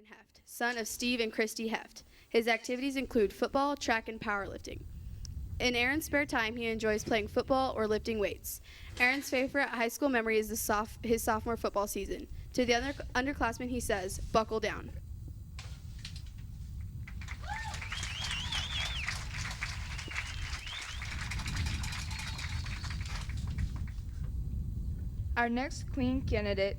Heft, son of Steve and Christy Heft. His activities include football, track, and powerlifting. In Aaron's spare time, he enjoys playing football or lifting weights. Aaron's favorite high school memory is his sophomore football season. To the underclassmen, he says, "Buckle down." Our next Queen candidate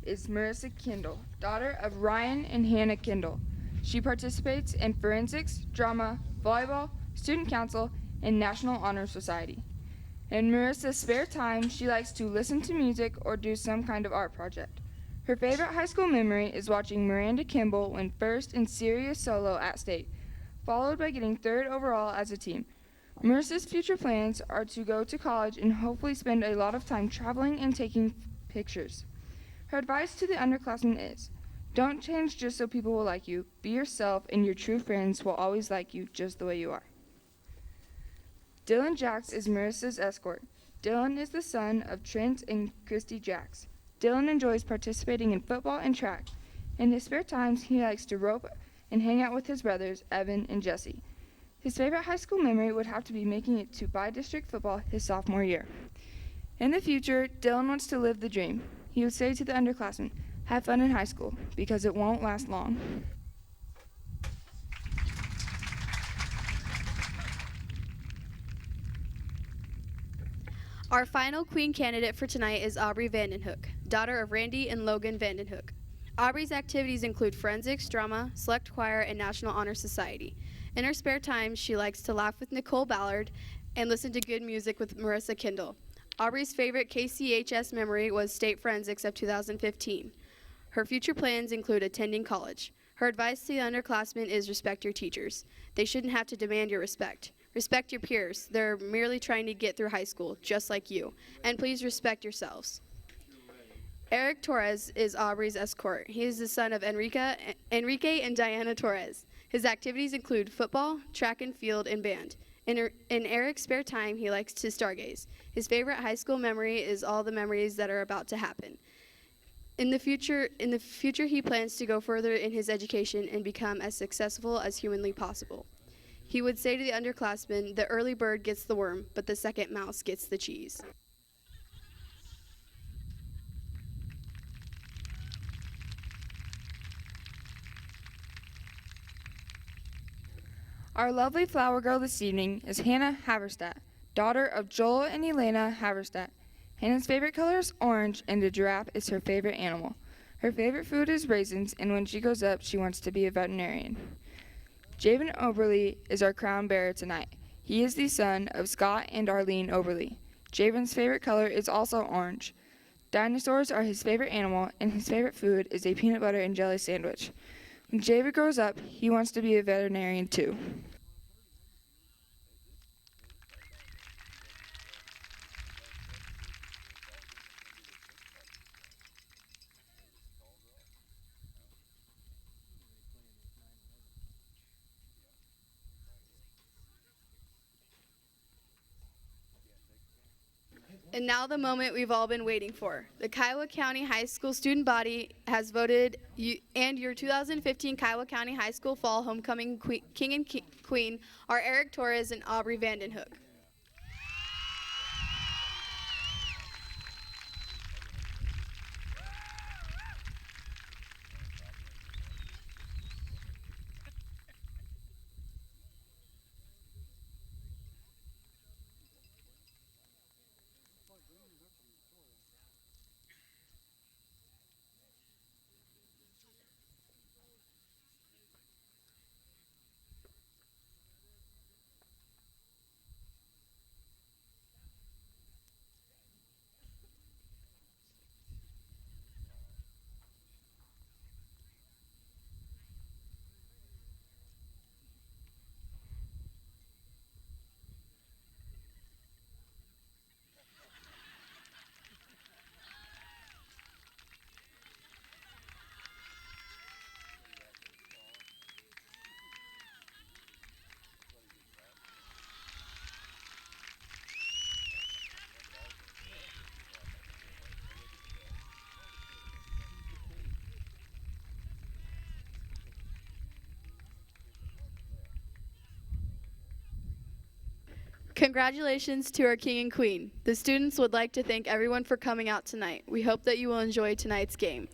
is Marissa Kindle, daughter of Ryan and Hannah Kindle. She participates in forensics, drama, volleyball, student council, and National Honor Society. In Marissa's spare time, she likes to listen to music or do some kind of art project. Her favorite high school memory is watching Miranda Kimball win first in serious solo at state, followed by getting third overall as a team. Marissa's future plans are to go to college and hopefully spend a lot of time traveling and taking pictures. Her advice to the underclassmen is, don't change just so people will like you. Be yourself and your true friends will always like you just the way you are. Dylan Jacks is Marissa's escort. Dylan is the son of Trent and Christy Jacks. Dylan enjoys participating in football and track. In his spare times, he likes to rope and hang out with his brothers, Evan and Jesse. His favorite high school memory would have to be making it to bi-district football his sophomore year. In the future, Dylan wants to live the dream. He would say to the underclassmen, have fun in high school, because it won't last long. Our final Queen candidate for tonight is Aubrey Vandenhoek, daughter of Randy and Logan Vandenhoek. Aubrey's activities include forensics, drama, select choir, and National Honor Society. In her spare time, she likes to laugh with Nicole Ballard and listen to good music with Marissa Kindle. Aubrey's favorite KCHS memory was state forensics of 2015. Her future plans include attending college. Her advice to the underclassmen is respect your teachers. They shouldn't have to demand your respect. Respect your peers. They're merely trying to get through high school, just like you. And please respect yourselves. Eric Torres is Aubrey's escort. He is the son of Enrique and Diana Torres. His activities include football, track and field, and band. In Eric's spare time, he likes to stargaze. His favorite high school memory is all the memories that are about to happen. In the future, he plans to go further in his education and become as successful as humanly possible. He would say to the underclassmen, the early bird gets the worm, but the second mouse gets the cheese. Our lovely flower girl this evening is Hannah Haverstadt, daughter of Joel and Elena Haverstadt. Hannah's favorite color is orange, and a giraffe is her favorite animal. Her favorite food is raisins, and when she grows up, she wants to be a veterinarian. Javen Oberly is our crown bearer tonight. He is the son of Scott and Arlene Oberly. Javen's favorite color is also orange. Dinosaurs are his favorite animal, and his favorite food is a peanut butter and jelly sandwich. When Javen grows up, he wants to be a veterinarian too. And now the moment we've all been waiting for. The Kiowa County High School student body has voted and your 2015 Kiowa County High School Fall Homecoming King and Queen are Eric Torres and Aubrey Vandenhoek. Congratulations to our king and queen. The students would like to thank everyone for coming out tonight. We hope that you will enjoy tonight's game.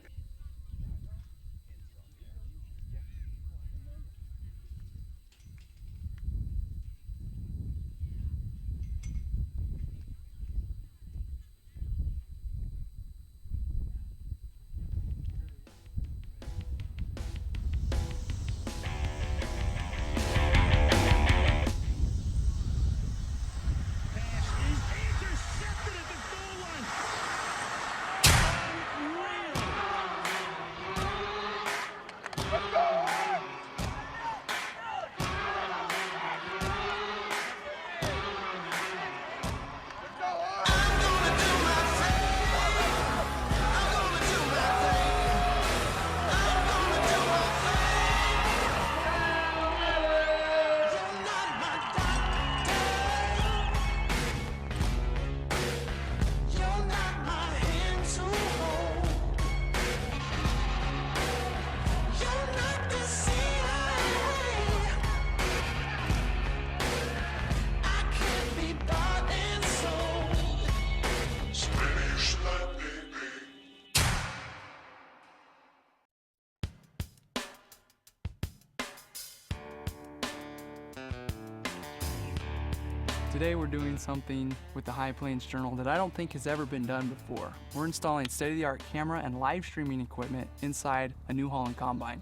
Today we're doing something with the High Plains Journal that I don't think has ever been done before. We're installing state-of-the-art camera and live streaming equipment inside a New Holland combine.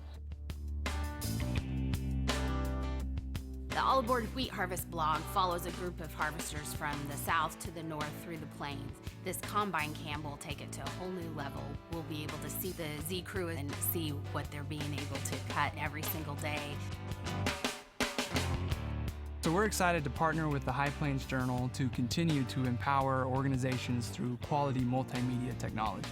The All Aboard Wheat Harvest blog follows a group of harvesters from the south to the north through the plains. This combine cam will take it to a whole new level. We'll be able to see the Z crew and see what they're being able to cut every single day. So we're excited to partner with the High Plains Journal to continue to empower organizations through quality multimedia technology.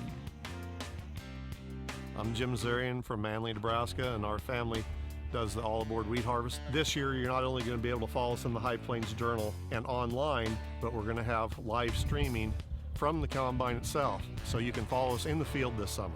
I'm Jim Zarian from Manly, Nebraska, and our family does the All Aboard Wheat Harvest. This year, you're not only going to be able to follow us in the High Plains Journal and online, but we're going to have live streaming from the combine itself, so you can follow us in the field this summer.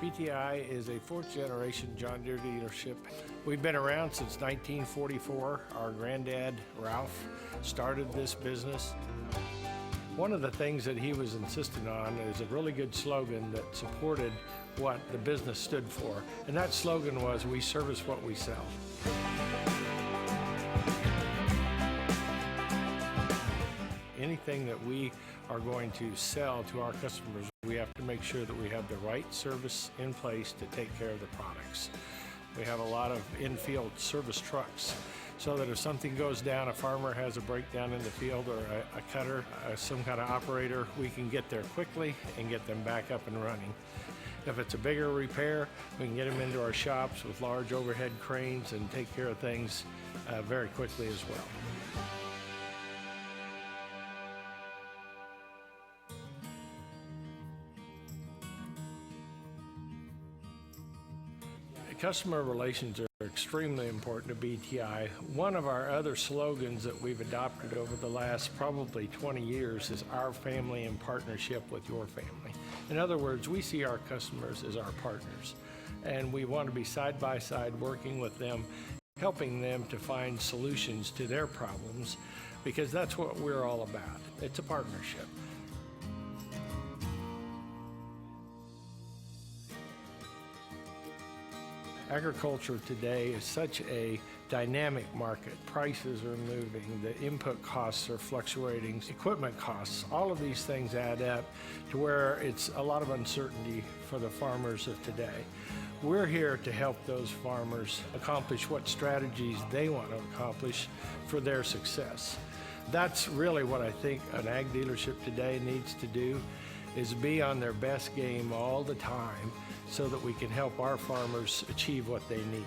BTI is a fourth generation John Deere dealership. We've been around since 1944. Our granddad, Ralph, started this business. One of the things that he was insisting on is a really good slogan that supported what the business stood for. And that slogan was, "We service what we sell." Anything that we are going to sell to our customers, we have to make sure that we have the right service in place to take care of the products. We have a lot of in-field service trucks, so that if something goes down, a farmer has a breakdown in the field, or a cutter, some kind of operator, we can get there quickly and get them back up and running. If it's a bigger repair, we can get them into our shops with large overhead cranes and take care of things very quickly as well. Customer relations are extremely important to BTI. One of our other slogans that we've adopted over the last probably 20 years is "Our family in partnership with your family." In other words, we see our customers as our partners, and we want to be side by side working with them, helping them to find solutions to their problems, because that's what we're all about. It's a partnership. Agriculture today is such a dynamic market. Prices are moving, the input costs are fluctuating, equipment costs, all of these things add up to where it's a lot of uncertainty for the farmers of today. We're here to help those farmers accomplish what strategies they want to accomplish for their success. That's really what I think an ag dealership today needs to do, is be on their best game all the time, so that we can help our farmers achieve what they need.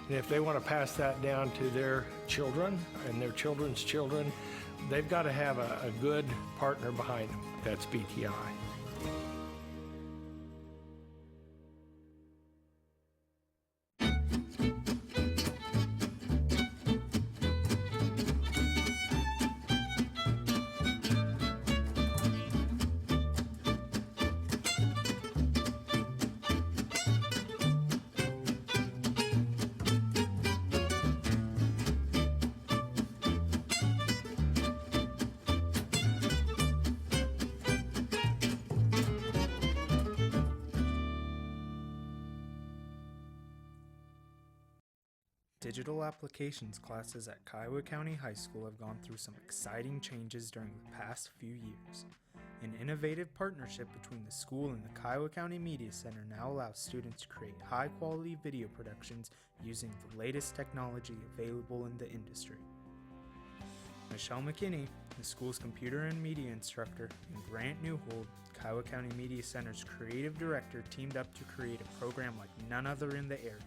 And if they want to pass that down to their children and their children's children, they've got to have a good partner behind them. That's BTI. Digital applications classes at Kiowa County High School have gone through some exciting changes during the past few years. An innovative partnership between the school and the Kiowa County Media Center now allows students to create high-quality video productions using the latest technology available in the industry. Michelle McKinney, the school's computer and media instructor, and Grant Newhold, Kiowa County Media Center's creative director, teamed up to create a program like none other in the area.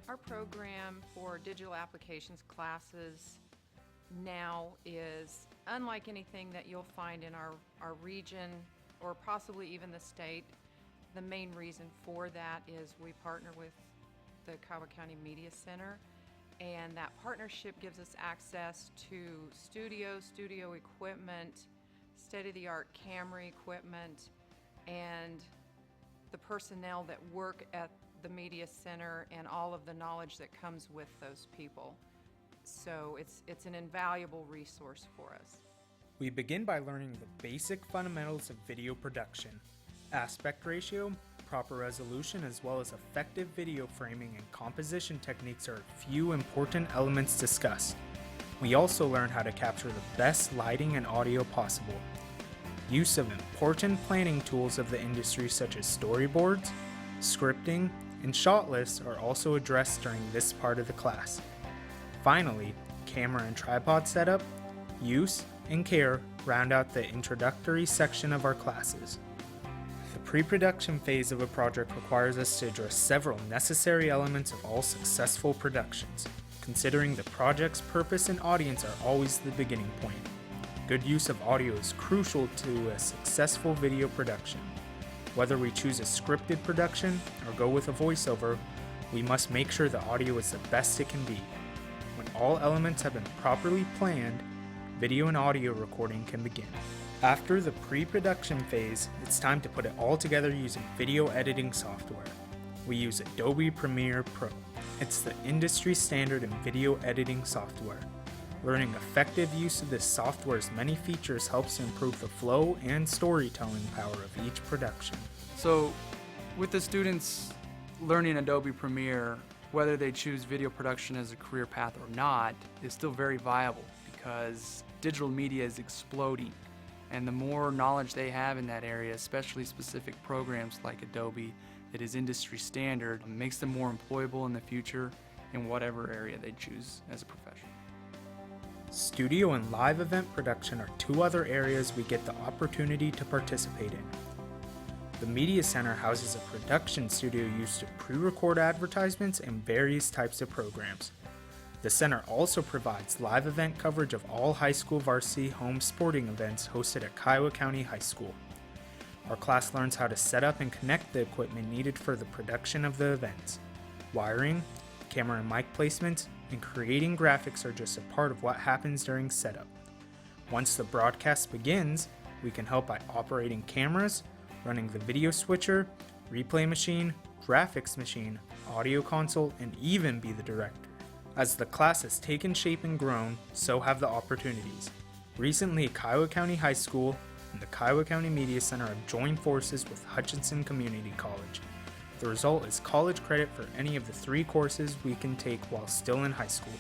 Our program for digital applications classes now is unlike anything that you'll find in our region or possibly even the state. The main reason for that is we partner with the Kiowa County Media Center, and that partnership gives us access to studio equipment, state-of-the-art camera equipment, and the personnel that work at the Media Center and all of the knowledge that comes with those people. So it's an invaluable resource for us. We begin by learning the basic fundamentals of video production, aspect ratio, proper resolution, as well as effective video framing and composition techniques are a few important elements discussed. We also learn how to capture the best lighting and audio possible. Use of important planning tools of the industry such as storyboards, scripting, and shot lists are also addressed during this part of the class. Finally, camera and tripod setup, use, and care round out the introductory section of our classes. The pre-production phase of a project requires us to address several necessary elements of all successful productions, considering the project's purpose and audience are always the beginning point. Good use of audio is crucial to a successful video production. Whether we choose a scripted production or go with a voiceover, we must make sure the audio is the best it can be. When all elements have been properly planned, video and audio recording can begin. After the pre-production phase, it's time to put it all together using video editing software. We use Adobe Premiere Pro. It's the industry standard in video editing software. Learning effective use of this software's many features helps to improve the flow and storytelling power of each production. So, with the students learning Adobe Premiere, whether they choose video production as a career path or not, is still very viable because digital media is exploding. And the more knowledge they have in that area, especially specific programs like Adobe that is industry standard, makes them more employable in the future in whatever area they choose as a profession. Studio and live event production are two other areas we get the opportunity to participate in. The Media Center houses a production studio used to pre-record advertisements and various types of programs. The center also provides live event coverage of all high school varsity home sporting events hosted at Kiowa County High School. Our class learns how to set up and connect the equipment needed for the production of the events. Wiring, camera and mic placements, and creating graphics are just a part of what happens during setup. Once the broadcast begins, we can help by operating cameras, running the video switcher, replay machine, graphics machine, audio console, and even be the director. As the class has taken shape and grown, so have the opportunities. Recently, Kiowa County High School and the Kiowa County Media Center have joined forces with Hutchinson Community College. The result is college credit for any of the 3 courses we can take while still in high school.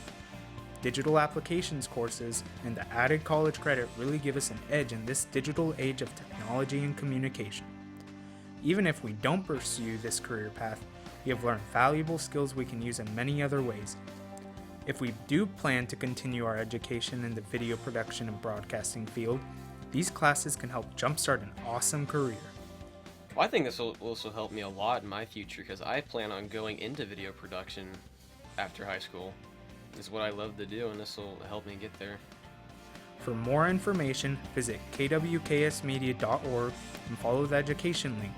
Digital applications courses and the added college credit really give us an edge in this digital age of technology and communication. Even if we don't pursue this career path, we have learned valuable skills we can use in many other ways. If we do plan to continue our education in the video production and broadcasting field, these classes can help jumpstart an awesome career. Well, I think this will also help me a lot in my future because I plan on going into video production after high school. It's what I love to do, and this will help me get there. For more information, visit kwksmedia.org and follow the education link.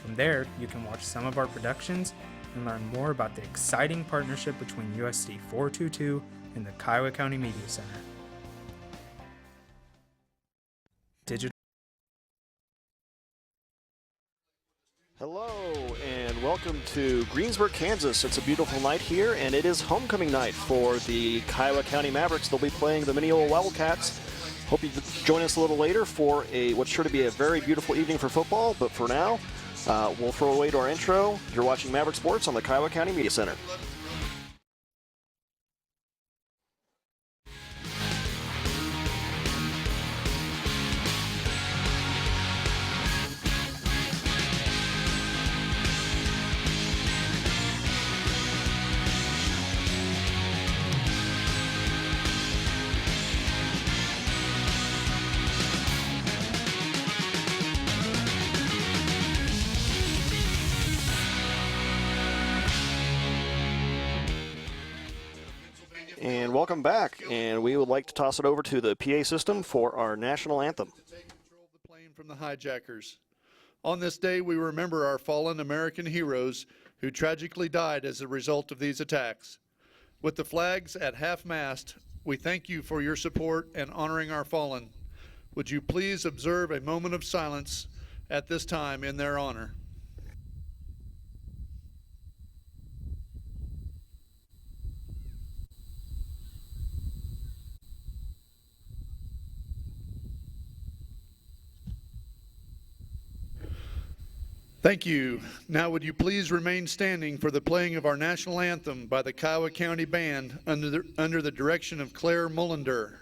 From there, you can watch some of our productions and learn more about the exciting partnership between USD 422 and the Kiowa County Media Center. Hello and welcome to Greensburg, Kansas. It's a beautiful night here, and it is homecoming night for the Kiowa County Mavericks. They'll be playing the Minneola Wildcats. Hope you join us a little later for what's sure to be a very beautiful evening for football. But for now, we'll throw away to our intro. You're watching Maverick Sports on the Kiowa County Media Center. welcome back. And we would like to toss it over to the PA system for our national anthem. Take control of the plane from the hijackers. On this day, we remember our fallen American heroes who tragically died as a result of these attacks. With the flags at half-mast, we thank you for your support and honoring our fallen. Would you please observe a moment of silence at this time in their honor? Thank you. Now would you please remain standing for the playing of our national anthem by the Kiowa County Band under the direction of Claire Mullender.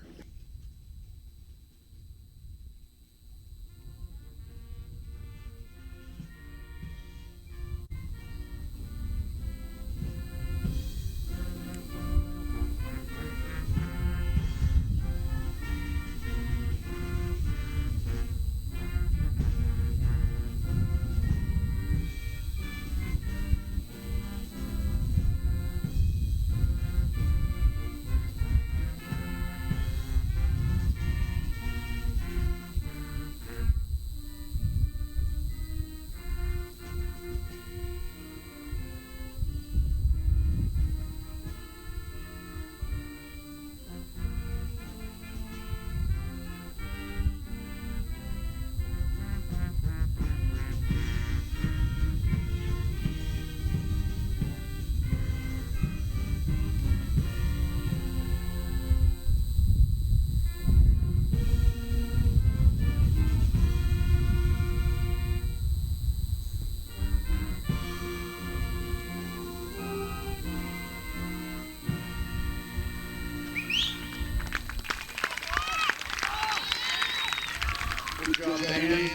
Good job, Dan.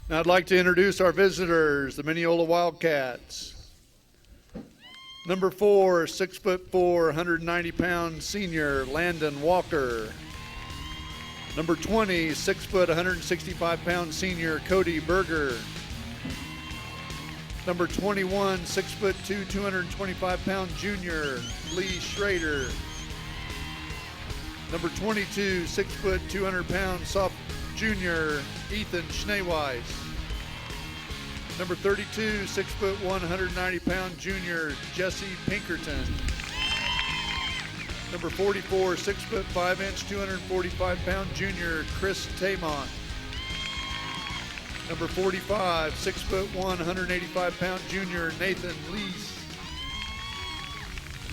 Now I'd like to introduce our visitors, the Minneola Wildcats. Number 4, 6'4", 190-pound senior Landon Walker. Number 20, 6 foot, 165-pound senior Cody Berger. Number 21, 6'2", 225-pound junior Lee Schrader. Number 22, 6 foot, 200-pound soft junior Ethan Schneeweiss. Number 32, 6 foot, 190-pound junior Jesse Pinkerton. Number 44, 6 foot, 5 inch, 245-pound junior Chris Tamont. Number 45, 6 foot, 185-pound junior Nathan Leese.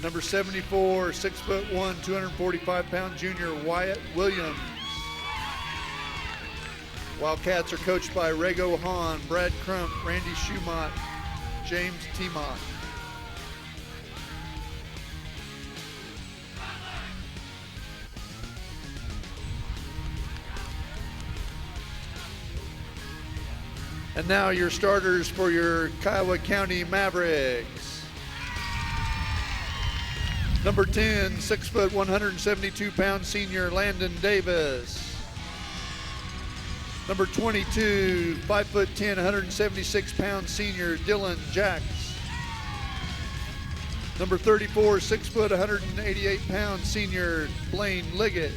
Number 74, 6 foot, 1, 245-pound junior Wyatt Williams. Wildcats are coached by Rego Hahn, Brad Crump, Randy Schumott, James Timot. And now your starters for your Kiowa County Mavericks. Number 10, 6 foot, 172-pound senior Landon Davis. Number 22, 5 foot 10, 176-pound senior Dylan Jacks. Number 34, 6 foot, 188-pound senior Blaine Liggett.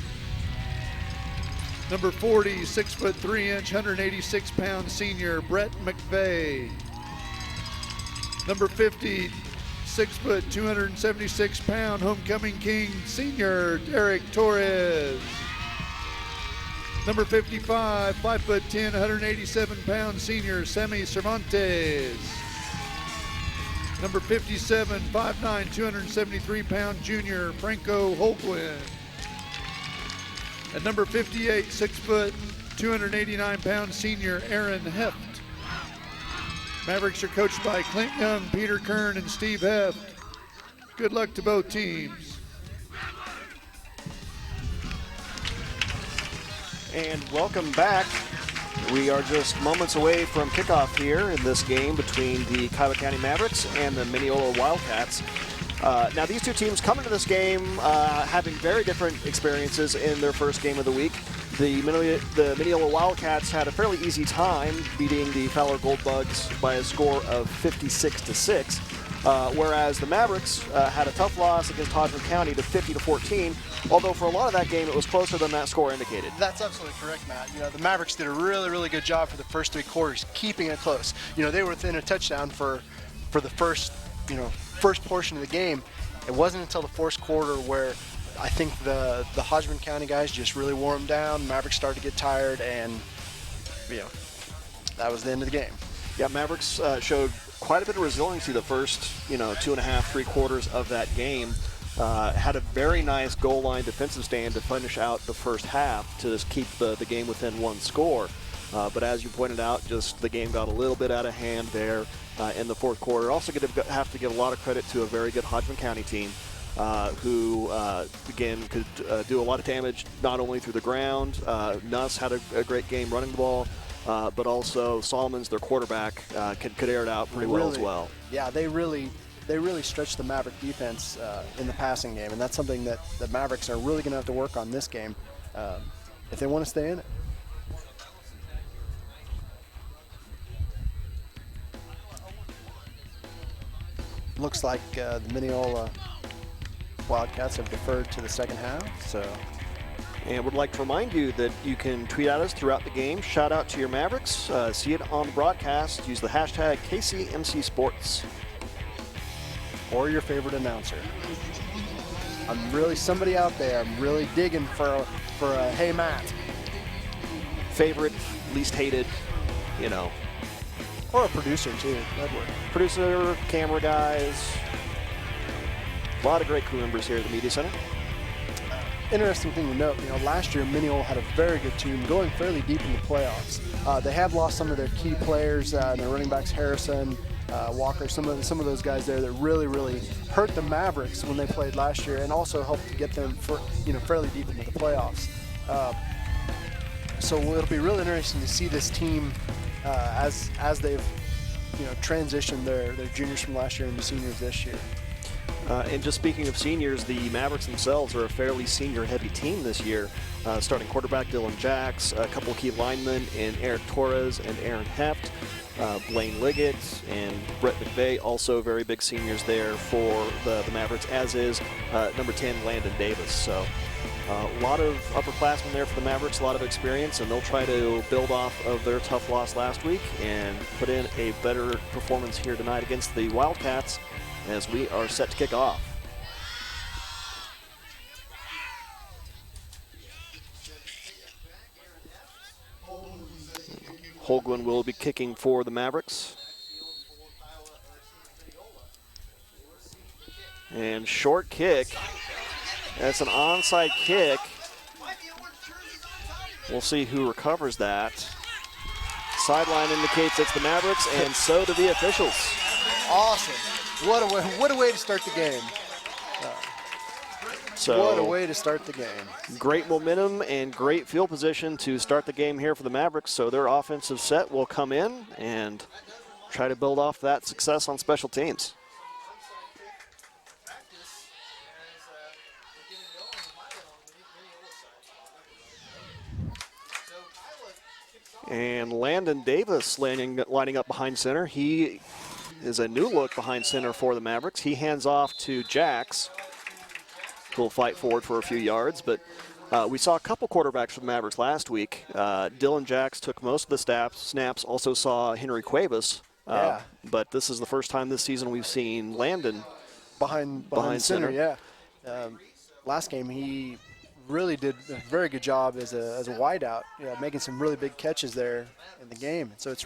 Number 40, 6 foot 3 inch, 186-pound senior Brett McVeigh. Number 50, 6 foot, 276-pound homecoming king senior Derek Torres. Number 55, 5 foot 10, 187-pound senior Sammy Cervantes. Number 57, 5'9", 273-pound junior Franco Holguin. At number 58, 6 foot, 289-pound senior Aaron Heft. Mavericks are coached by Clint Young, Peter Kern, and Steve Heft. Good luck to both teams. And welcome back. We are just moments away from kickoff here in this game between the Kiowa County Mavericks and the Minneola Wildcats. Now these two teams come into this game having very different experiences in their first game of the week. The Minneola Wildcats had a fairly easy time beating the Fowler Gold Bugs by a score of 56-6. whereas the Mavericks had a tough loss against Hodgman County to 50-14, although for a lot of that game it was closer than that score indicated. That's absolutely correct, Matt. The Mavericks did a really, really good job for the first 3 quarters, keeping it close. They were within a touchdown for the first portion of the game. It wasn't until the fourth quarter where I think the Hodgman County guys just really wore them down. Mavericks started to get tired, and that was the end of the game. Yeah, Mavericks showed quite a bit of resiliency the first 2.5, 3 quarters of that game. Had a very nice goal line defensive stand to finish out the first half to just keep the game within 1 score. But as you pointed out, just the game got a little bit out of hand there in the fourth quarter. Also have to give a lot of credit to a very good Hodgman County team who, again, could do a lot of damage not only through the ground. Nuss had a great game running the ball, but also Solomons, their quarterback, could air it out pretty well as well. Yeah, they really stretched the Maverick defense in the passing game, and that's something that the Mavericks are really going to have to work on this game if they want to stay in it. Looks like the Minneola Wildcats have deferred to the second half, And would like to remind you that you can tweet at us throughout the game. Shout out to your Mavericks. See it on the broadcast. Use the hashtag KCMCSports. Or your favorite announcer. I'm really somebody out there. I'm really digging for a hey Matt. Favorite, least hated, Or a producer too. That'd work. Producer, camera guys. A lot of great crew members here at the Media Center. Interesting thing to note, last year Minneola had a very good team going fairly deep in the playoffs. They have lost some of their key players, their running backs Harrison, Walker, some of those guys there that really, really hurt the Mavericks when they played last year, and also helped to get them fairly deep into the playoffs. So it'll be really interesting to see this team as they've transitioned their juniors from last year into seniors this year. And just speaking of seniors, the Mavericks themselves are a fairly senior-heavy team this year. Starting quarterback Dylan Jacks, a couple of key linemen in Eric Torres and Aaron Heft, Blaine Liggett and Brett McVeigh, also very big seniors there for the Mavericks, as is number 10 Landon Davis. So a lot of upperclassmen there for the Mavericks, a lot of experience, and they'll try to build off of their tough loss last week and put in a better performance here tonight against the Wildcats as we are set to kick off. Holguin will be kicking for the Mavericks. And short kick. That's an onside kick. We'll see who recovers that. Sideline indicates it's the Mavericks, and so do the officials. Awesome. What a way to start the game. What a way to start the game. Great momentum and great field position to start the game here for the Mavericks. So their offensive set will come in and try to build off that success on special teams. And Landon Davis lining up behind center. He is a new look behind center for the Mavericks. He hands off to Jax, who will fight forward for a few yards. But we saw a couple quarterbacks for the Mavericks last week. Dylan Jax took most of the snaps. Also saw Henry Cuevas. But this is the first time this season we've seen Landon behind center. Yeah. Last game he really did a very good job as a wideout, making some really big catches there in the game. So it's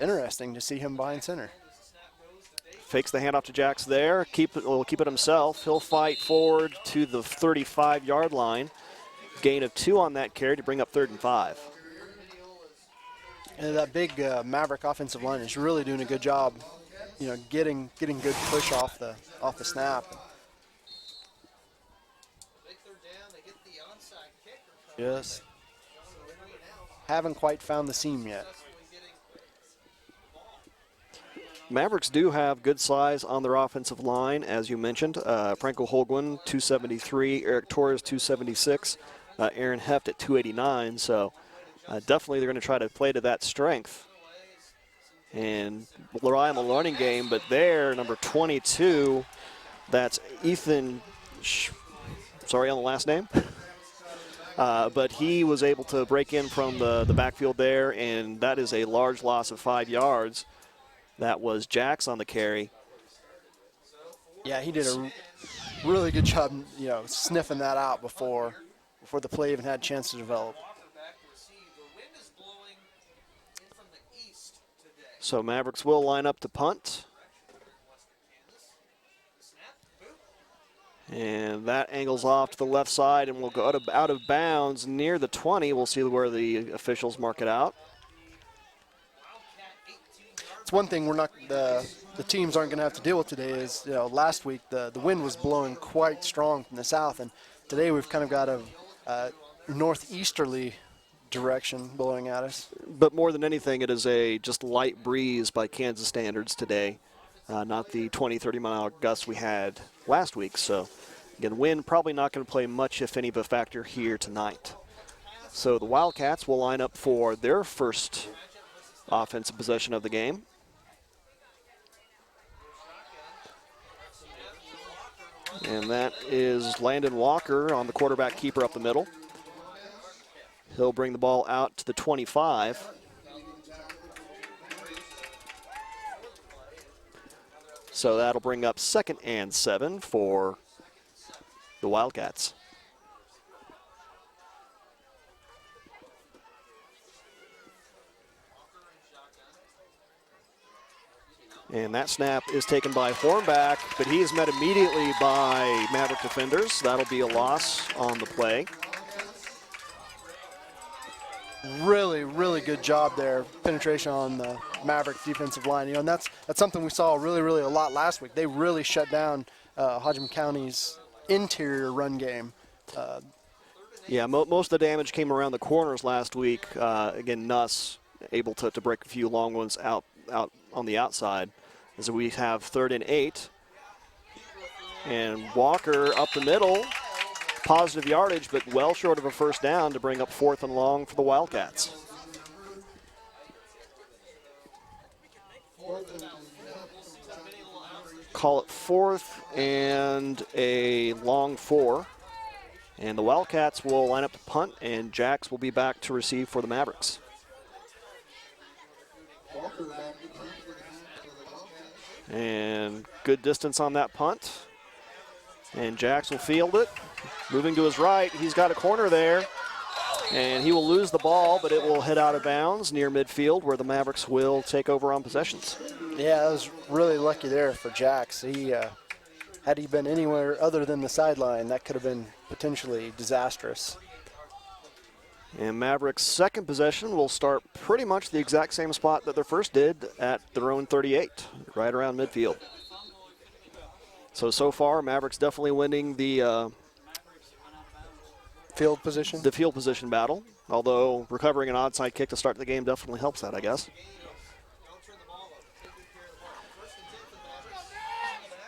interesting to see him behind center. Fakes the handoff to Jax there. Will keep it himself. He'll fight forward to the 35-yard line. Gain of 2 on that carry to bring up 3rd and 5. And that big Maverick offensive line is really doing a good job, getting good push off the snap. Just haven't quite found the seam yet. Mavericks do have good size on their offensive line, as you mentioned. Franco Holguin, 273. Eric Torres, 276. Aaron Heft at 289. So definitely they're going to try to play to that strength. and rely on the running game. But there, number 22, that's Ethan, sorry on the last name. But he was able to break in from the backfield there, and that is a large loss of 5 yards. That was Jax on the carry. Yeah, he did a really good job, sniffing that out before the play even had a chance to develop. So Mavericks will line up to punt. And that angles off to the left side and will go out of bounds near the 20. We'll see where the officials mark it out. It's one thing the teams aren't going to have to deal with today is, last week the wind was blowing quite strong from the south, and today we've kind of got a northeasterly direction blowing at us. But more than anything, it is a just light breeze by Kansas standards today, not the 20, 30-mile gusts we had last week. So, again, wind probably not going to play much, if any, of a factor here tonight. So the Wildcats will line up for their first offensive possession of the game. And that is Landon Walker on the quarterback keeper up the middle. He'll bring the ball out to the 25. So that'll bring up 2nd and 7 for the Wildcats. And that snap is taken by Hornback, but he is met immediately by Maverick defenders. That'll be a loss on the play. Really, really good job there. Penetration on the Maverick defensive line. And that's something we saw really a lot last week. They really shut down Hodgman County's interior run game. Yeah, most of the damage came around the corners last week. Again, Nuss able to break a few long ones out on the outside. As we have 3rd and 8. And Walker up the middle. Positive yardage, but well short of a first down to bring up 4th and long for the Wildcats. Call it 4th and a long 4. And the Wildcats will line up to punt, and Jax will be back to receive for the Mavericks. And good distance on that punt. And Jax will field it. Moving to his right, he's got a corner there. And he will lose the ball, but it will hit out of bounds near midfield where the Mavericks will take over on possessions. Yeah, that was really lucky there for Jax. Had he been anywhere other than the sideline, that could have been potentially disastrous. And Mavericks' second possession will start pretty much the exact same spot that their first did at their own 38, right around midfield. So far, Mavericks definitely winning the field position. The field position battle, although recovering an onside kick to start the game definitely helps that, I guess.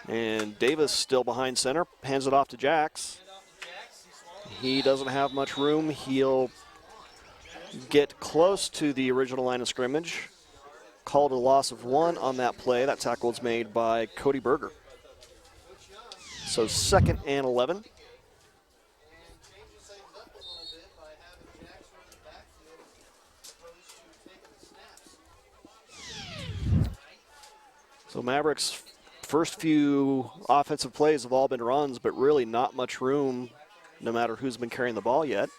And Davis still behind center, hands it off to Jax. He doesn't have much room. He'll get close to the original line of scrimmage. Called a loss of 1 on that play. That tackle was made by Cody Berger. So 2nd and 11. So Mavericks' first few offensive plays have all been runs, but really not much room no matter who's been carrying the ball yet.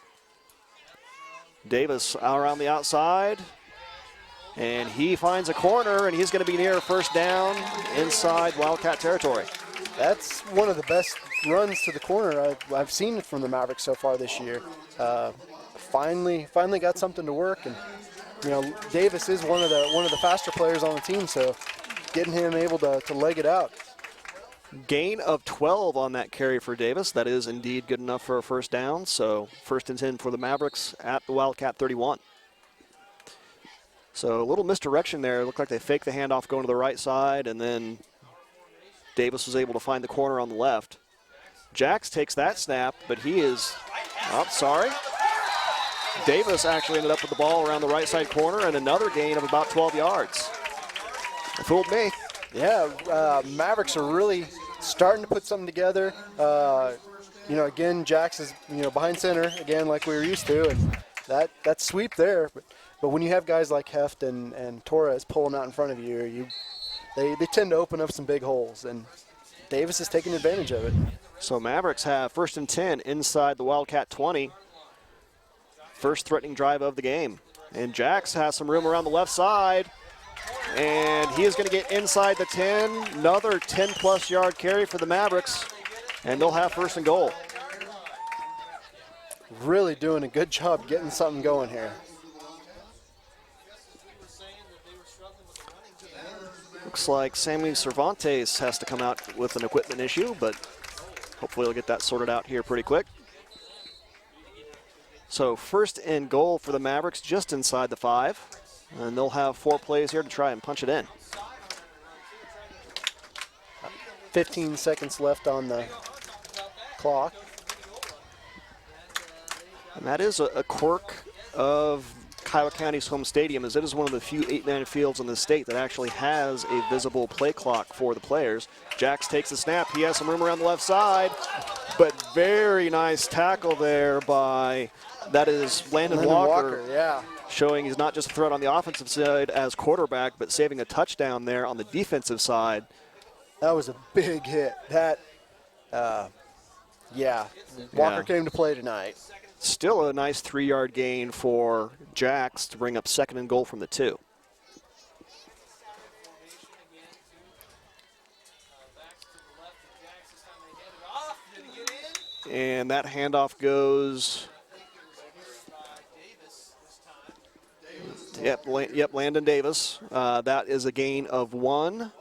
Davis out around the outside, and he finds a corner, and he's going to be near first down inside Wildcat territory. That's one of the best runs to the corner I've seen from the Mavericks so far this year. Finally got something to work, and Davis is one of the faster players on the team, so getting him able to leg it out. Gain of 12 on that carry for Davis. That is indeed good enough for a first down. So 1st and 10 for the Mavericks at the Wildcat 31. So a little misdirection there. It looked like they faked the handoff going to the right side, and then Davis was able to find the corner on the left. Jax takes that snap, but he is, Davis actually ended up with the ball around the right side corner and another gain of about 12 yards. Fooled me. Yeah, Mavericks are really starting to put something together. Again, Jax is, behind center, again, like we were used to, and that sweep there. But when you have guys like Heft and Torres pulling out in front of you, they tend to open up some big holes, and Davis is taking advantage of it. So Mavericks have 1st and 10 inside the Wildcat 20. First threatening drive of the game. And Jax has some room around the left side. And he is going to get inside the 10. Another 10-plus yard carry for the Mavericks. And they'll have 1st and goal. Really doing a good job getting something going here. Looks like Sammy Cervantes has to come out with an equipment issue, but hopefully he'll get that sorted out here pretty quick. So 1st and goal for the Mavericks just inside the 5. And they'll have 4 plays here to try and punch it in. 15 seconds left on the clock. And that is a quirk of Kiowa County's home stadium, as it is one of the few 8-man fields in the state that actually has a visible play clock for the players. Jax takes the snap. He has some room around the left side, but very nice tackle there by, that is Landon Walker. Yeah. Showing he's not just a threat on the offensive side as quarterback, but saving a touchdown there on the defensive side. That was a big hit. Walker came to play tonight. Still a nice 3-yard gain for Jax to bring up 2nd and goal from the 2. And that handoff goes. Yep, Landon Davis. That is a gain of 1.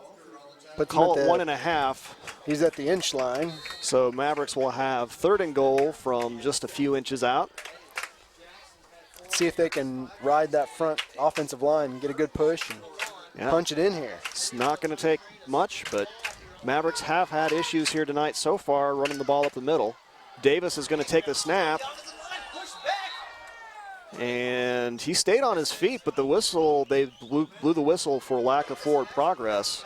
But call it 1.5. He's at the inch line. So Mavericks will have 3rd and goal from just a few inches out. See if they can ride that front offensive line and get a good push and punch it in here. It's not going to take much, but Mavericks have had issues here tonight so far running the ball up the middle. Davis is going to take the snap. And he stayed on his feet, but the whistle, they blew the whistle for lack of forward progress.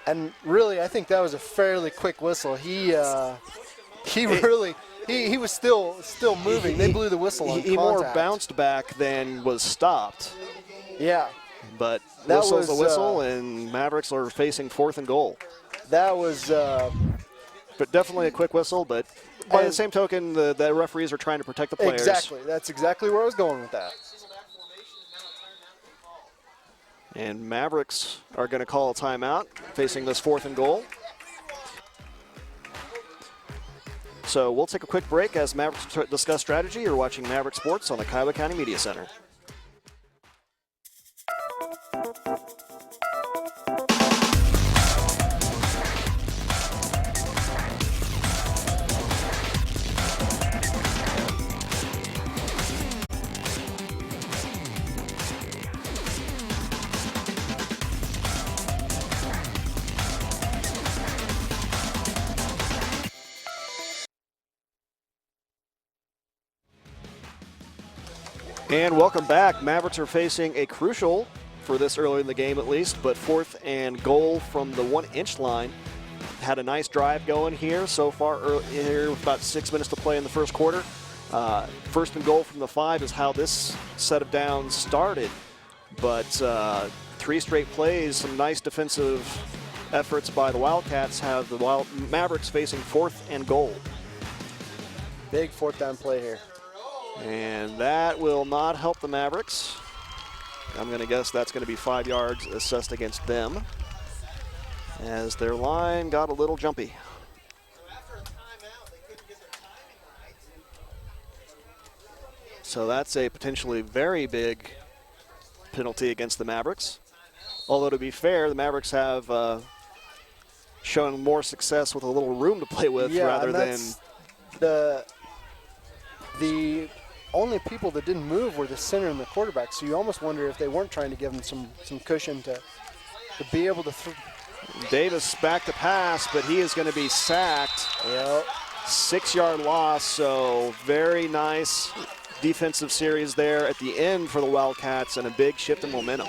And really, I think that was a fairly quick whistle. He was still moving. They blew the whistle on He contact. more bounced back than was stopped. Yeah. But That whistle's was, a whistle, and Mavericks are facing 4th and goal. That was... but definitely a quick whistle, but by the same token, the referees are trying to protect the players. Exactly. That's exactly where I was going with that. And Mavericks are going to call a timeout, facing this 4th and goal. So we'll take a quick break as Mavericks discuss strategy. You're watching Maverick Sports on the Kiowa County Media Center. And welcome back. Mavericks are facing a crucial, for this early in the game at least, but 4th and goal from the 1-inch line. Had a nice drive going here so far here with about 6 minutes to play in the first quarter. 1st and goal from the 5 is how this set of downs started. But 3 straight plays, some nice defensive efforts by the Wildcats have the Mavericks facing 4th and goal. Big 4th down play here. And that will not help the Mavericks. I'm going to guess that's going to be 5 yards assessed against them, as their line got a little jumpy. So that's a potentially very big penalty against the Mavericks. Although to be fair, the Mavericks have shown more success with a little room to play with rather than the only people that didn't move were the center and the quarterback. So you almost wonder if they weren't trying to give them some cushion to be able to. Davis back to pass, but he is going to be sacked. Yep. 6-yard loss. So very nice defensive series there at the end for the Wildcats, and a big shift in momentum.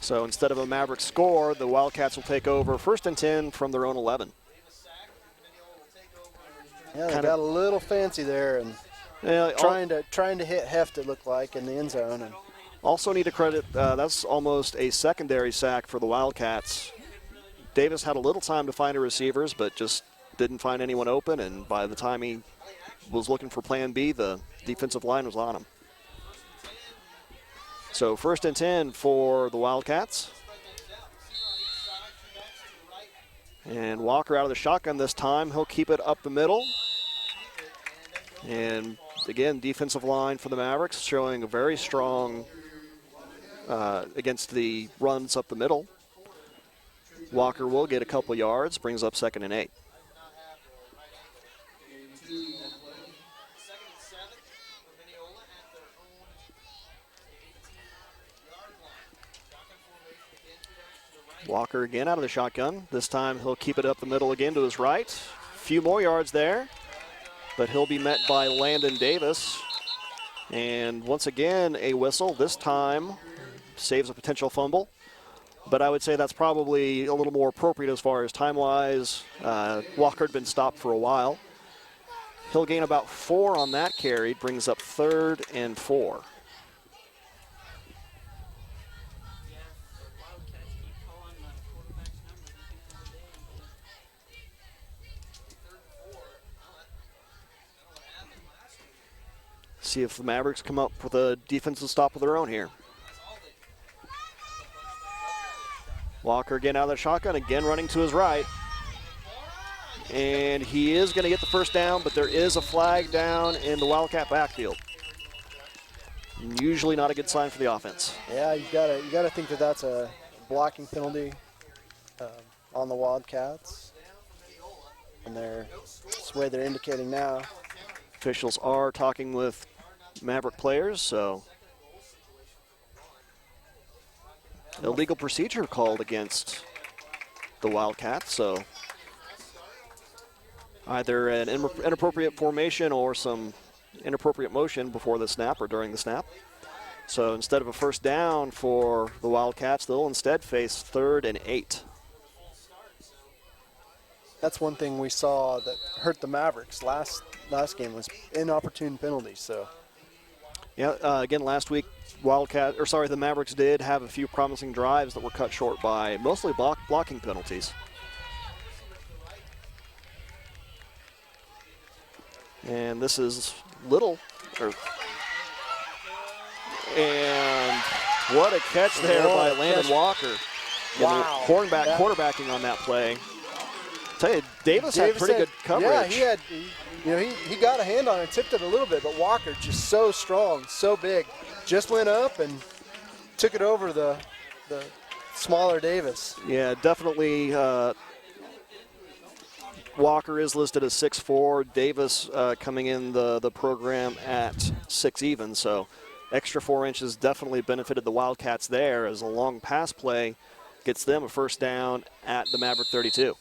So instead of a Maverick score, the Wildcats will take over 1st and 10 from their own 11. Yeah, they got a little fancy there and trying to hit Heft, it looked like, in the end zone. And also need to credit, that's almost a secondary sack for the Wildcats. Davis had a little time to find the receivers, but just didn't find anyone open, and by the time he was looking for plan B, the defensive line was on him. So 1st and 10 for the Wildcats. And Walker out of the shotgun this time. He'll keep it up the middle. And again, defensive line for the Mavericks showing a very strong against the runs up the middle. Walker will get a couple yards, brings up 2nd and 8. Walker again out of the shotgun. This time he'll keep it up the middle again to his right. Few more yards there, but he'll be met by Landon Davis. And once again, a whistle. This time saves a potential fumble. But I would say that's probably a little more appropriate as far as time-wise. Walker had been stopped for a while. He'll gain about 4 on that carry, brings up 3rd and 4. See if the Mavericks come up with a defensive stop of their own here. Walker again out of the shotgun, again running to his right. And he is going to get the 1st down, but there is a flag down in the Wildcat backfield. Usually not a good sign for the offense. Yeah, you gotta think that that's a blocking penalty on the Wildcats. And that's the way they're indicating now. Officials are talking with Maverick players, so illegal procedure called against the Wildcats, so either an inappropriate formation or some inappropriate motion before the snap or during the snap. So instead of a 1st down for the Wildcats, they'll instead face 3rd and 8. That's one thing we saw that hurt the Mavericks last game was inopportune penalties. So yeah, again last week the Mavericks did have a few promising drives that were cut short by mostly blocking penalties. And this is Little. And what a catch there by Landon Walker. Wow. Hornback quarterbacking on that play. Tell you, Davis had pretty good coverage. Yeah, he got a hand on it, tipped it a little bit, but Walker just so strong, so big. Just went up and took it over the smaller Davis. Yeah, definitely. Walker is listed as 6'4". Davis coming in the program at 6 even, so extra 4 inches definitely benefited the Wildcats there as a long pass play gets them a 1st down at the Maverick 32.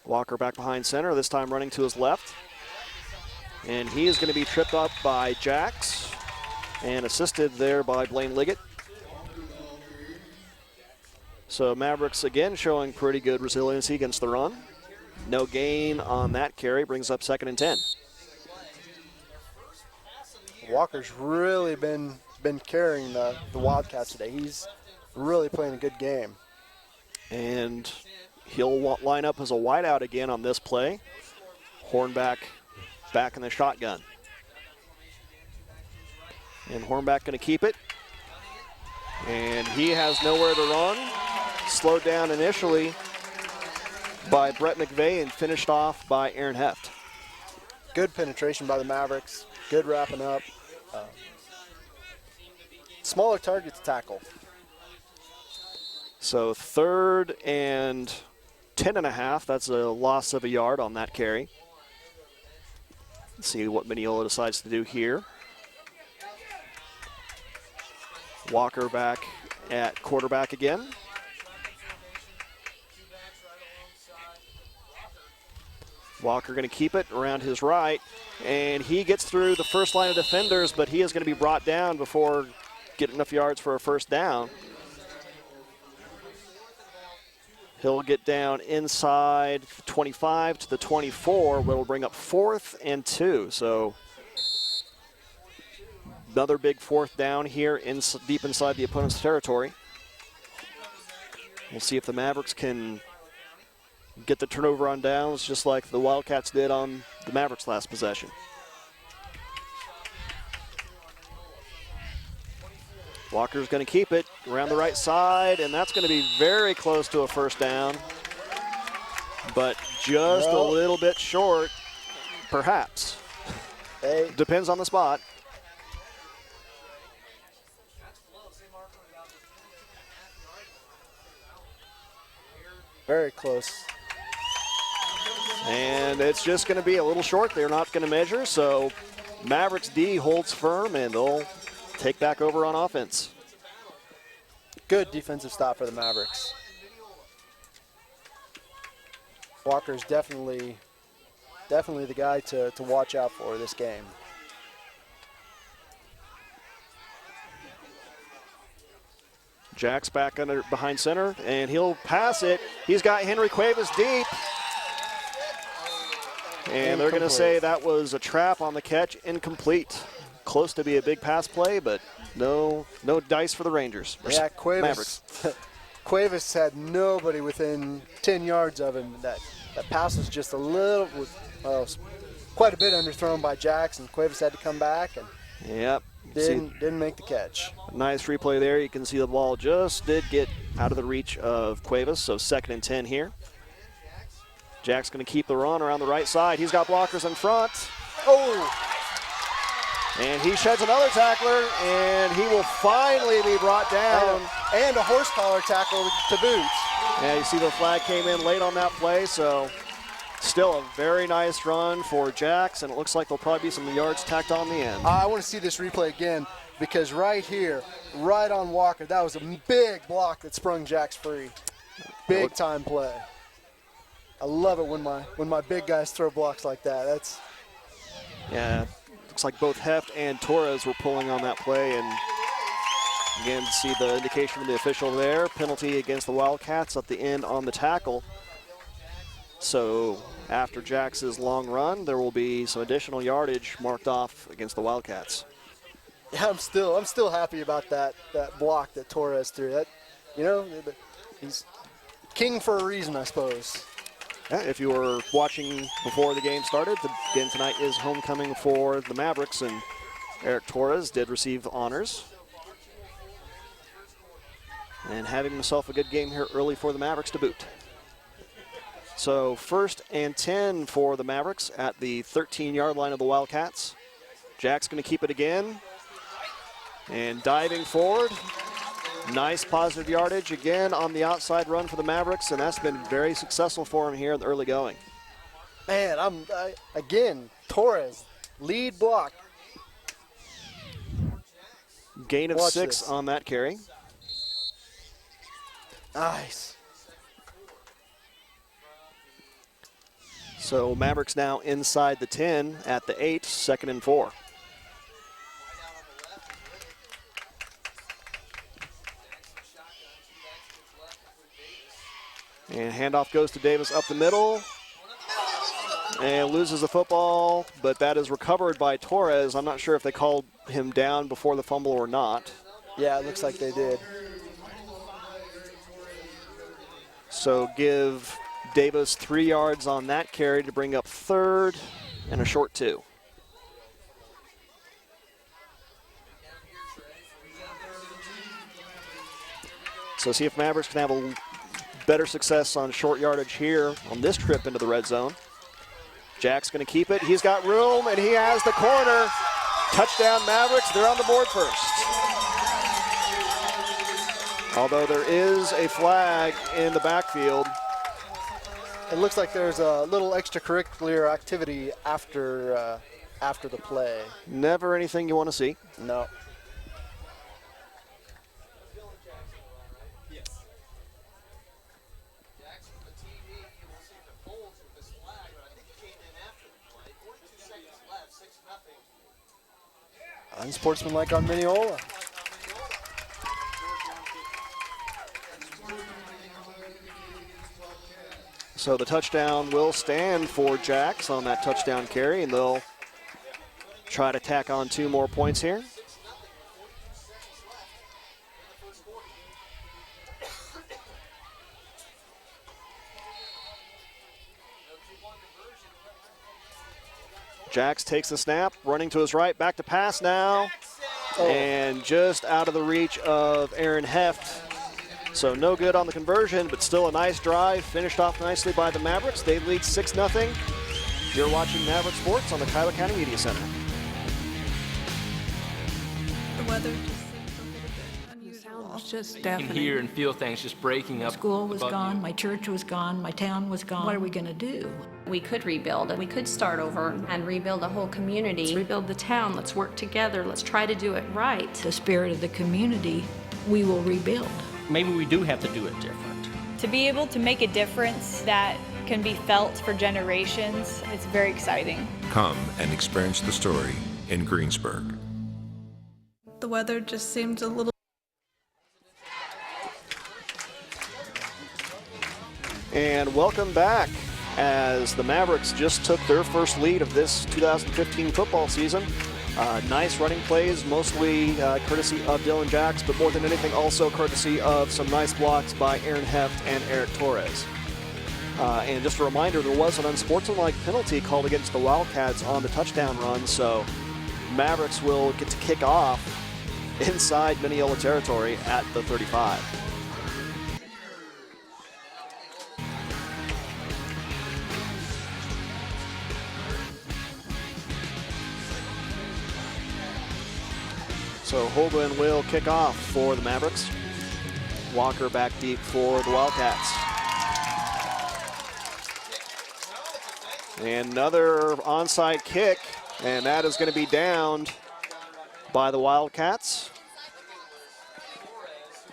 Walker back behind center, this time running to his left. And he is going to be tripped up by Jax and assisted there by Blaine Liggett. So Mavericks again showing pretty good resiliency against the run. No gain on that carry, brings up 2nd and 10. Walker's really been carrying the Wildcats today. He's really playing a good game. And he'll line up as a wideout again on this play. Hornback back in the shotgun. And Hornback going to keep it. And he has nowhere to run. Slowed down initially by Brett McVeigh and finished off by Aaron Heft. Good penetration by the Mavericks. Good wrapping up. Smaller target to tackle. So 3rd and 10.5. That's a loss of a yard on that carry. Let's see what Minneola decides to do here. Walker back at quarterback again. Walker going to keep it around his right, and he gets through the first line of defenders, but he is going to be brought down before getting enough yards for a first down. He'll get down inside 25 to the 24, where will bring up 4th and 2. So another big 4th down here deep inside the opponent's territory. We'll see if the Mavericks can get the turnover on downs just like the Wildcats did on the Mavericks' last possession. Walker's going to keep it around the right side, and that's going to be very close to a first down, but just a little bit short, perhaps. Depends on the spot. Very close. And it's just going to be a little short. They're not going to measure, so Mavericks D holds firm, and they'll take back over on offense. Good defensive stop for the Mavericks. Walker's definitely the guy to watch out for this game. Jack's back behind center, and he'll pass it. He's got Henry Cuevas deep. And they're going to say that was a trap on the catch, incomplete. Close to be a big pass play, but no dice for the Rangers. Yeah, Mavericks. Cuevas had nobody within 10 yards of him. That pass was just quite a bit underthrown by Jackson. Cuevas had to come back and didn't make the catch. Nice replay there. You can see the ball just did get out of the reach of Cuevas, so 2nd and 10 here. Jack's going to keep the run around the right side. He's got blockers in front. And he sheds another tackler, and he will finally be brought down. And a horse collar tackle to boot. Yeah, you see the flag came in late on that play, so still a very nice run for Jacks, and it looks like there'll probably be some yards tacked on the end. I want to see this replay again, because right here, right on Walker, that was a big block that sprung Jacks free. Big time play. I love it when my big guys throw blocks like that. Yeah, looks like both Heft and Torres were pulling on that play, and again, see the indication from the official there. Penalty against the Wildcats at the end on the tackle. So after Jacks' long run, there will be some additional yardage marked off against the Wildcats. Yeah, I'm still happy about that block that Torres threw. He's king for a reason, I suppose. Yeah, if you were watching before the game started, again tonight is homecoming for the Mavericks, and Eric Torres did receive honors. And having himself a good game here early for the Mavericks to boot. So 1st and 10 for the Mavericks at the 13-yard line of the Wildcats. Jack's going to keep it again. And diving forward. Nice positive yardage again on the outside run for the Mavericks, and that's been very successful for him here in the early going. Man, again, Torres, lead block. Gain of 6 on that carry. Nice. So Mavericks now inside the 10 at the 8, 2nd and 4. And handoff goes to Davis up the middle. And loses the football, but that is recovered by Torres. I'm not sure if they called him down before the fumble or not. Yeah, it looks like they did. So give Davis 3 yards on that carry to bring up 3rd and a short 2. So see if Mavericks can have a better success on short yardage here on this trip into the red zone. Jack's going to keep it. He's got room, and he has the corner. Touchdown Mavericks. They're on the board first. Although there is a flag in the backfield. It looks like there's a little extracurricular activity after the play. Never anything you want to see. No. Unsportsmanlike on Minneola. So the touchdown will stand for Jacks on that touchdown carry, and they'll try to tack on 2 more points here. Jacks takes the snap, running to his right, back to pass now, and just out of the reach of Aaron Heft. So no good on the conversion, but still a nice drive, finished off nicely by the Mavericks. They lead 6-0. You're watching Maverick Sports on the Kiowa County Media Center. The weather just seems a little bit unusual. It's just You can deafening. hear and feel things just breaking up. School was above gone, you. my church was gone, my town was gone. What are we going to do? We could rebuild and we could start over and rebuild a whole community. Let's rebuild the town. Let's work together. Let's try to do it right. The spirit of the community, we will rebuild. Maybe we do have to do it different. To be able to make a difference that can be felt for generations, it's very exciting. Come and experience the story in Greensburg. The weather just seems a little. And welcome back, as the Mavericks just took their first lead of this 2015 football season. Nice running plays, mostly courtesy of Dylan Jacks, but more than anything also courtesy of some nice blocks by Aaron Heft and Eric Torres. And just a reminder, there was an unsportsmanlike penalty called against the Wildcats on the touchdown run, so Mavericks will get to kick off inside Minneola territory at the 35. So Holden will kick off for the Mavericks. Walker back deep for the Wildcats. And another onside kick, and that is going to be downed by the Wildcats.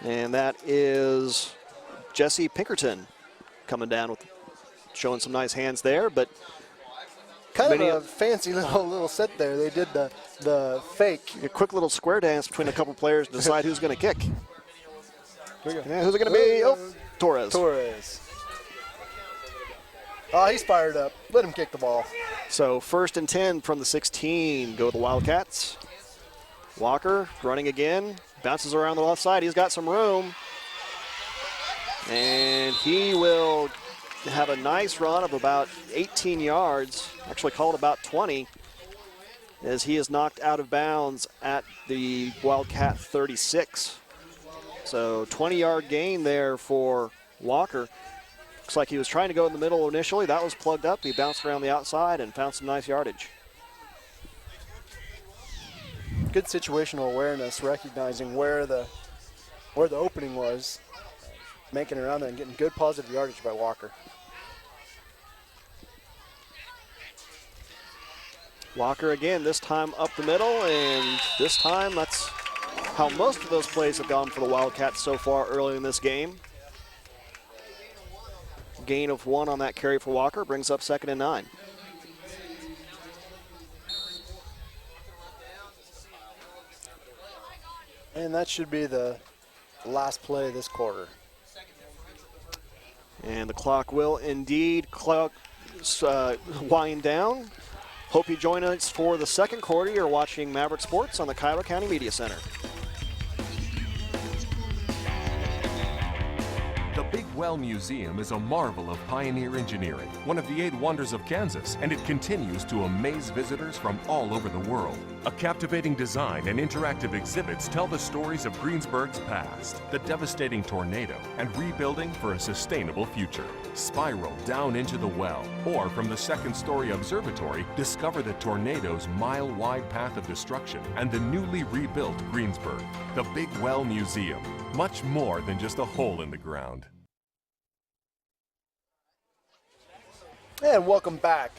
And that is Jesse Pinkerton coming down with showing some nice hands there, but Kind of a fancy little set there. They did the fake. A quick little square dance between a couple players to decide who's going to kick. Yeah, who's it going to be? Oh, Torres. Torres. Oh, he's fired up. Let him kick the ball. So 1st and 10 from the 16. Go the Wildcats. Walker running again. Bounces around the left side. He's got some room. And he will have a nice run of about 18 yards. Actually called about 20. As he is knocked out of bounds at the Wildcat 36. So 20-yard gain there for Walker. Looks like he was trying to go in the middle initially. That was plugged up. He bounced around the outside and found some nice yardage. Good situational awareness, recognizing where the opening was, making it around there and getting good positive yardage by Walker. Walker again, this time up the middle, and this time that's how most of those plays have gone for the Wildcats so far early in this game. Gain of 1 on that carry for Walker brings up 2nd and 9. And that should be the last play of this quarter. And the clock will indeed wind down. Hope you join us for the second quarter. You're watching Maverick Sports on the Kiowa County Media Center. The Big Well Museum is a marvel of pioneer engineering, one of the 8 wonders of Kansas, and it continues to amaze visitors from all over the world. A captivating design and interactive exhibits tell the stories of Greensburg's past, the devastating tornado, and rebuilding for a sustainable future. Spiral down into the well, or from the 2nd-story observatory, discover the tornado's mile-wide path of destruction and the newly rebuilt Greensburg. The Big Well Museum, much more than just a hole in the ground. And welcome back.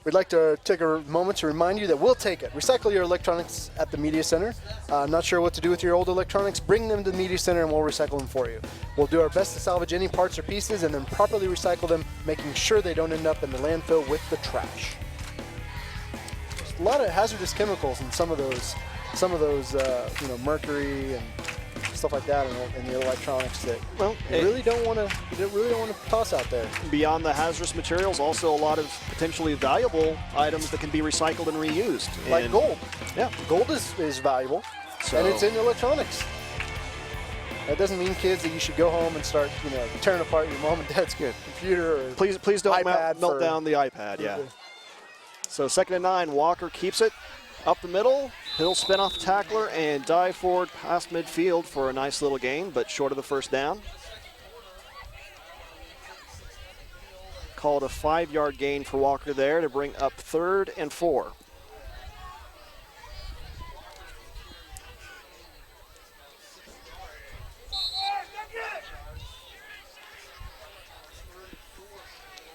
We'd like to take a moment to remind you that we'll take it. Recycle your electronics at the Media Center. Not sure what to do with your old electronics? Bring them to the Media Center and we'll recycle them for you. We'll do our best to salvage any parts or pieces and then properly recycle them, making sure they don't end up in the landfill with the trash. a lot of hazardous chemicals in some of those mercury and stuff like that in the electronics that you really don't want to toss out there. Beyond the hazardous materials, also a lot of potentially valuable items that can be recycled and reused. Like And gold. Yeah. Gold is valuable, and it's in electronics. That doesn't mean, kids, that you should go home and start, tearing apart your mom and dad's computer or Please don't iPad melt down the iPad, yeah. So 2nd and 9, Walker keeps it up the middle. He'll spin off the tackler and dive forward past midfield for a nice little gain, but short of the first down. Called a 5-yard gain for Walker there to bring up 3rd and 4.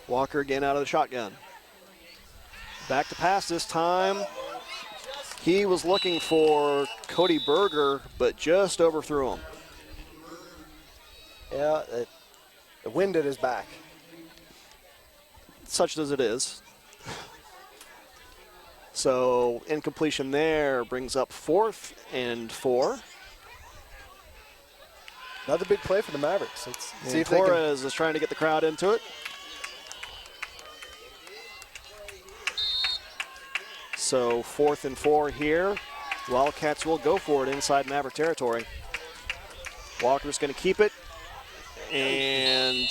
Walker again out of the shotgun. Back to pass this time. He was looking for Cody Berger, but just overthrew him. Yeah, the wind at his back. Such as it is. So incompletion there brings up 4th and 4. Another big play for the Mavericks. Let's see if Torres is trying to get the crowd into it. So 4th and 4 here. Wildcats will go for it inside Maverick territory. Walker's going to keep it, and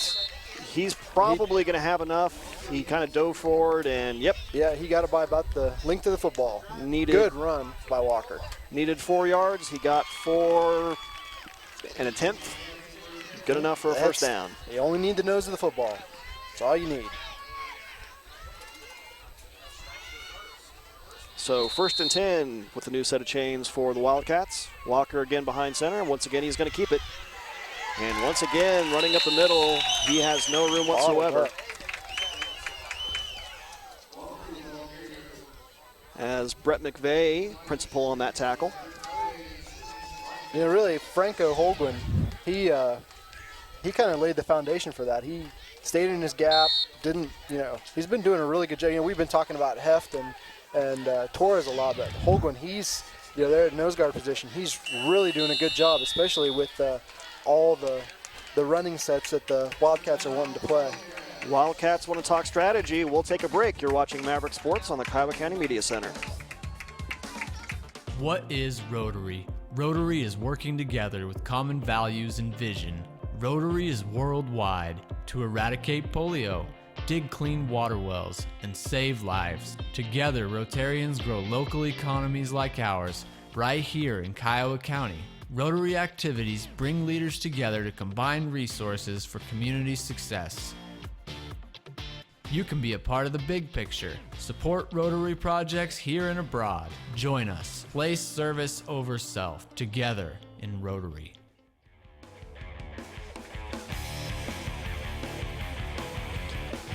he's probably going to have enough. He kind of dove forward, and yep. Yeah, he got it by about the length of the football. Good run by Walker. Needed 4 yards. He got 4 and a 10th. Good enough for a first down. You only need the nose of the football. That's all you need. So 1st and 10 with a new set of chains for the Wildcats. Walker again behind center. Once again, he's going to keep it. And once again, running up the middle, he has no room whatsoever. As Brett McVeigh, principal on that tackle. Really, Franco Holguin, he kind of laid the foundation for that. He stayed in his gap, he's been doing a really good job. We've been talking about Heft and Torres a lot, but Holguin, he's there at nose guard position. He's really doing a good job, especially with all the running sets that the Wildcats are wanting to play. Wildcats want to talk strategy. We'll take a break. You're watching Maverick Sports on the Kiowa County Media Center. What is Rotary? Rotary is working together with common values and vision. Rotary is worldwide to eradicate polio, dig clean water wells, and save lives. Together, Rotarians grow local economies like ours, right here in Kiowa County. Rotary activities bring leaders together to combine resources for community success. You can be a part of the big picture. Support Rotary projects here and abroad. Join us. Place service over self. Together in Rotary.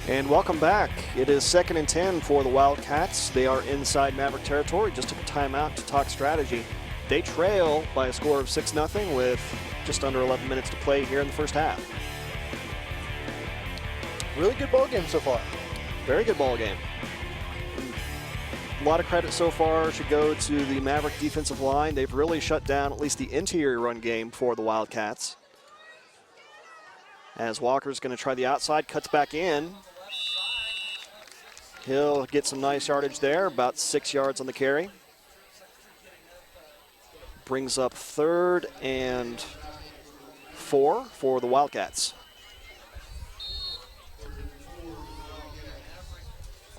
And welcome back. It is 2nd and 10 for the Wildcats. They are inside Maverick territory. Just took a timeout to talk strategy. They trail by a score of 6-0 with just under 11 minutes to play here in the first half. Really good ball game so far. Very good ball game. A lot of credit so far should go to the Maverick defensive line. They've really shut down at least the interior run game for the Wildcats. As Walker's going to try the outside, cuts back in. He'll get some nice yardage there, about 6 yards on the carry. Brings up 3rd and 4 for the Wildcats.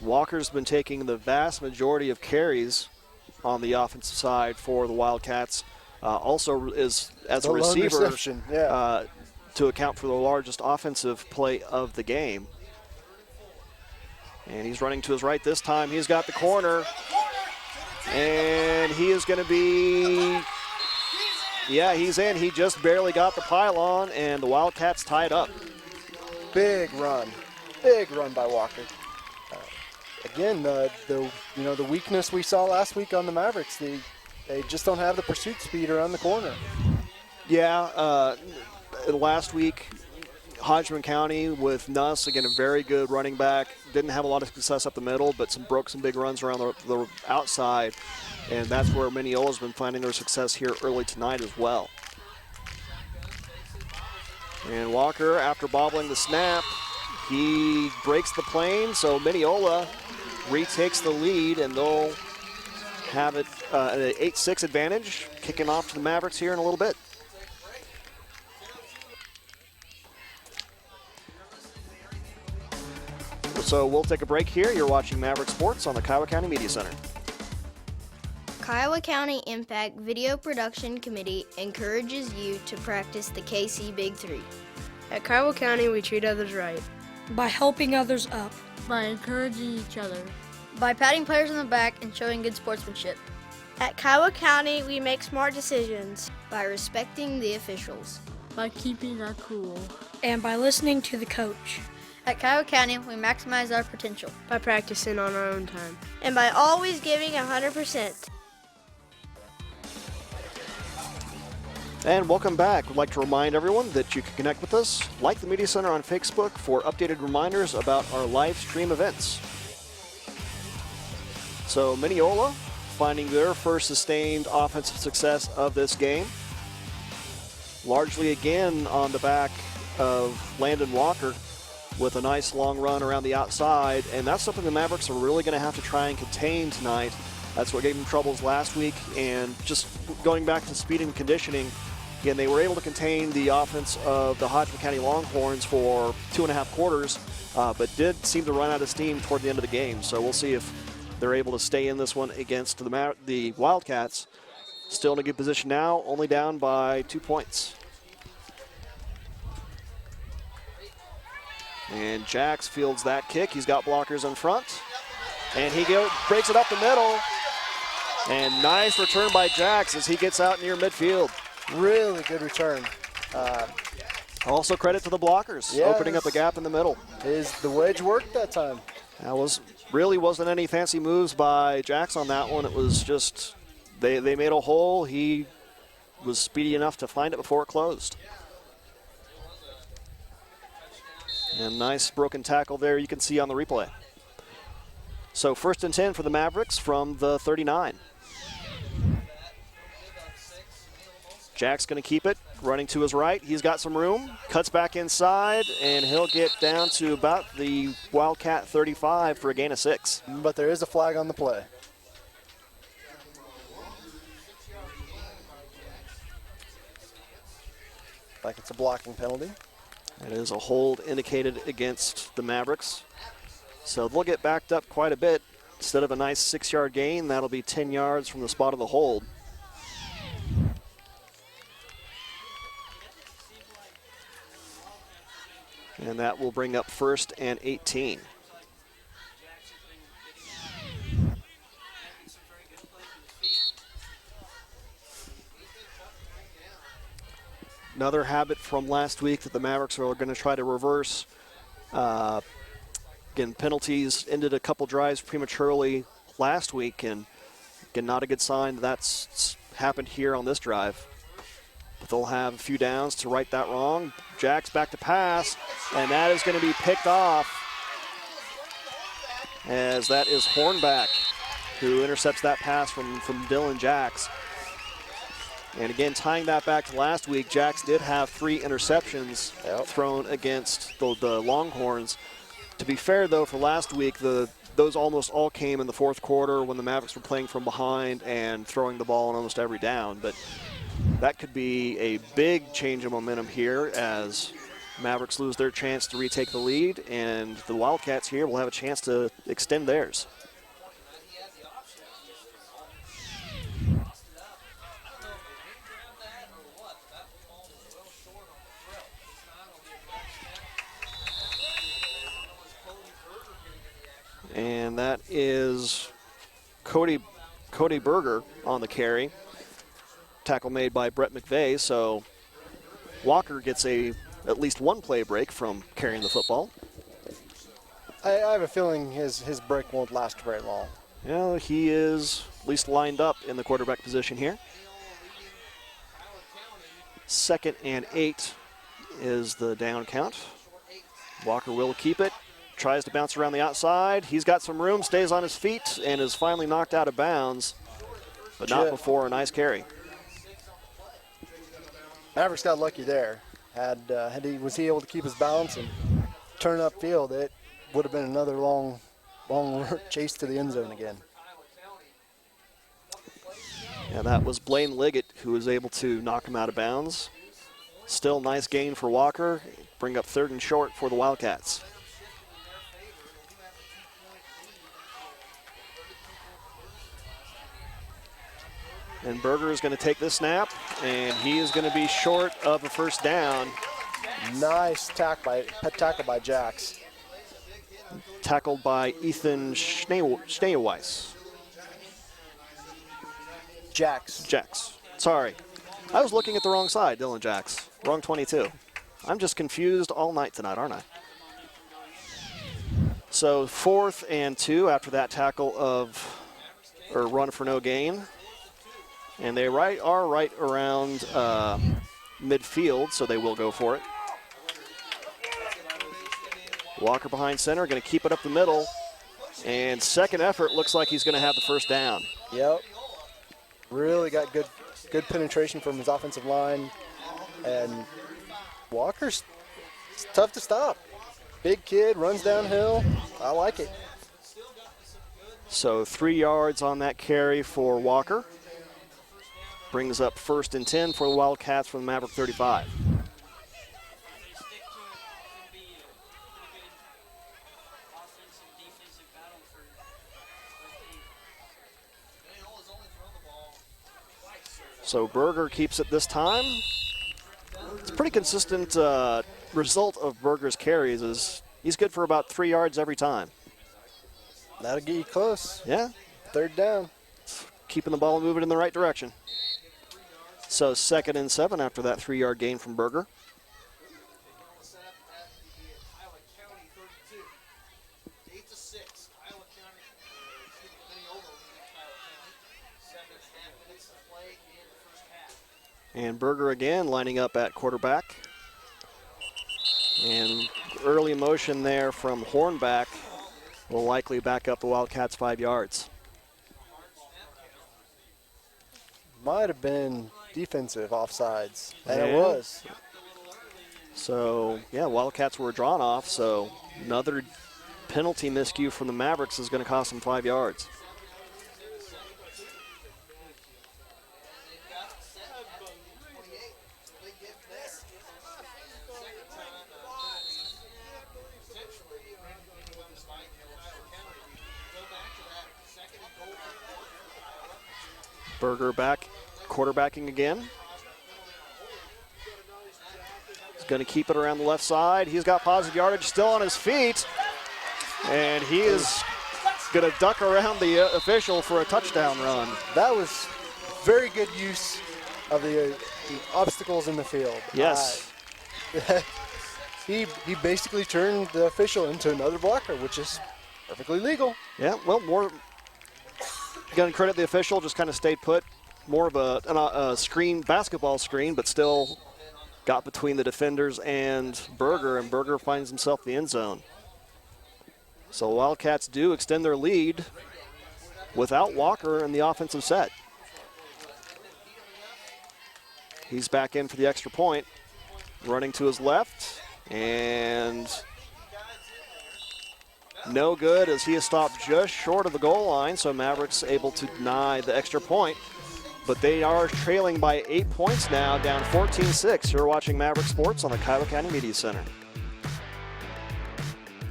Walker's been taking the vast majority of carries on the offensive side for the Wildcats. Also is as a receiver to account for the largest offensive play of the game. And he's running to his right this time. He's got the corner. And he is going to be, he's in. He just barely got the pylon, and the Wildcats tied up. Big run by Walker. Again, the weakness we saw last week on the Mavericks, they just don't have the pursuit speed around the corner. Yeah, last week Hodgman County with Nuss, again, a very good running back. Didn't have a lot of success up the middle, but broke some big runs around the outside. And that's where Minneola's been finding their success here early tonight as well. And Walker, after bobbling the snap, he breaks the plane, so Minneola retakes the lead, and they'll have it an 8-6 advantage, kicking off to the Mavericks here in a little bit. So we'll take a break here. You're watching Maverick Sports on the Kiowa County Media Center. Kiowa County Impact Video Production Committee encourages you to practice the KC Big Three. At Kiowa County, we treat others right. By helping others up. By encouraging each other. By patting players on the back and showing good sportsmanship. At Kiowa County, we make smart decisions. By respecting the officials. By keeping our cool. And by listening to the coach. At Kiowa County, we maximize our potential. By practicing on our own time. And by always giving 100%. And welcome back. We'd like to remind everyone that you can connect with us, like the Media Center on Facebook for updated reminders about our live stream events. So Minneola finding their first sustained offensive success of this game. Largely again on the back of Landon Walker with a nice long run around the outside, and that's something the Mavericks are really going to have to try and contain tonight. That's what gave them troubles last week, and just going back to speed and conditioning, again, they were able to contain the offense of the Hodgman County Longhorns for 2.5 quarters, but did seem to run out of steam toward the end of the game. So we'll see if they're able to stay in this one against the Wildcats. Still in a good position now, only down by 2 points. And Jax fields that kick. He's got blockers in front. And he breaks it up the middle. And nice return by Jax as he gets out near midfield. Really good return. Also credit to the blockers, opening up a gap in the middle. The wedge worked that time. That wasn't any fancy moves by Jax on that one. It was just they made a hole. He was speedy enough to find it before it closed. And nice broken tackle there you can see on the replay. So 1st and 10 for the Mavericks from the 39. Jack's going to keep it, running to his right. He's got some room, cuts back inside, and he'll get down to about the Wildcat 35 for a gain of 6. But there is a flag on the play. Like it's a blocking penalty. It is a hold indicated against the Mavericks. So they'll get backed up quite a bit. Instead of a nice 6-yard gain, that'll be 10 yards from the spot of the hold. And that will bring up 1st and 18. Another habit from last week that the Mavericks are going to try to reverse. Again, penalties ended a couple drives prematurely last week, and again, not a good sign that's happened here on this drive. But they'll have a few downs to right that wrong. Jack's back to pass, and that is going to be picked off, as that is Hornback who intercepts that pass from Dylan Jacks. And again, tying that back to last week, Jacks did have 3 interceptions thrown against the Longhorns. To be fair, though, for last week, those almost all came in the 4th quarter when the Mavericks were playing from behind and throwing the ball on almost every down. But that could be a big change of momentum here as Mavericks lose their chance to retake the lead, and the Wildcats here will have a chance to extend theirs. And that is Cody Berger on the carry. Tackle made by Brett McVeigh, so Walker gets at least 1 play break from carrying the football. I have a feeling his break won't last very long. Yeah, he is at least lined up in the quarterback position here. 2nd and 8 is the down count. Walker will keep it. Tries to bounce around the outside. He's got some room, stays on his feet, and is finally knocked out of bounds, but not before a nice carry. Mavericks got lucky there. Was he able to keep his balance and turn upfield, it would have been another long chase to the end zone again. Yeah, that was Blaine Liggett who was able to knock him out of bounds. Still nice gain for Walker. Bring up 3rd and short for the Wildcats. And Berger is going to take this snap, and he is going to be short of a first down. Nice tackle by Jax. Tackled by Ethan Schneeweiss. Jax. Sorry. I was looking at the wrong side, Dylan Jax. Wrong 22. I'm just confused all night tonight, aren't I? So 4th and 2 after that run for no gain. And they are right around midfield, so they will go for it. Walker behind center, going to keep it up the middle. And second effort, looks like he's going to have the first down. Yep. Really got good penetration from his offensive line. And Walker's tough to stop. Big kid, runs downhill. I like it. So 3 yards on that carry for Walker. Brings up 1st and 10 for the Wildcats from the Maverick 35. So Berger keeps it this time. It's a pretty consistent result of Berger's carries. Is he's good for about 3 yards every time. That'll get you close. Yeah. 3rd down. Keeping the ball moving in the right direction. So 2nd and 7 after that 3-yard gain from Berger. And Berger again lining up at quarterback. And early motion there from Hornback will likely back up the Wildcats 5 yards. Might have been defensive offsides, and it was. So, yeah, Wildcats were drawn off, so another penalty miscue from the Mavericks is going to cost them 5 yards. Berger back, quarterbacking again. He's going to keep it around the left side. He's got positive yardage, still on his feet. And he is going to duck around the official for a touchdown run. That was very good use of the obstacles in the field. Yes. He basically turned the official into another blocker, which is perfectly legal. Yeah, well, more going to credit the official, just kind of stayed put. More of a screen, basketball screen, but still got between the defenders and Berger finds himself in the end zone. So the Wildcats do extend their lead without Walker in the offensive set. He's back in for the extra point, running to his left, and no good as he is stopped just short of the goal line, so Mavericks able to deny the extra point. But they are trailing by 8 points now, down 14-6. You're watching Maverick Sports on the Kiowa County Media Center.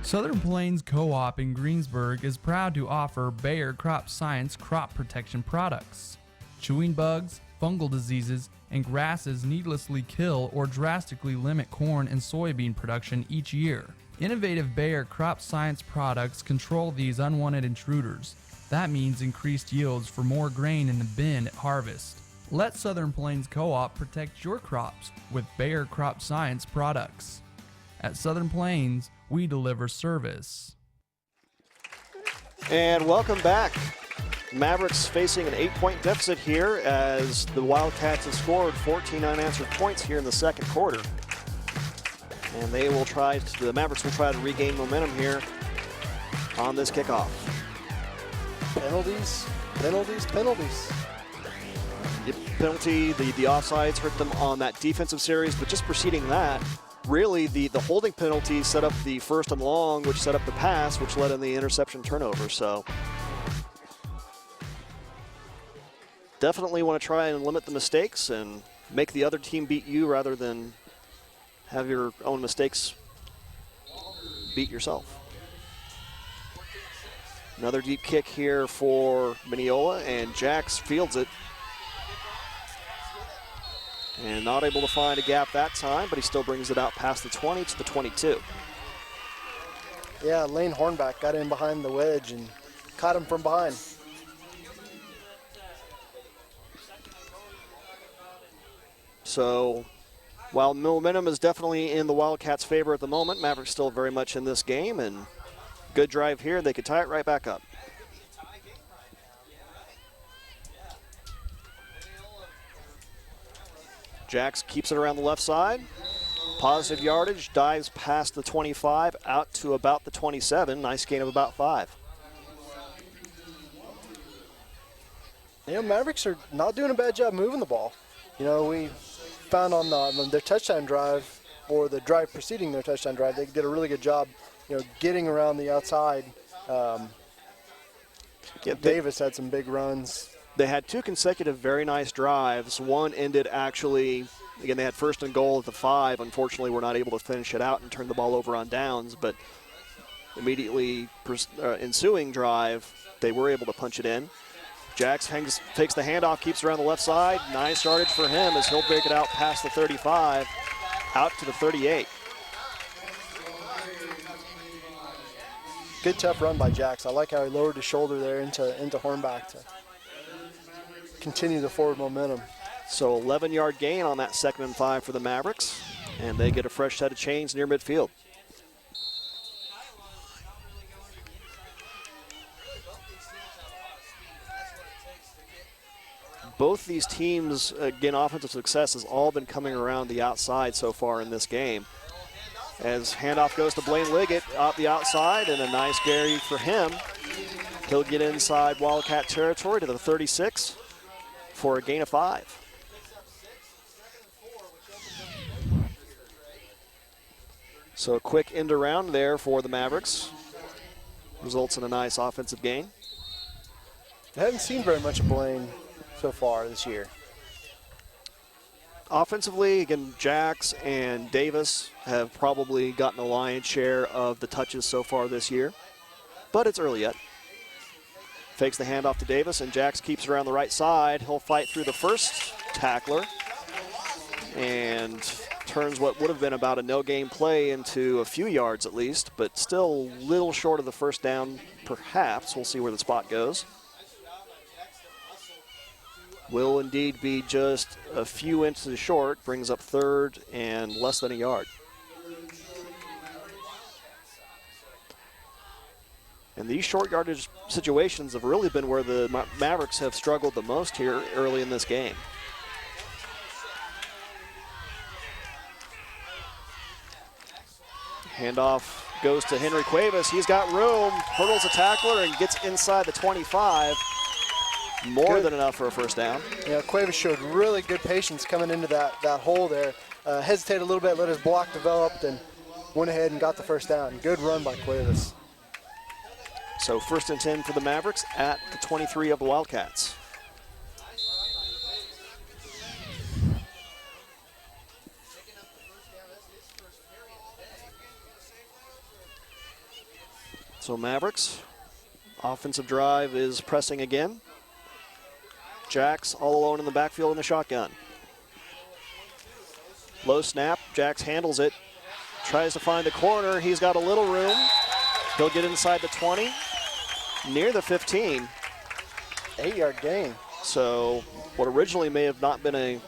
Southern Plains Co-op in Greensburg is proud to offer Bayer Crop Science crop protection products. Chewing bugs, fungal diseases, and grasses needlessly kill or drastically limit corn and soybean production each year. Innovative Bayer Crop Science products control these unwanted intruders. That means increased yields for more grain in the bin at harvest. Let Southern Plains Co-op protect your crops with Bayer Crop Science products. At Southern Plains, we deliver service. And welcome back. Mavericks facing an 8-point deficit here as the Wildcats have scored 14 unanswered points here in the second quarter. And the Mavericks will try to regain momentum here on this kickoff. Penalties, penalties, penalties. Yep, penalty, the offsides hurt them on that defensive series, but just preceding that, really the holding penalty set up the first and long, which set up the pass, which led in the interception turnover. So definitely want to try and limit the mistakes and make the other team beat you rather than have your own mistakes beat yourself. Another deep kick here for Minneola, and Jax fields it. And not able to find a gap that time, but he still brings it out past the 20 to the 22. Yeah, Lane Hornback got in behind the wedge and caught him from behind. So while momentum is definitely in the Wildcats' favor at the moment, Mavericks still very much in this game, and good drive here. They could tie it right back up. Jax keeps it around the left side. Positive yardage, dives past the 25, out to about the 27. Nice gain of about 5. You know, Mavericks are not doing a bad job moving the ball. You know, we found on their touchdown drive, or the drive preceding their touchdown drive, they did a really good job, you know, getting around the outside. Davis had some big runs. They had 2 consecutive very nice drives. One ended actually, again, they had first and goal at the 5. Unfortunately, were not able to finish it out and turn the ball over on downs, but immediately ensuing drive, they were able to punch it in. Jax takes the handoff, keeps it around the left side. Nice yardage for him as he'll break it out past the 35, out to the 38. Good tough run by Jax. I like how he lowered his shoulder there into Hornback to continue the forward momentum. So 11-yard gain on that 2nd and 5 for the Mavericks, and they get a fresh set of chains near midfield. Both these teams, again, offensive success has all been coming around the outside so far in this game. As handoff goes to Blaine Liggett out the outside, and a nice carry for him. He'll get inside Wildcat territory to the 36 for a gain of 5. So a quick end around there for the Mavericks. Results in a nice offensive gain. I haven't seen very much of Blaine so far this year. Offensively, again, Jax and Davis have probably gotten a lion's share of the touches so far this year, but it's early yet. Fakes the handoff to Davis, and Jax keeps it around the right side. He'll fight through the first tackler and turns what would have been about a no-gain play into a few yards at least, but still a little short of the first down, perhaps. We'll see where the spot goes. Will indeed be just a few inches short, brings up 3rd and less than a yard. And these short yardage situations have really been where the Mavericks have struggled the most here early in this game. Handoff goes to Henry Cuevas. He's got room, hurdles a tackler, and gets inside the 25. More than enough for a first down. Yeah, Cuevas showed really good patience coming into that hole there. Hesitated a little bit, let his block develop, and went ahead and got the first down. Good run by Cuevas. So 1st and 10 for the Mavericks at the 23 of the Wildcats. So Mavericks, offensive drive is pressing again. Jax all alone in the backfield in the shotgun. Low snap, Jax handles it. Tries to find the corner, he's got a little room. He'll get inside the 20, near the 15. 8-yard gain. So what originally may have not been a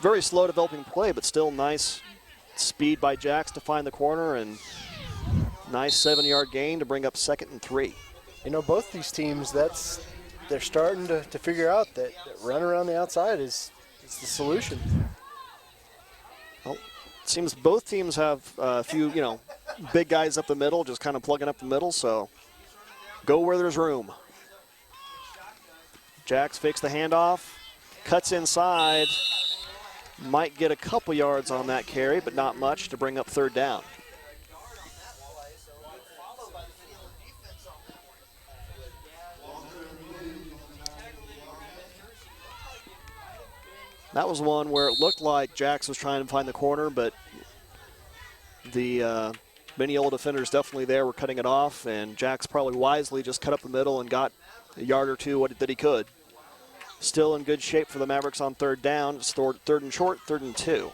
very slow developing play, but still nice speed by Jax to find the corner, and nice 7-yard gain to bring up 2nd and 3. You know, both these teams, they're starting to figure out that run around the outside is the solution. Well, seems both teams have a few, big guys up the middle, just kind of plugging up the middle, so go where there's room. Jax fakes the handoff, cuts inside, might get a couple yards on that carry, but not much to bring up third down. That was one where it looked like Jax was trying to find the corner, but the Minneola defenders definitely there were cutting it off, and Jax probably wisely just cut up the middle and got a yard or two that he could. Still in good shape for the Mavericks on third down. It's third and short, 3rd and 2.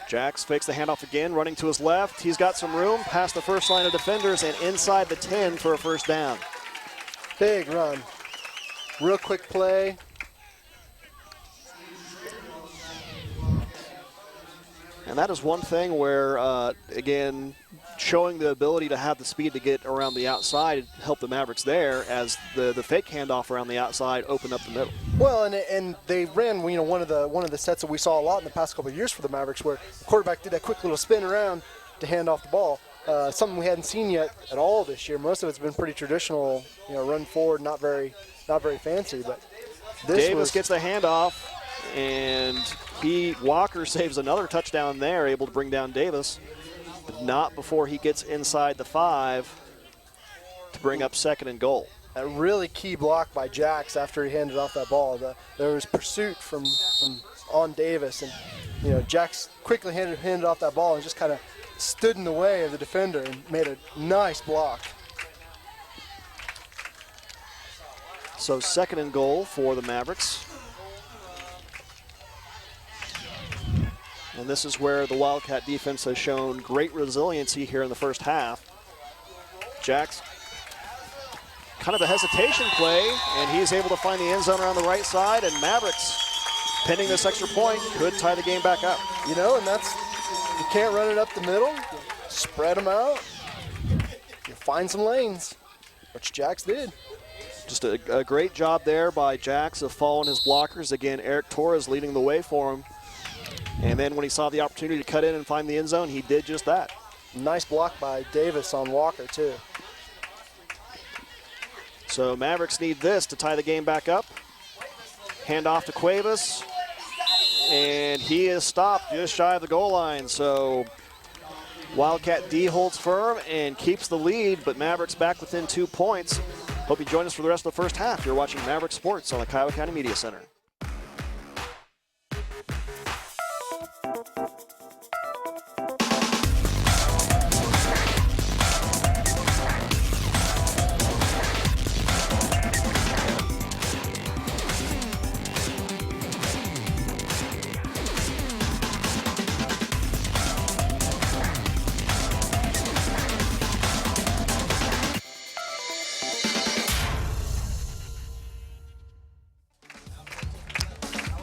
Jax fakes the handoff again, running to his left. He's got some room past the first line of defenders and inside the 10 for a first down. Big run. Real quick play. And that is one thing where, again, showing the ability to have the speed to get around the outside helped the Mavericks there, as the fake handoff around the outside opened up the middle. Well, and they ran, one of the sets that we saw a lot in the past couple of years for the Mavericks, where the quarterback did that quick little spin around to hand off the ball. Something we hadn't seen yet at all this year. Most of it's been pretty traditional, run forward, not very fancy. But Davis gets the handoff, and Walker saves another touchdown there, able to bring down Davis, but not before he gets inside the 5 to bring up 2nd and goal. A really key block by Jax after he handed off that ball. There was pursuit from on Davis, and Jax quickly handed off that ball and just kind of stood in the way of the defender and made a nice block. So 2nd and goal for the Mavericks. And this is where the Wildcat defense has shown great resiliency here in the first half. Jax, kind of a hesitation play, and he's able to find the end zone around the right side, and Mavericks, pending this extra point, could tie the game back up. And you can't run it up the middle, spread them out, you find some lanes, which Jax did. Just a great job there by Jax of following his blockers. Again, Eric Torres leading the way for him. And then when he saw the opportunity to cut in and find the end zone, he did just that. Nice block by Davis on Walker, too. So Mavericks need this to tie the game back up. Hand off to Cuevas. And he is stopped just shy of the goal line. So Wildcat D holds firm and keeps the lead, but Mavericks back within 2 points. Hope you join us for the rest of the first half. You're watching Maverick Sports on the Kiowa County Media Center.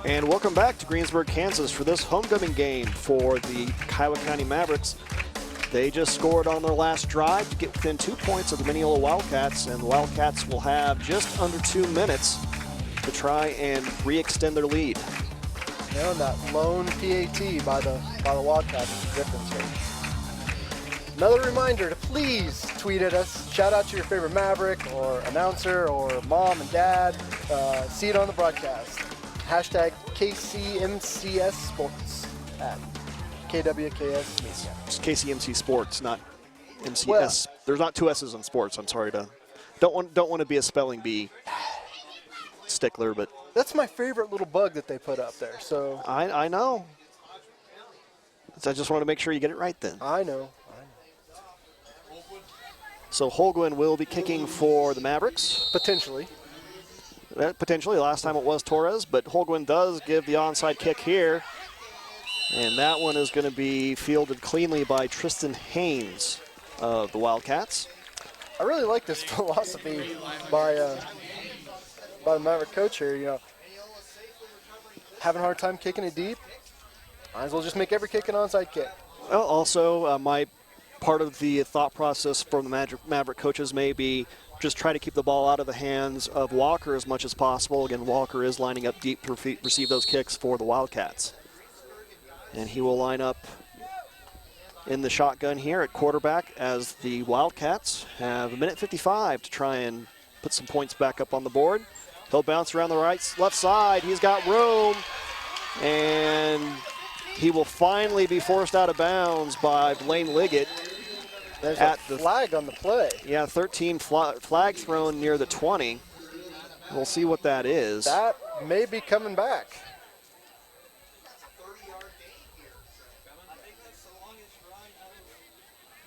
And welcome back to Greensburg, Kansas for this homecoming game for the Kiowa County Mavericks. They just scored on their last drive to get within 2 points of the Minneola Wildcats, and the Wildcats will have just under 2 minutes to try and re-extend their lead. That lone PAT by the Wildcats is the difference here. Another reminder to please tweet at us. Shout out to your favorite Maverick or announcer or mom and dad. See it on the broadcast. Hashtag KCMCS Sports at KWKS. It's KCMC Sports, not MCS. Well, there's not 2 S's on sports. I'm sorry to don't want to be a spelling bee stickler, but that's my favorite little bug that they put up there. So I know. So I just want to make sure you get it right then. I know. So Holguin will be kicking for the Mavericks. Potentially. Potentially. Last time it was Torres, but Holguin does give the onside kick here. And that one is going to be fielded cleanly by Tristan Haynes of the Wildcats. I really like this philosophy by the Maverick coach here. Having a hard time kicking it deep, might as well just make every kick an onside kick. Well, also, my part of the thought process from the Maverick coaches may be just try to keep the ball out of the hands of Walker as much as possible. Again, Walker is lining up deep to receive those kicks for the Wildcats. And he will line up in the shotgun here at quarterback as the Wildcats have 1:55 to try and put some points back up on the board. He'll bounce around the left side. He's got room, and he will finally be forced out of bounds by Blaine Liggett. There's a flag on the play. Yeah, 13 flag thrown near the 20. We'll see what that is. That may be coming back.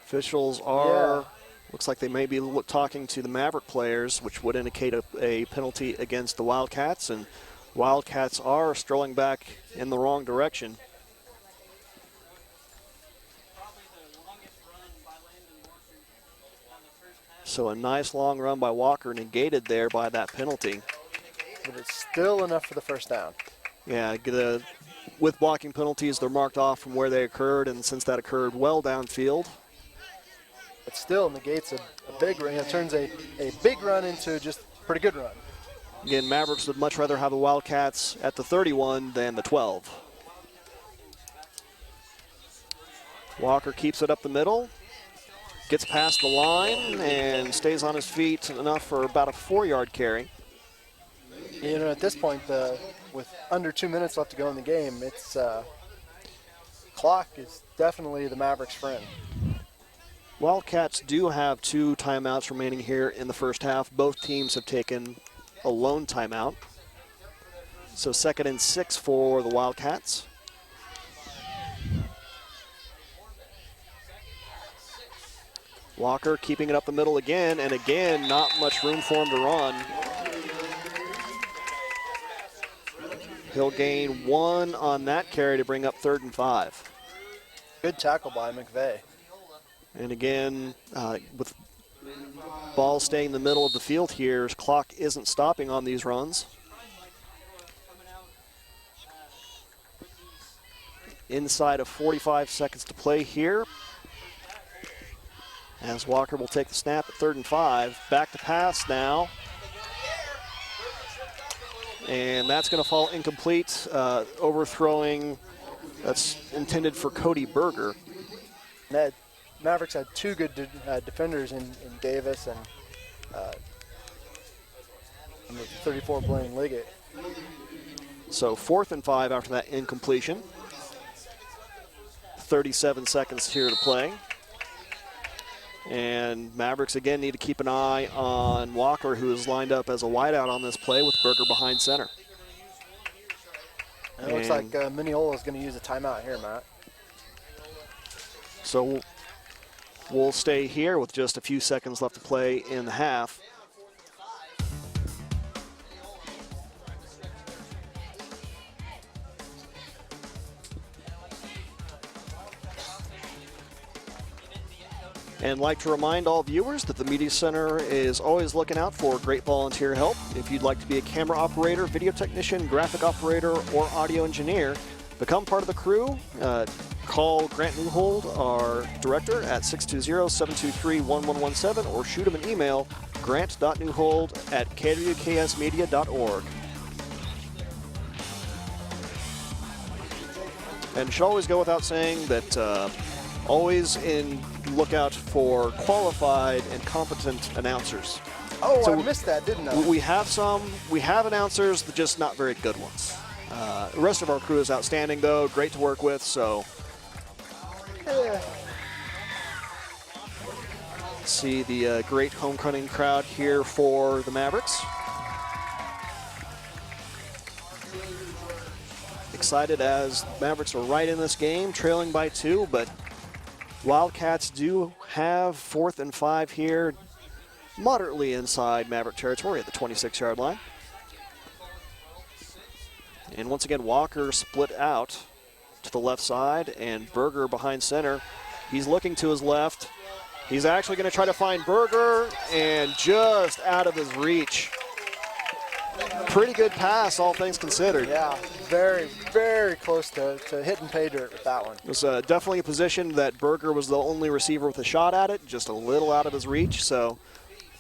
Officials are, looks like they may be talking to the Maverick players, which would indicate a penalty against the Wildcats, and Wildcats are strolling back in the wrong direction. So a nice long run by Walker negated there by that penalty. But it's still enough for the first down. Yeah, with blocking penalties, they're marked off from where they occurred, and since that occurred well downfield. But still negates a big run. It turns a big run into just a pretty good run. Again, Mavericks would much rather have the Wildcats at the 31 than the 12. Walker keeps it up the middle, gets past the line, and stays on his feet enough for about a 4-yard carry. You know, at this point, with under 2 minutes left to go in the game, it's clock is definitely the Mavericks' friend. Wildcats do have 2 timeouts remaining here in the first half. Both teams have taken a lone timeout. So 2nd and 6 for the Wildcats. Walker keeping it up the middle again, and again, not much room for him to run. He'll gain 1 on that carry to bring up 3rd and 5. Good tackle by McVeigh. And again, with ball staying in the middle of the field here, clock isn't stopping on these runs. Inside of 45 seconds to play here. As Walker will take the snap at 3rd and 5. Back to pass now. And that's going to fall incomplete. Overthrowing, that's intended for Cody Berger. Mavericks had 2 good defenders in Davis and number 34, Blaine Liggett. So 4th and 5 after that incompletion. 37 seconds here to play. And Mavericks again need to keep an eye on Walker, who is lined up as a wideout on this play with Berger behind center. And it looks like Minneola is going to use a timeout here, Matt. So we'll stay here with just a few seconds left to play in the half. And like to remind all viewers that the Media Center is always looking out for great volunteer help. If you'd like to be a camera operator, video technician, graphic operator, or audio engineer, become part of the crew. Call Grant Newhold, our director, at 620-723-1117, or shoot him an email, grant.newhold@kwksmedia.org. And it should always go without saying that always look out for qualified and competent announcers. Oh, so I missed that, didn't I? We have announcers, but just not very good ones. The rest of our crew is outstanding, though. Great to work with, so. See the great homecoming crowd here for the Mavericks. Excited as Mavericks are right in this game, trailing by 2, but Wildcats do have 4th and 5 here, moderately inside Maverick territory at the 26-yard line. And once again, Walker split out to the left side, and Berger behind center. He's looking to his left. He's actually going to try to find Berger, and just out of his reach. Pretty good pass, all things considered. Yeah, very, very close to hitting pay dirt with that one. It was definitely a position that Berger was the only receiver with a shot at it, just a little out of his reach. So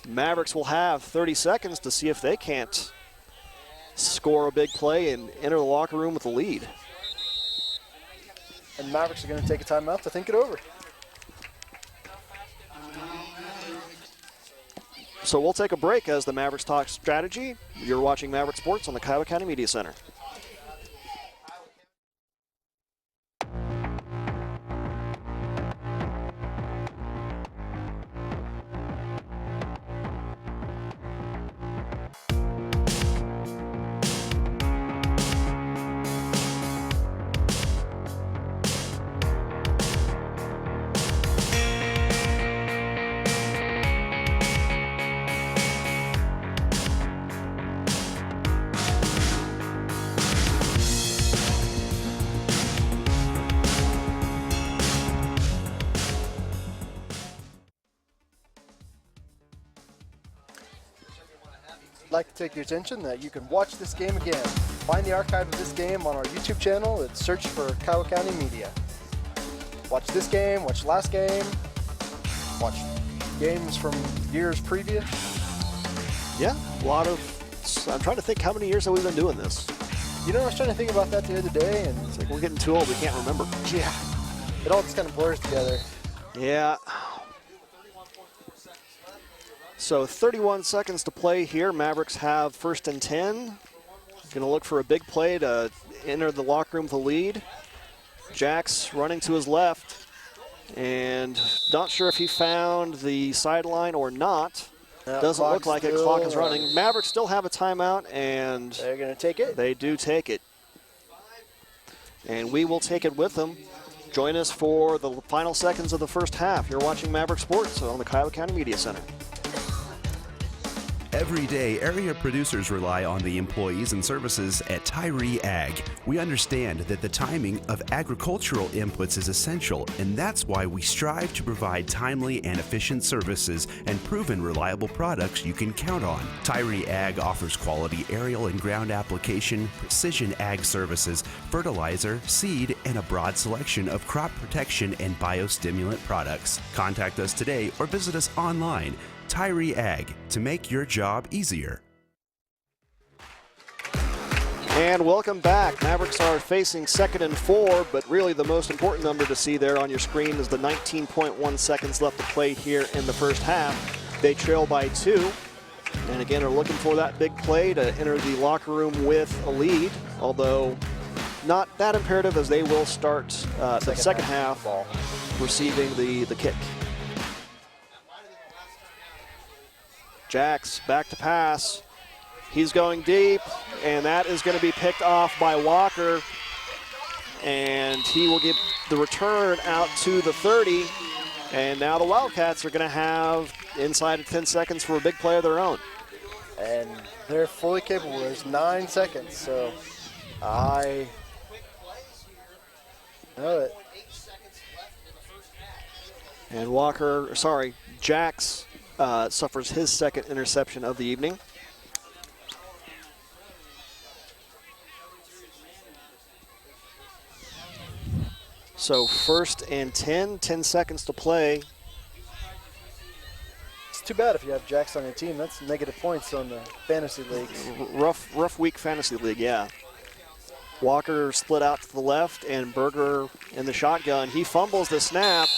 Mavericks will have 30 seconds to see if they can't score a big play and enter the locker room with a lead. And Mavericks are going to take a timeout to think it over. So we'll take a break as the Mavericks talk strategy. You're watching Maverick Sports on the Kiowa County Media Center. I'd like to take your attention that you can watch this game again. Find the archive of this game on our YouTube channel and search for Kiowa County Media. Watch this game, watch last game, watch games from years previous. Yeah, a lot of, I'm trying to think how many years have we been doing this? You know, I was trying to think about that the other day, and it's like we're getting too old, we can't remember. Yeah, it all just kind of blurs together. Yeah. So 31 seconds to play here. Mavericks have 1st and 10. Going to look for a big play to enter the locker room with a lead. Jack's running to his left, and not sure if he found the sideline or not. Doesn't look like it. Clock is running. Mavericks still have a timeout, and they're going to take it. They do take it. And we will take it with them. Join us for the final seconds of the first half. You're watching Maverick Sports on the Kiowa County Media Center. Every day, area producers rely on the employees and services at Tyree Ag. We understand that the timing of agricultural inputs is essential, and that's why we strive to provide timely and efficient services and proven reliable products you can count on. Tyree Ag offers quality aerial and ground application, precision ag services, fertilizer, seed, and a broad selection of crop protection and biostimulant products. Contact us today or visit us online. Tyree Ag, to make your job easier. And welcome back. Mavericks are facing 2nd and 4, but really the most important number to see there on your screen is the 19.1 seconds left to play here in the first half. They trail by 2, and again are looking for that big play to enter the locker room with a lead, although not that imperative as they will start the second half receiving the kick. Jacks back to pass. He's going deep, and that is going to be picked off by Walker. And he will get the return out to the 30. And now the Wildcats are going to have inside of 10 seconds for a big play of their own. And they're fully capable. There's 9 seconds, so I know it. And Jacks suffers his 2nd interception of the evening. So 1st and 10 seconds to play. It's too bad if you have Jacks on your team. That's negative points on the fantasy leagues. Rough week fantasy league, yeah. Walker split out to the left, and Berger in the shotgun. He fumbles the snap,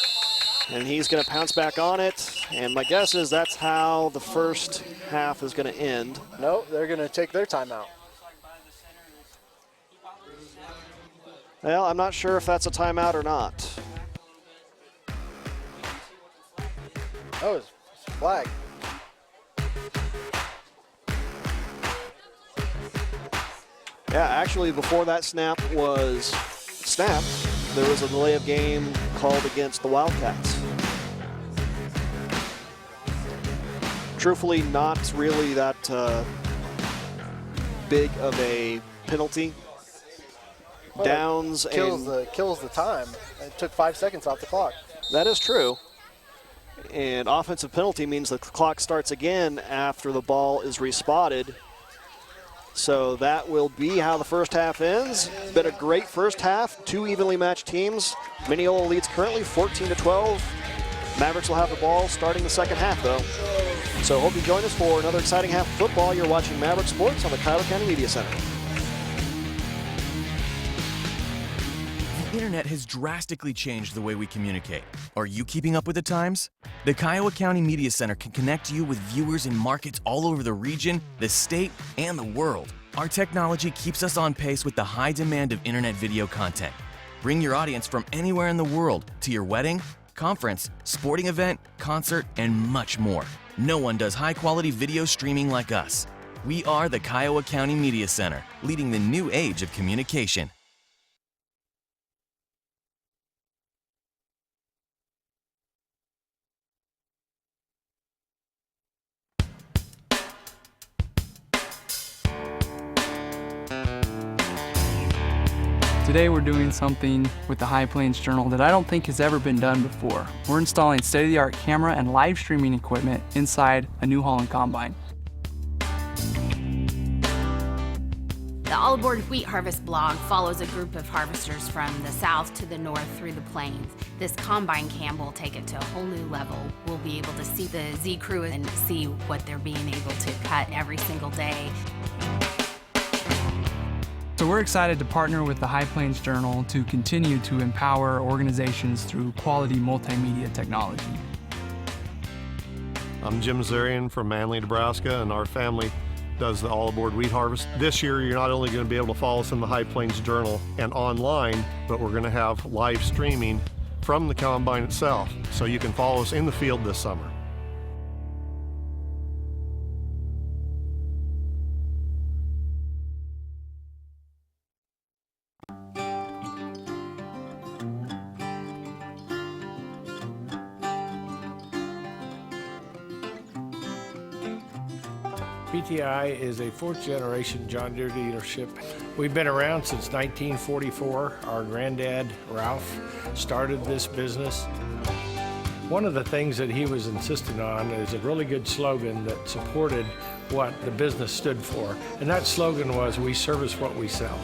and he's going to pounce back on it. And my guess is that's how the first half is going to end. No, they're going to take their timeout. Well, I'm not sure if that's a timeout or not. Oh, it's a flag. Yeah, actually, before that snap was snapped, there was a delay of game called against the Wildcats. Truthfully, not really that big of a penalty. Well, Downs kills the time. It took 5 seconds off the clock. That is true. And offensive penalty means the clock starts again after the ball is respotted. So that will be how the first half ends. Been a great first half, two evenly matched teams. Minneola leads currently 14-12. Mavericks will have the ball starting the second half, though. So hope you join us for another exciting half of football. You're watching Maverick Sports on the Kiowa County Media Center. The internet has drastically changed the way we communicate. Are you keeping up with the times? The Kiowa County Media Center can connect you with viewers in markets all over the region, the state, and the world. Our technology keeps us on pace with the high demand of internet video content. Bring your audience from anywhere in the world to your wedding, conference, sporting event, concert, and much more. No one does high-quality video streaming like us. We are the Kiowa County Media Center, leading the new age of communication. Today we're doing something with the High Plains Journal that I don't think has ever been done before. We're installing state-of-the-art camera and live streaming equipment inside a New Holland combine. The All Aboard Wheat Harvest blog follows a group of harvesters from the south to the north through the plains. This combine cam will take it to a whole new level. We'll be able to see the Z crew and see what they're being able to cut every single day. So we're excited to partner with the High Plains Journal to continue to empower organizations through quality multimedia technology. I'm Jim Zarian from Manly, Nebraska, and our family does the All Aboard Wheat Harvest. This year, you're not only going to be able to follow us in the High Plains Journal and online, but we're going to have live streaming from the combine itself, so you can follow us in the field this summer. PTI is a fourth-generation John Deere dealership. We've been around since 1944. Our granddad, Ralph, started this business. One of the things that he was insisting on is a really good slogan that supported what the business stood for. And that slogan was, "We service what we sell."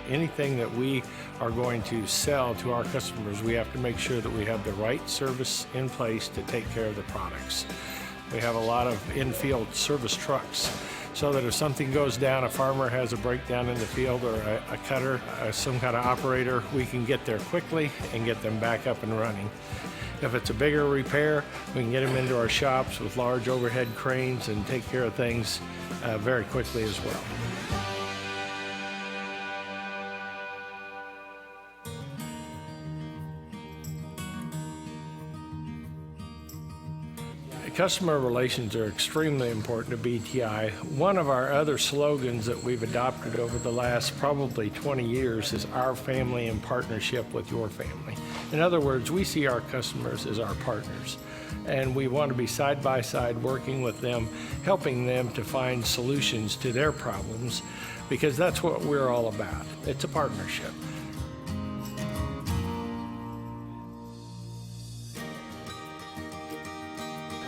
Anything that we are going to sell to our customers, we have to make sure that we have the right service in place to take care of the products. We have a lot of in-field service trucks, so that if something goes down, a farmer has a breakdown in the field, or a cutter, some kind of operator, we can get there quickly and get them back up and running. If it's a bigger repair, we can get them into our shops with large overhead cranes and take care of things very quickly as well. Customer relations are extremely important to BTI. One of our other slogans that we've adopted over the last probably 20 years is our family in partnership with your family. In other words, we see our customers as our partners, and we want to be side by side working with them, helping them to find solutions to their problems, because that's what we're all about. It's a partnership.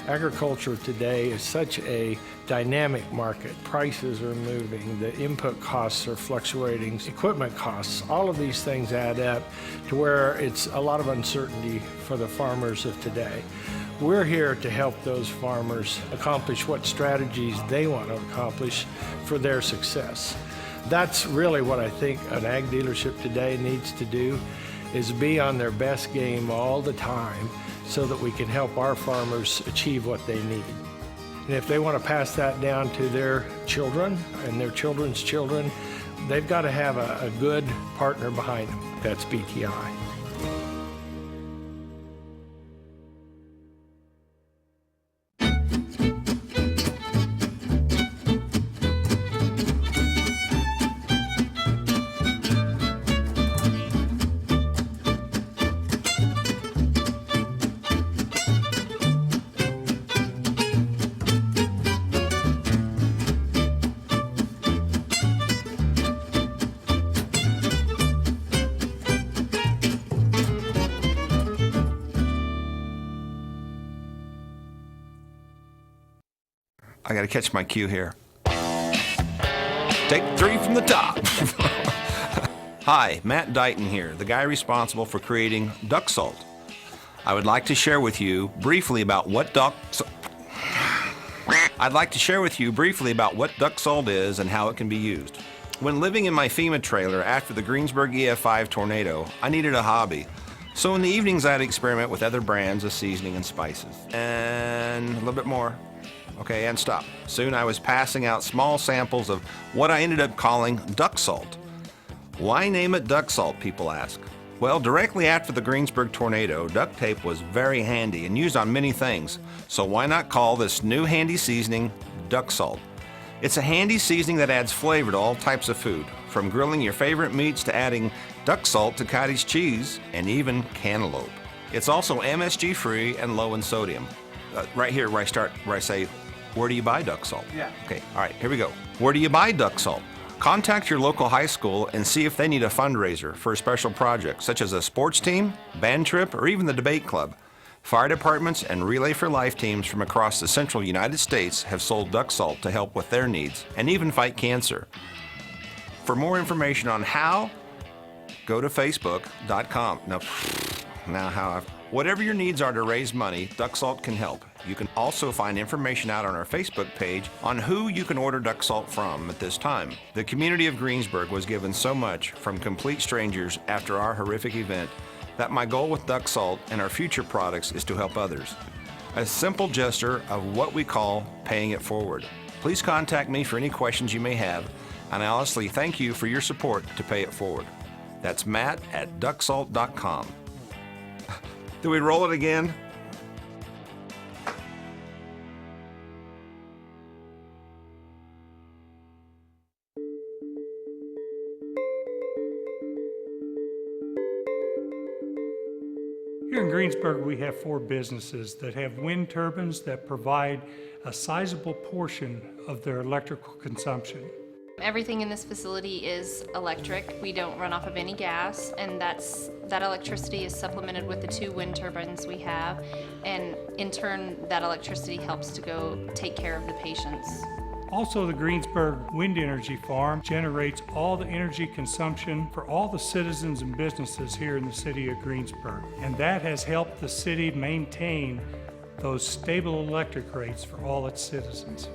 Agriculture today is such a dynamic market. Prices are moving, the input costs are fluctuating, equipment costs, all of these things add up to where it's a lot of uncertainty for the farmers of today. We're here to help those farmers accomplish what strategies they want to accomplish for their success. That's really what I think an ag dealership today needs to do, is be on their best game all the time, so that we can help our farmers achieve what they need. And if they want to pass that down to their children and their children's children, they've got to have a good partner behind them. That's BTI. I got to catch my cue here. Take 3 from the top. Hi, Matt Dighton here, the guy responsible for creating duck salt. I would like to share with you briefly about what duck salt is and how it can be used. When living in my FEMA trailer after the Greensburg EF5 tornado, I needed a hobby. So in the evenings, I'd experiment with other brands of seasoning and spices. And a little bit more. Okay, and stop. Soon I was passing out small samples of what I ended up calling duck salt. Why name it duck salt, people ask. Well, directly after the Greensburg tornado, duct tape was very handy and used on many things. So why not call this new handy seasoning duck salt? It's a handy seasoning that adds flavor to all types of food, from grilling your favorite meats to adding duck salt to cottage cheese and even cantaloupe. It's also MSG free and low in sodium. Right here where I say, where do you buy duck salt? Yeah. Okay, all right, here we go. Where do you buy duck salt? Contact your local high school and see if they need a fundraiser for a special project, such as a sports team, band trip, or even the debate club. Fire departments and Relay for Life teams from across the central United States have sold duck salt to help with their needs and even fight cancer. For more information on how, go to facebook.com. Whatever your needs are to raise money, duck salt can help. You can also find information out on our Facebook page on who you can order duck salt from at this time. The community of Greensburg was given so much from complete strangers after our horrific event that my goal with duck salt and our future products is to help others. A simple gesture of what we call paying it forward. Please contact me for any questions you may have, and I honestly thank you for your support to pay it forward. That's Matt at ducksalt.com. Do we roll it again? Here in Greensburg, we have 4 businesses that have wind turbines that provide a sizable portion of their electrical consumption. Everything in this facility is electric. We don't run off of any gas, and that electricity is supplemented with the 2 wind turbines we have, and in turn that electricity helps to go take care of the patients. Also, the Greensburg Wind Energy Farm generates all the energy consumption for all the citizens and businesses here in the city of Greensburg, and that has helped the city maintain those stable electric rates for all its citizens.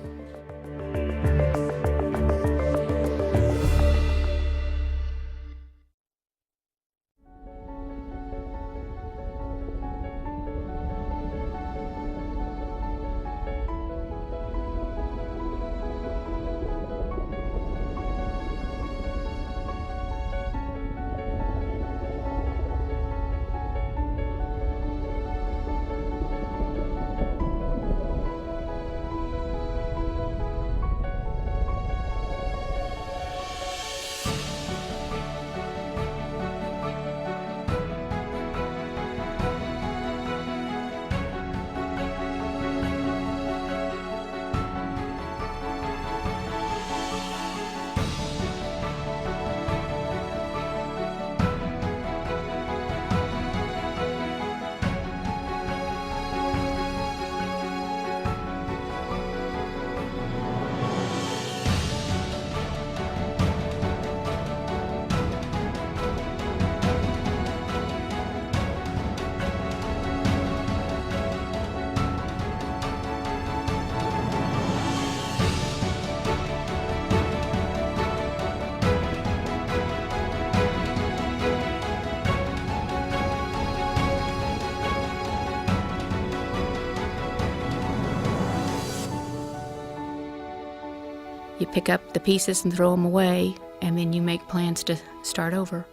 You pick up the pieces and throw them away, and then you make plans to start over.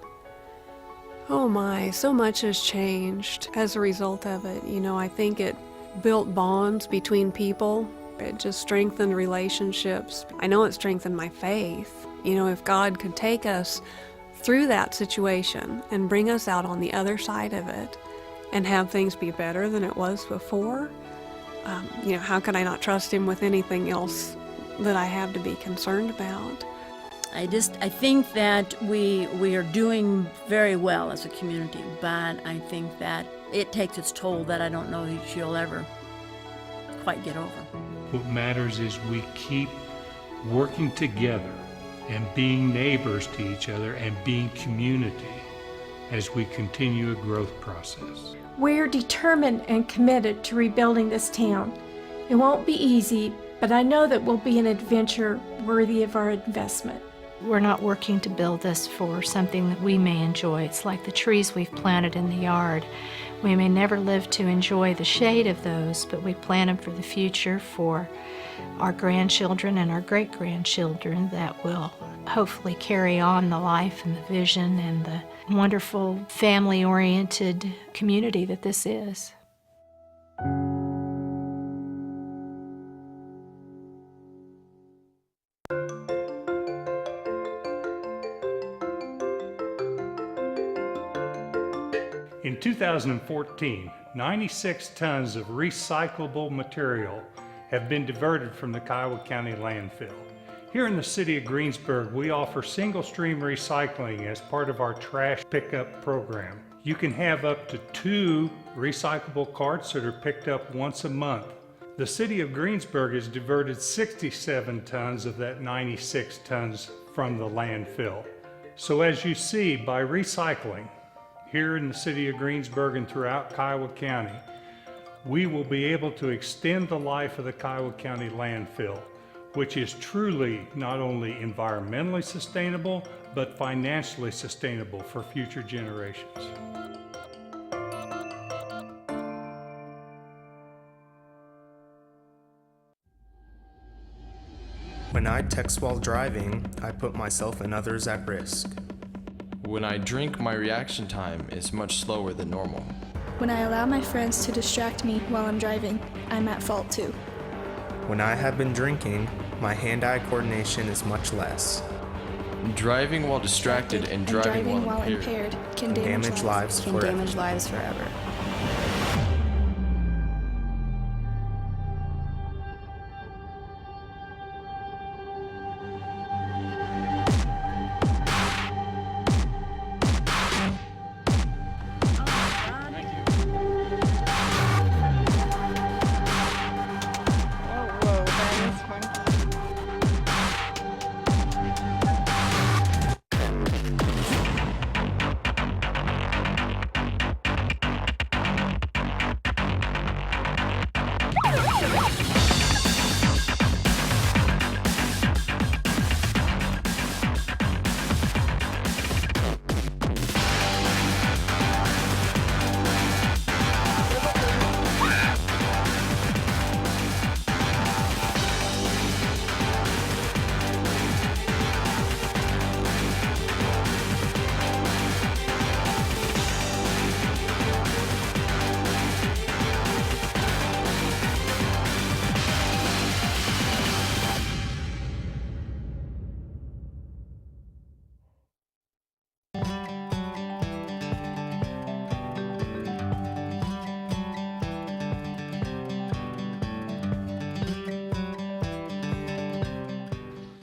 Oh my, so much has changed as a result of it. You know, I think it built bonds between people. It just strengthened relationships. I know it strengthened my faith. You know, if God could take us through that situation and bring us out on the other side of it and have things be better than it was before, you know, how could I not trust Him with anything else that I have to be concerned about? I think that we are doing very well as a community, but I think that it takes its toll that I don't know that she'll ever quite get over. What matters is we keep working together and being neighbors to each other and being community as we continue a growth process. We're determined and committed to rebuilding this town. It won't be easy, but I know that will be an adventure worthy of our investment. We're not working to build this for something that we may enjoy. It's like the trees we've planted in the yard. We may never live to enjoy the shade of those, but we plant them for the future, for our grandchildren and our great-grandchildren that will hopefully carry on the life and the vision and the wonderful family-oriented community that this is. In 2014, 96 tons of recyclable material have been diverted from the Kiowa County landfill. Here in the city of Greensburg, we offer single-stream recycling as part of our trash pickup program. You can have up to 2 recyclable carts that are picked up once a month. The city of Greensburg has diverted 67 tons of that 96 tons from the landfill. So as you see, by recycling, here in the city of Greensburg and throughout Kiowa County, we will be able to extend the life of the Kiowa County landfill, which is truly not only environmentally sustainable, but financially sustainable for future generations. When I text while driving, I put myself and others at risk. When I drink, my reaction time is much slower than normal. When I allow my friends to distract me while I'm driving, I'm at fault too. When I have been drinking, my hand-eye coordination is much less. Driving while distracted and driving while impaired can damage lives forever.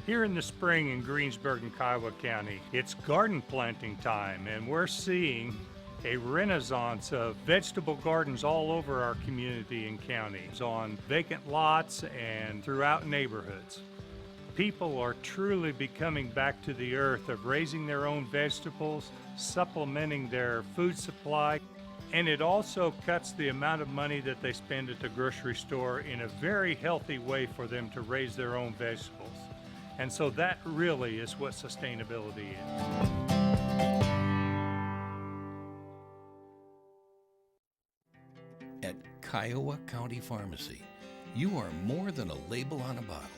Here in the spring in Greensburg and Kiowa County, it's garden planting time, and we're seeing a renaissance of vegetable gardens all over our community and counties, on vacant lots and throughout neighborhoods. People are truly becoming back to the earth of raising their own vegetables, supplementing their food supply, and it also cuts the amount of money that they spend at the grocery store in a very healthy way for them to raise their own vegetables. And so that really is what sustainability is. At Kiowa County Pharmacy, you are more than a label on a bottle,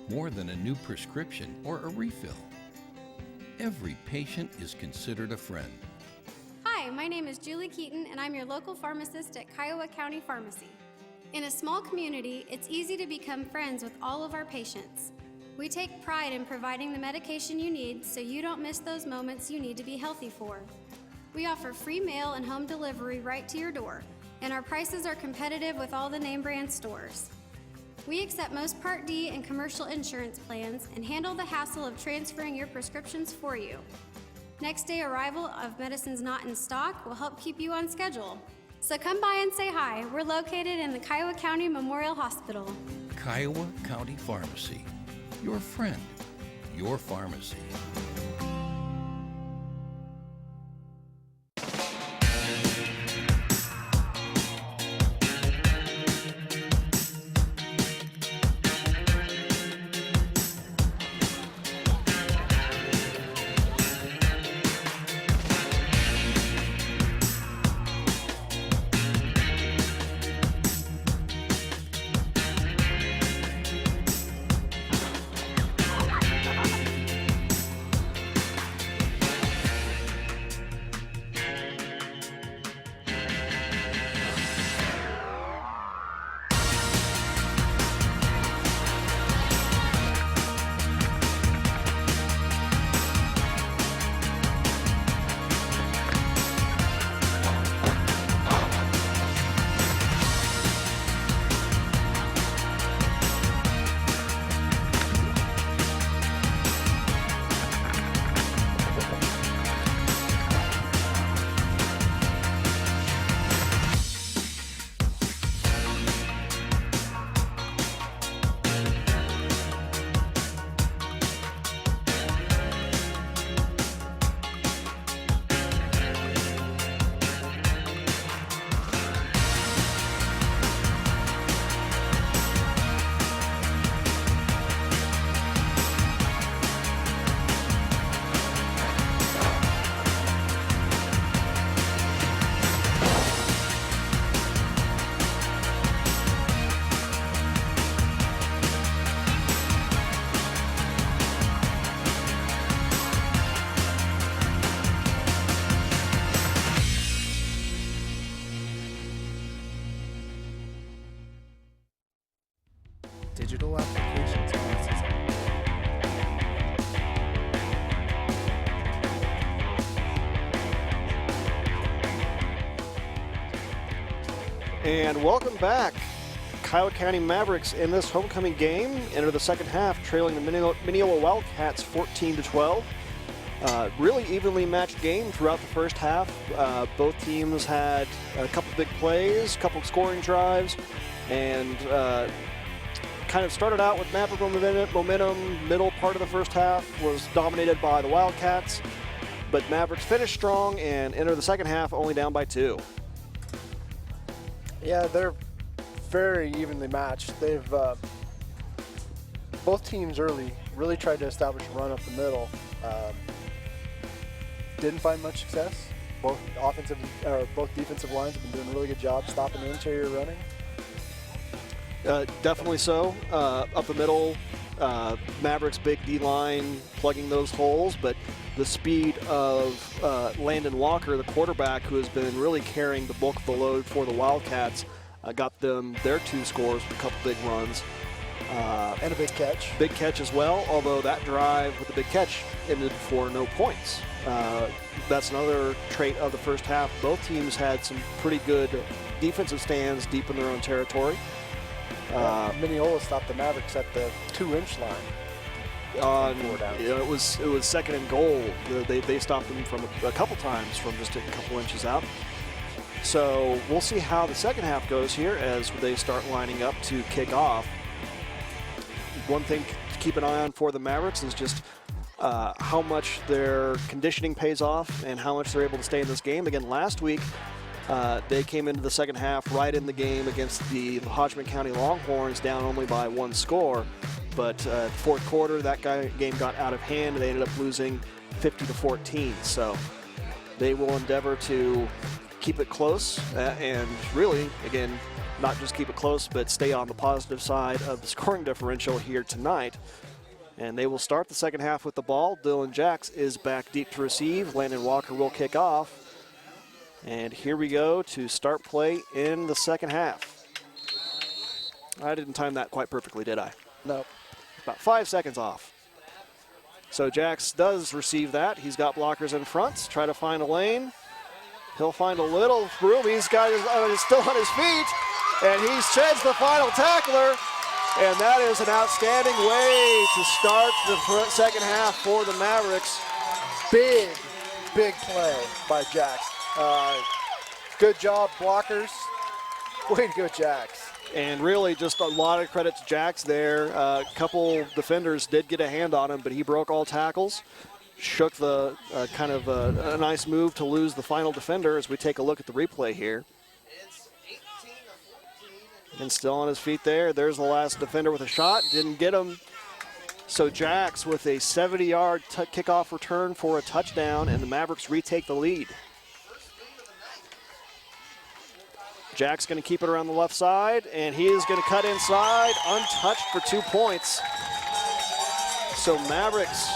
more than a new prescription or a refill. Every patient is considered a friend. Hi, my name is Julie Keaton, and I'm your local pharmacist at Kiowa County Pharmacy. In a small community, it's easy to become friends with all of our patients. We take pride in providing the medication you need so you don't miss those moments you need to be healthy for. We offer free mail and home delivery right to your door, and our prices are competitive with all the name brand stores. We accept most Part D and commercial insurance plans and handle the hassle of transferring your prescriptions for you. Next day arrival of medicines not in stock will help keep you on schedule. So come by and say hi. We're located in the Kiowa County Memorial Hospital. Kiowa County Pharmacy. Your friend. Your pharmacy. Digital applications classes. And welcome back. Kiowa County Mavericks in this homecoming game enter the second half, trailing the Minneola Wildcats 14-12. Really evenly matched game throughout the first half. Both teams had a couple big plays, a couple scoring drives, and kind of started out with Maverick momentum. Middle part of the first half was dominated by the Wildcats, but Mavericks finished strong and enter the second half only down by 2. Yeah, they're very evenly matched. They've both teams early really tried to establish a run up the middle. Didn't find much success. Both defensive lines have been doing a really good job stopping the interior running. Definitely so. Up the middle, Mavericks' big D-line plugging those holes, but the speed of Landon Walker, the quarterback, who has been really carrying the bulk of the load for the Wildcats, got them their 2 scores with a couple big runs. And a big catch. Big catch as well, although that drive with the big catch ended for no points. That's another trait of the first half. Both teams had some pretty good defensive stands deep in their own territory. Minneola stopped the Mavericks at the 2-inch line. It was second and goal. They stopped them from a couple times from just a couple inches out. So we'll see how the second half goes here as they start lining up to kick off. One thing to keep an eye on for the Mavericks is just how much their conditioning pays off and how much they're able to stay in this game. Again, last week, they came into the second half right in the game against the Hodgman County Longhorns, down only by 1 score. But fourth quarter, that game got out of hand. They ended up losing 50-14. So they will endeavor to keep it close and really, again, not just keep it close, but stay on the positive side of the scoring differential here tonight. And they will start the second half with the ball. Dylan Jacks is back deep to receive. Landon Walker will kick off. And here we go to start play in the second half. I didn't time that quite perfectly, did I? No. About 5 seconds off. So Jacks does receive that. He's got blockers in front. Try to find a lane. He'll find a little room. He's got is still on his feet. And he sheds the final tackler. And that is an outstanding way to start the second half for the Mavericks. Big play by Jacks. Good job, blockers. Way to go, Jacks. And really just a lot of credit to Jax there. A couple defenders did get a hand on him, but he broke all tackles. Shook the kind of a nice move to lose the final defender as we take a look at the replay here. And still on his feet there. There's the last defender with a shot. Didn't get him. So Jax with a 70-yard kickoff return for a touchdown, and the Mavericks retake the lead. Jack's going to keep it around the left side, and he is going to cut inside, untouched for 2 points. So Mavericks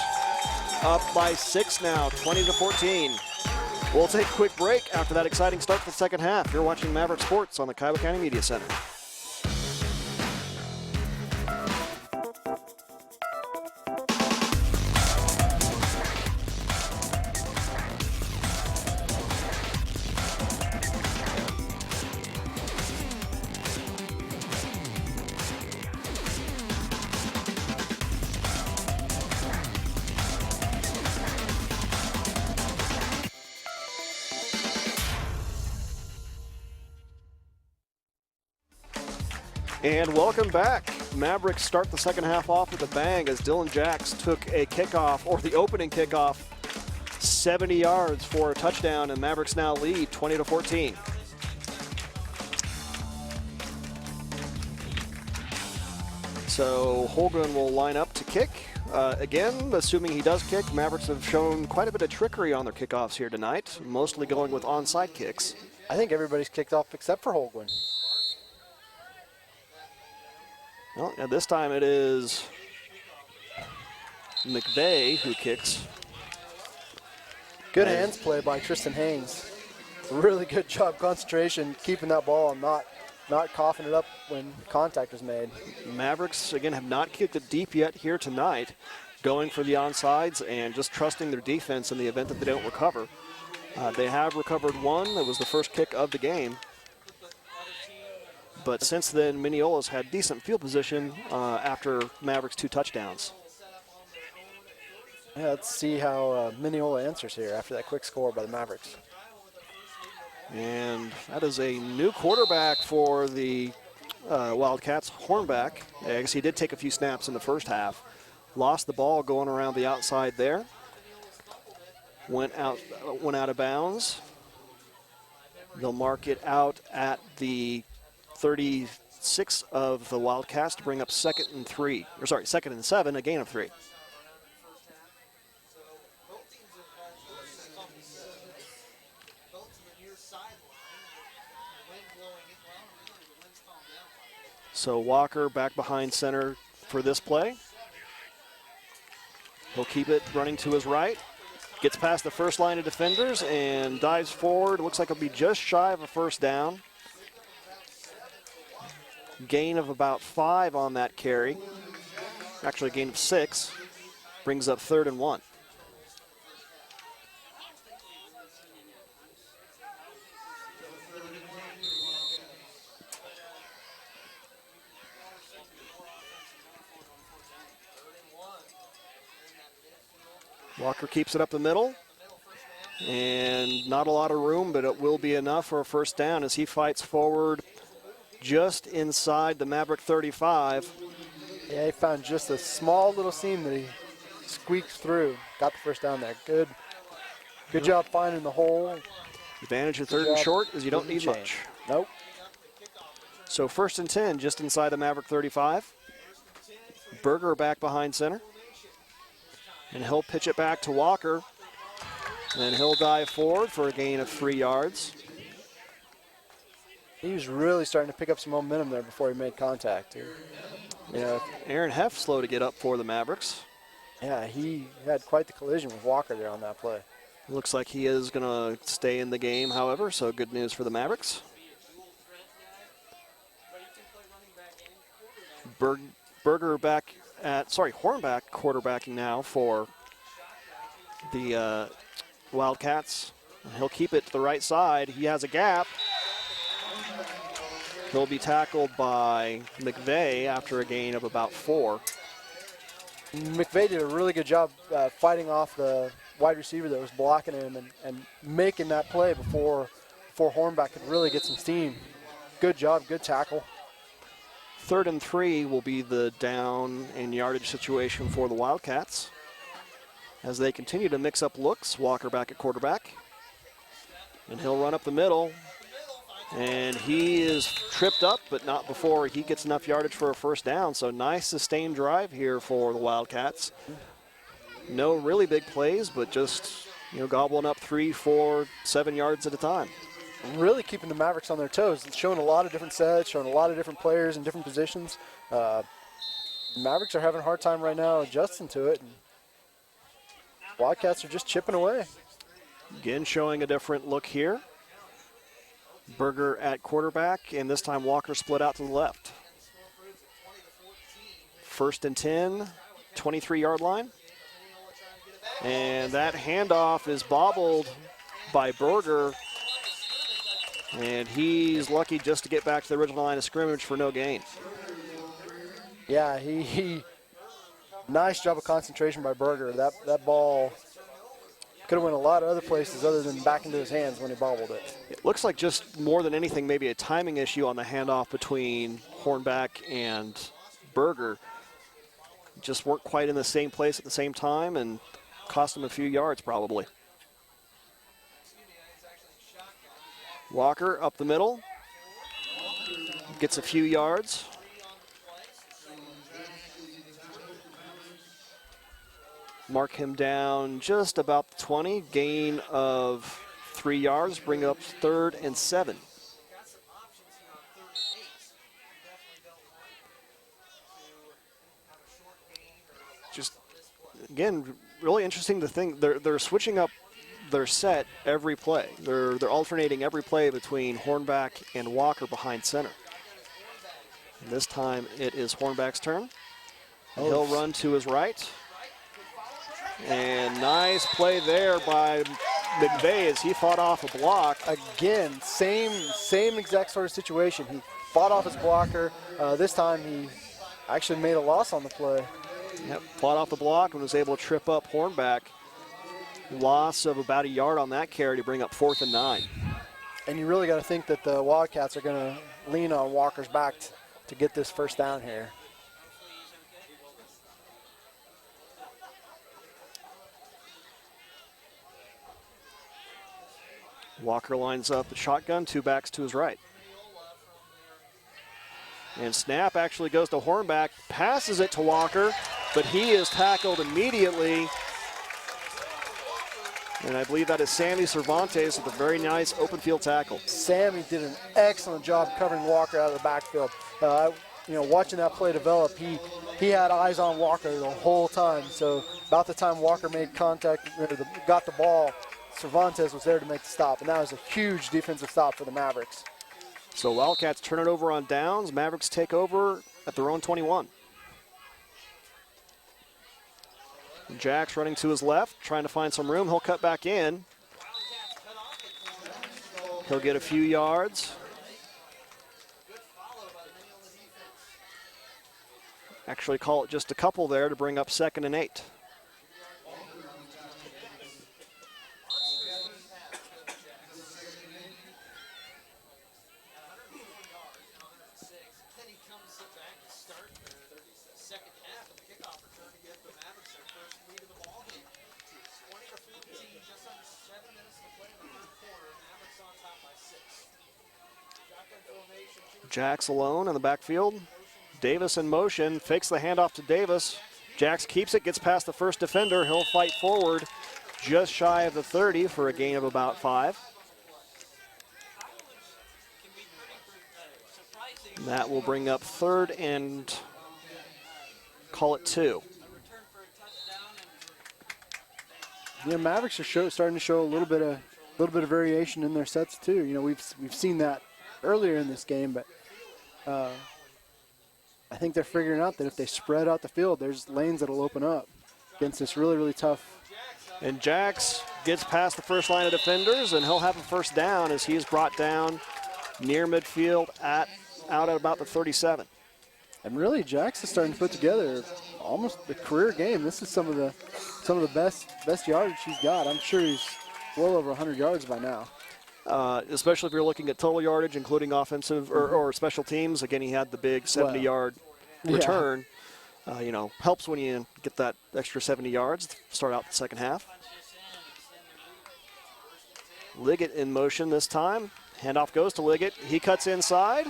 up by 6 now, 20-14. We'll take a quick break after that exciting start to the second half. You're watching Maverick Sports on the Kiowa County Media Center. And welcome back. Mavericks start the second half off with a bang as Dylan Jax took a kickoff, or the opening kickoff, 70 yards for a touchdown, and Mavericks now lead 20-14. So Holgren will line up to kick. Again, assuming he does kick, Mavericks have shown quite a bit of trickery on their kickoffs here tonight, mostly going with onside kicks. I think everybody's kicked off except for Holgren. Well, and this time it is McVeigh who kicks. Good hands play by Tristan Haynes. Really good job, concentration, keeping that ball and not coughing it up when contact was made. Mavericks, again, have not kicked it deep yet here tonight, going for the onsides and just trusting their defense in the event that they don't recover. They have recovered one. That was the first kick of the game. But since then, Minneola's had decent field position after Mavericks' 2 touchdowns. Yeah, let's see how Minneola answers here after that quick score by the Mavericks. And that is a new quarterback for the Wildcats, Hornback. I guess he did take a few snaps in the first half. Lost the ball going around the outside there. Went out of bounds. They'll mark it out at the 36 of the Wildcats to bring up second and 7, a gain of 3. So Walker back behind center for this play. He'll keep it running to his right. Gets past the first line of defenders and dives forward. Looks like it'll be just shy of a first down. Gain of about 5 on that carry. Actually a gain of 6. Brings up 3rd and 1. Walker keeps it up the middle. And not a lot of room, but it will be enough for a first down as he fights forward just inside the Maverick 35. Yeah, he found just a small little seam that he squeaked through. Got the first down there. Good job finding the hole. Advantage of 3rd and short is you don't need much. Nope. So 1st and 10 just inside the Maverick 35. Berger back behind center. And he'll pitch it back to Walker. And he'll dive forward for a gain of 3 yards. He was really starting to pick up some momentum there before he made contact. Yeah, Aaron Heff slow to get up for the Mavericks. Yeah, he had quite the collision with Walker there on that play. Looks like he is going to stay in the game, however, so good news for the Mavericks. Berger back at, Hornback quarterbacking now for the Wildcats. He'll keep it to the right side. He has a gap. He'll be tackled by McVeigh after a gain of about 4. McVeigh did a really good job fighting off the wide receiver that was blocking him and making that play before before Hornback could really get some steam. Good job, good tackle. 3rd and 3 will be the down and yardage situation for the Wildcats as they continue to mix up looks. Walker back at quarterback, and he'll run up the middle, and he is tripped up, but not before he gets enough yardage for a first down. So nice sustained drive here for the Wildcats. No really big plays, but just gobbling up 3, 4, 7 yards at a time. Really keeping the Mavericks on their toes, showing a lot of different sets, showing a lot of different players in different positions. Mavericks are having a hard time right now adjusting to it. And Wildcats are just chipping away. Again, showing a different look here. Berger at quarterback, and this time Walker split out to the left. 1st and 10, 23-yard line. And that handoff is bobbled by Berger, and he's lucky just to get back to the original line of scrimmage for no gain. Yeah, he nice job of concentration by Berger. That ball could have went a lot of other places other than back into his hands when he bobbled it. It looks like just more than anything maybe a timing issue on the handoff between Hornback and Berger. Just weren't quite in the same place at the same time and cost him a few yards probably. Walker up the middle, gets a few yards. Mark him down just about the 20, gain of 3 yards, bring up 3rd and 7. Just, again, really interesting to think they're switching up their set every play. They're alternating every play between Hornback and Walker behind center. And this time it is Hornback's turn. And he'll run to his right. And nice play there by McVeigh as he fought off a block. Again, same exact sort of situation. He fought off his blocker. This time he actually made a loss on the play. Yep, fought off the block and was able to trip up Hornback. Loss of about a yard on that carry to bring up 4th and 9. And you really got to think that the Wildcats are going to lean on Walker's back to get this first down here. Walker lines up the shotgun, 2 backs to his right. And snap actually goes to Hornback, passes it to Walker, but he is tackled immediately. And I believe that is Sammy Cervantes with a very nice open field tackle. Sammy did an excellent job covering Walker out of the backfield. Watching that play develop, he had eyes on Walker the whole time. So about the time Walker made contact, got the ball, Cervantes was there to make the stop, and that was a huge defensive stop for the Mavericks. So Wildcats turn it over on downs. Mavericks take over at their own 21. Jack's running to his left, trying to find some room. He'll cut back in. He'll get a few yards. Actually call it just a couple there to bring up 2nd and 8. Jax alone in the backfield. Davis in motion, fakes the handoff to Davis. Jax keeps it, gets past the first defender. He'll fight forward just shy of the 30 for a gain of about 5. And that will bring up 3rd and call it 2. Yeah, Mavericks are starting to show a little bit of variation in their sets too. We've seen that earlier in this game, but I think they're figuring out that if they spread out the field, there's lanes that'll open up against this really, really tough. And Jax gets past the first line of defenders, and he'll have a first down as he is brought down near midfield out at about the 37. And really, Jax is starting to put together almost a career game. This is some of the best yardage he's got. I'm sure he's well over 100 yards by now. especially if you're looking at total yardage, including offensive or special teams. Again, he had the big 70-yard return. Helps when you get that extra 70 yards to start out the second half. Liggett in motion this time. Handoff goes to Liggett. He cuts inside.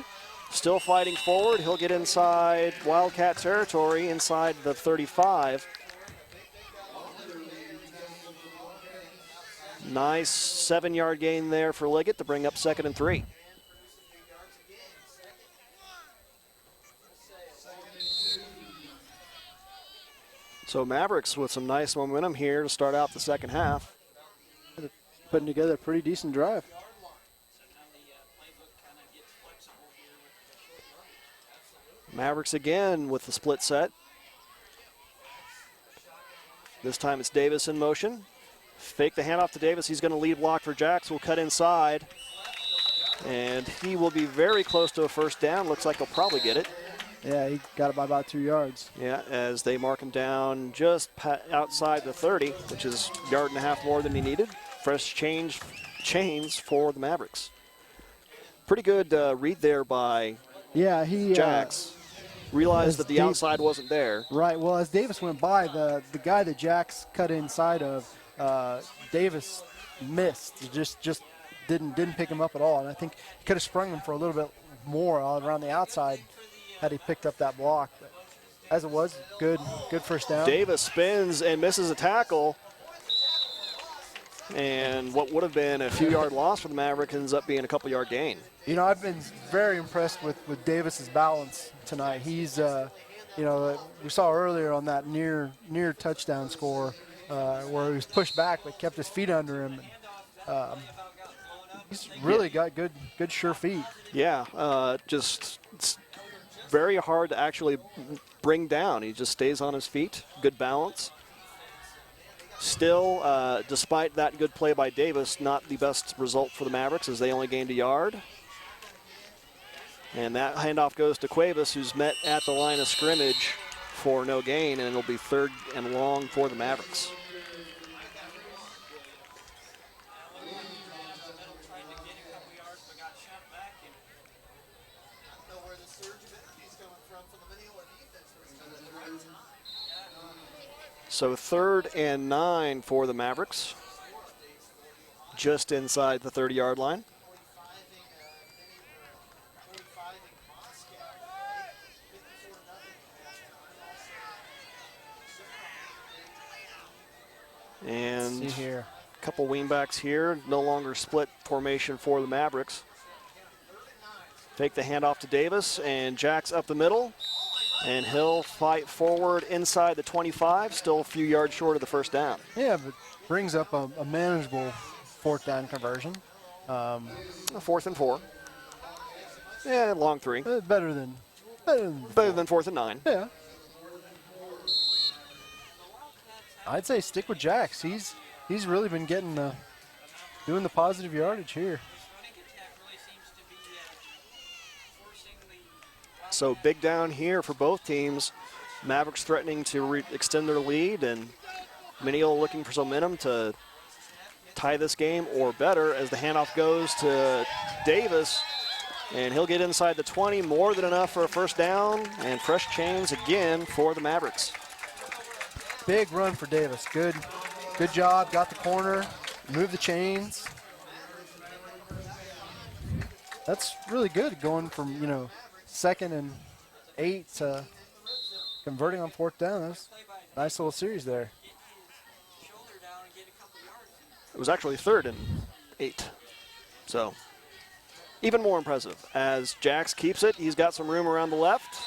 Still fighting forward. He'll get inside Wildcat territory, inside the 35. Nice 7-yard gain there for Liggett to bring up 2nd and 3. So Mavericks with some nice momentum here to start out the second half. Putting together a pretty decent drive. Mavericks again with the split set. This time it's Davis in motion. Fake the handoff to Davis. He's going to lead block for Jacks. Will cut inside. And he will be very close to a first down. Looks like he'll probably get it. Yeah, he got it by about 2 yards. Yeah, as they mark him down just outside the 30, which is a yard and a half more than he needed. Fresh chains for the Mavericks. Pretty good read there by Jacks. Realized that the outside wasn't there. Right. Well, as Davis went by, the guy that Jacks cut inside of, Davis missed. He just didn't pick him up at all. And I think he could have sprung him for a little bit more around the outside had he picked up that block. But as it was, good first down. Davis spins and misses a tackle. And what would have been a few-yard loss for the Mavericks ends up being a couple-yard gain. You know, I've been very impressed with Davis's balance tonight. He's, we saw earlier on that near touchdown score where he was pushed back but kept his feet under him. He's really got good sure feet. Yeah, just it's very hard to actually bring down. He just stays on his feet, good balance. Still, despite that good play by Davis, not the best result for the Mavericks as they only gained a yard. And that handoff goes to Cuevas, who's met at the line of scrimmage for no gain, and it'll be 3rd and long for the Mavericks. So 3rd and 9 for the Mavericks, just inside the 30-yard line. And a couple wingbacks here, no longer split formation for the Mavericks. Fake the handoff to Davis, and Jacks up the middle. And he'll fight forward inside the 25, still a few yards short of the first down. Yeah, but brings up a manageable 4th down conversion. 4th and 4. Yeah, long 3. Better than 4th and 9. Yeah. I'd say stick with Jacks. He's really been getting doing the positive yardage here. So big down here for both teams. Mavericks threatening to extend their lead, and Minneola looking for some momentum to tie this game or better as the handoff goes to Davis, and he'll get inside the 20, more than enough for a first down, and fresh chains again for the Mavericks. Big run for Davis. Good job. Got the corner, moved the chains. That's really good going from, 2nd and 8 to converting on 4th down. That's a nice little series there. It was actually 3rd and 8. So even more impressive as Jacks keeps it. He's got some room around the left.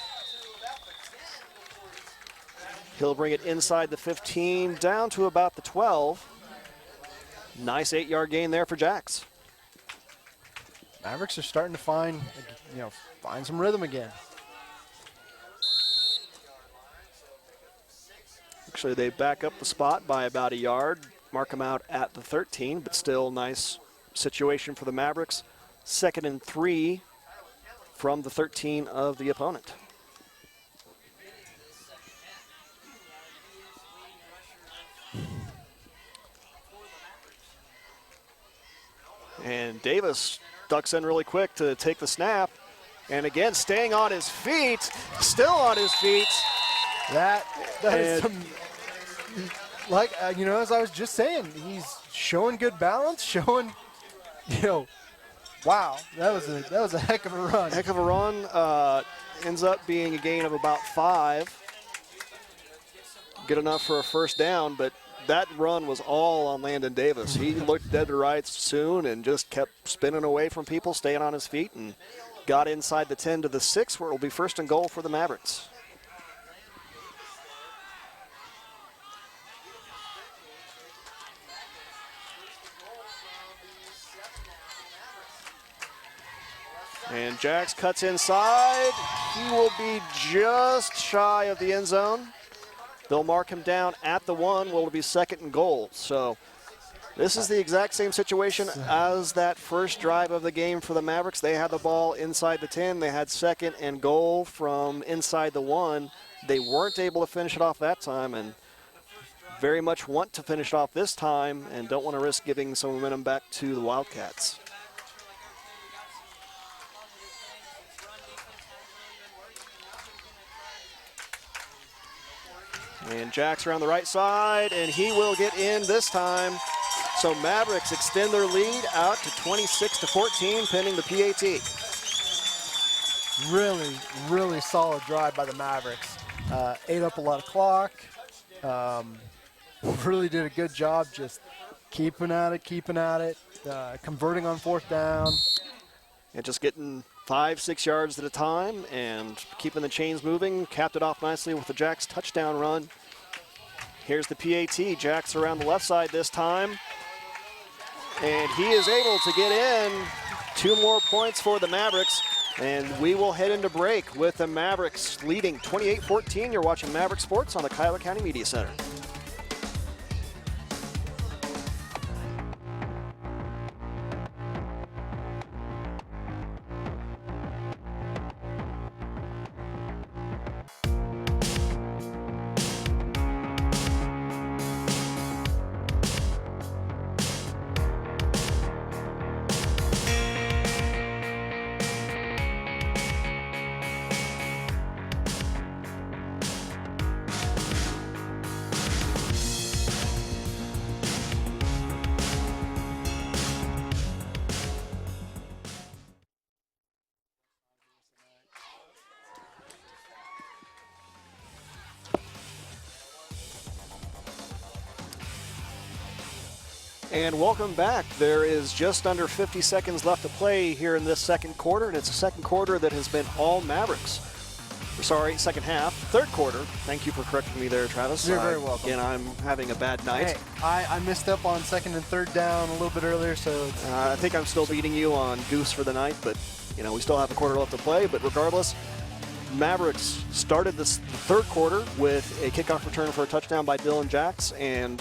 He'll bring it inside the 15 down to about the 12. Nice 8-yard gain there for Jacks. Mavericks are starting to find some rhythm again. Actually, they back up the spot by about a yard, mark them out at the 13, but still nice situation for the Mavericks. 2nd and 3 from the 13 of the opponent. And Davis ducks in really quick to take the snap. And again, staying on his feet, still on his feet. That is some, like, as I was just saying, he's showing good balance, showing, wow, that was a heck of a run. Heck of a run. Ends up being a gain of about 5. Good enough for a first down, but that run was all on Landon Davis. He looked dead to rights soon and just kept spinning away from people, staying on his feet, and got inside the 10 to the 6, where it will be first and goal for the Mavericks. And Jax cuts inside. He will be just shy of the end zone. They'll mark him down at the 1. Will be second and goal. So this is the exact same situation as that first drive of the game for the Mavericks. They had the ball inside the 10. They had second and goal from inside the 1. They weren't able to finish it off that time, and very much want to finish it off this time and don't want to risk giving some momentum back to the Wildcats. And Jax around the right side, and he will get in this time. So Mavericks extend their lead out to 26-14, pending the PAT. Really, really solid drive by the Mavericks. Ate up a lot of clock. Really did a good job just keeping at it, converting on fourth down. And just getting 5-6 yards at a time and keeping the chains moving. Capped it off nicely with the Jax touchdown run. Here's the PAT. Jax around the left side this time. And he is able to get in. 2 more points for the Mavericks. And we will head into break with the Mavericks leading 28-14. You're watching Maverick Sports on the Kiowa County Media Center. And welcome back. There is just under 50 seconds left to play here in this second quarter, and it's a second quarter that has been all Mavericks. Sorry, second half. Third quarter. Thank you for correcting me there, Travis. You're very welcome. Again, I'm having a bad night. Hey, I missed up on second and third down a little bit earlier, so I think I'm still beating you on goose for the night, but we still have a quarter left to play. But regardless, Mavericks started this third quarter with a kickoff return for a touchdown by Dylan Jax, and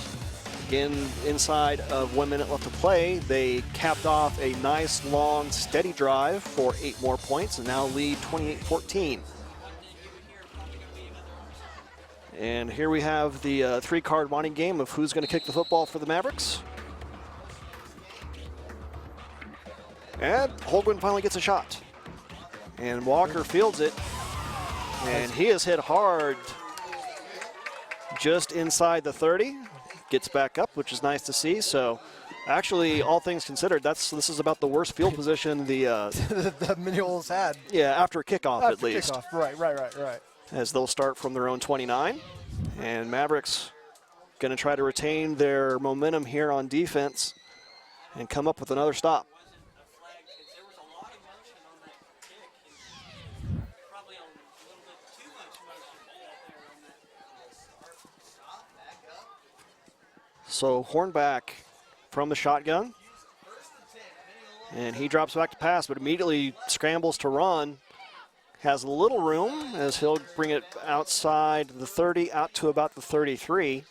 again, inside of 1 minute left to play, they capped off a nice, long, steady drive for 8 more points and now lead 28-14. And here we have the 3-card wanting game of who's going to kick the football for the Mavericks. And Holguin finally gets a shot. And Walker fields it. And he is hit hard just inside the 30. Gets back up, which is nice to see. So actually, all things considered, this is about the worst field position the Minneola's had. Yeah, after a kickoff at least. Kickoff. Right. As they'll start from their own 29. And Mavericks going to try to retain their momentum here on defense and come up with another stop. So Hornback from the shotgun. And he drops back to pass, but immediately scrambles to run. Has a little room as he'll bring it outside the 30, out to about the 33.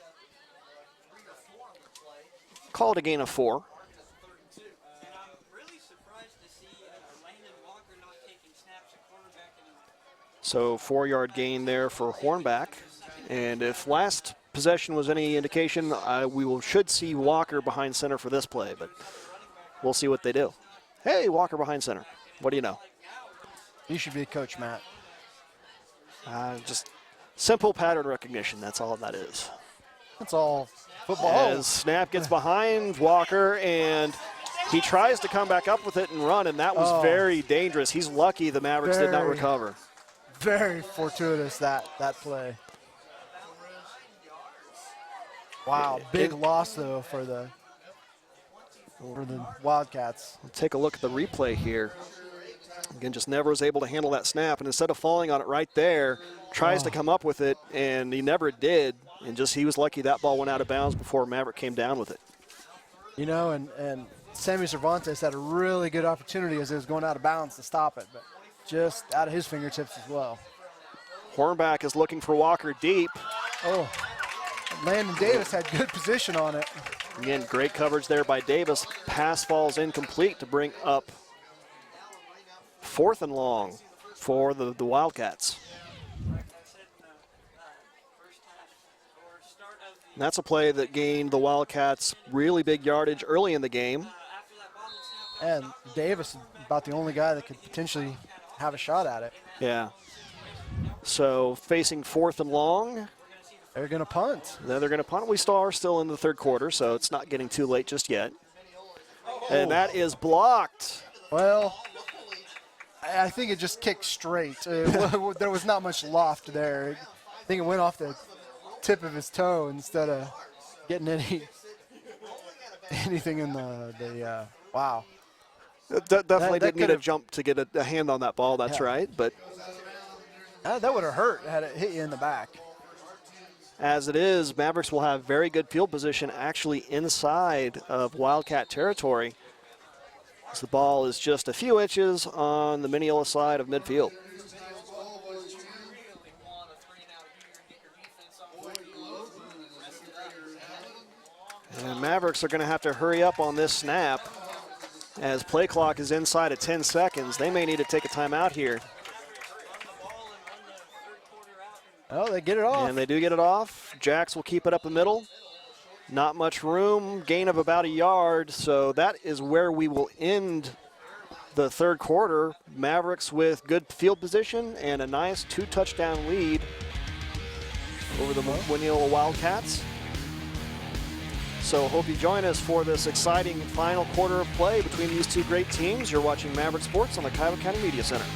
Called a gain of 4. So 4-yard gain there for Hornback. And if last possession was any indication, should see Walker behind center for this play. But we'll see what they do. Hey, Walker behind center. What do you know? You should be a coach, Matt. Just simple pattern recognition. That's all that is. That's all football. As snap gets behind Walker, and he tries to come back up with it and run, and that was very dangerous. He's lucky the Mavericks did not recover. Very fortuitous, that play. Wow, big loss, though, for the Wildcats. We'll take a look at the replay here. Again, just never was able to handle that snap, and instead of falling on it right there, tries to come up with it, and he never did. And just he was lucky that ball went out of bounds before Maverick came down with it. You know, and Sammy Cervantes had a really good opportunity as it was going out of bounds to stop it, but just out of his fingertips as well. Hornback is looking for Walker deep. Oh, Landon Davis had good position on it. Again, great coverage there by Davis. Pass falls incomplete to bring up 4th and long for the Wildcats. And that's a play that gained the Wildcats really big yardage early in the game. And Davis is about the only guy that could potentially have a shot at it. Yeah. So facing 4th and long. They're going to punt. Then they're going to punt. We are still in the third quarter, so it's not getting too late just yet. And that is blocked. Well, I think it just kicked straight. There was not much loft there. I think it went off the tip of his toe instead of getting anything in the wow. Definitely didn't need a jump to get a hand on that ball, that's right. But that would have hurt had it hit you in the back. As it is, Mavericks will have very good field position actually inside of Wildcat territory. As the ball is just a few inches on the Minneola side of midfield. And Mavericks are going to have to hurry up on this snap. As play clock is inside of 10 seconds, they may need to take a timeout here. Oh, they get it off. And they do get it off. Jacks will keep it up the middle. Not much room, gain of about a yard. So that is where we will end the third quarter. Mavericks with good field position and a nice 2-touchdown lead over the Minneola Wildcats. So hope you join us for this exciting final quarter of play between these two great teams. You're watching Maverick Sports on the Kiowa County Media Center.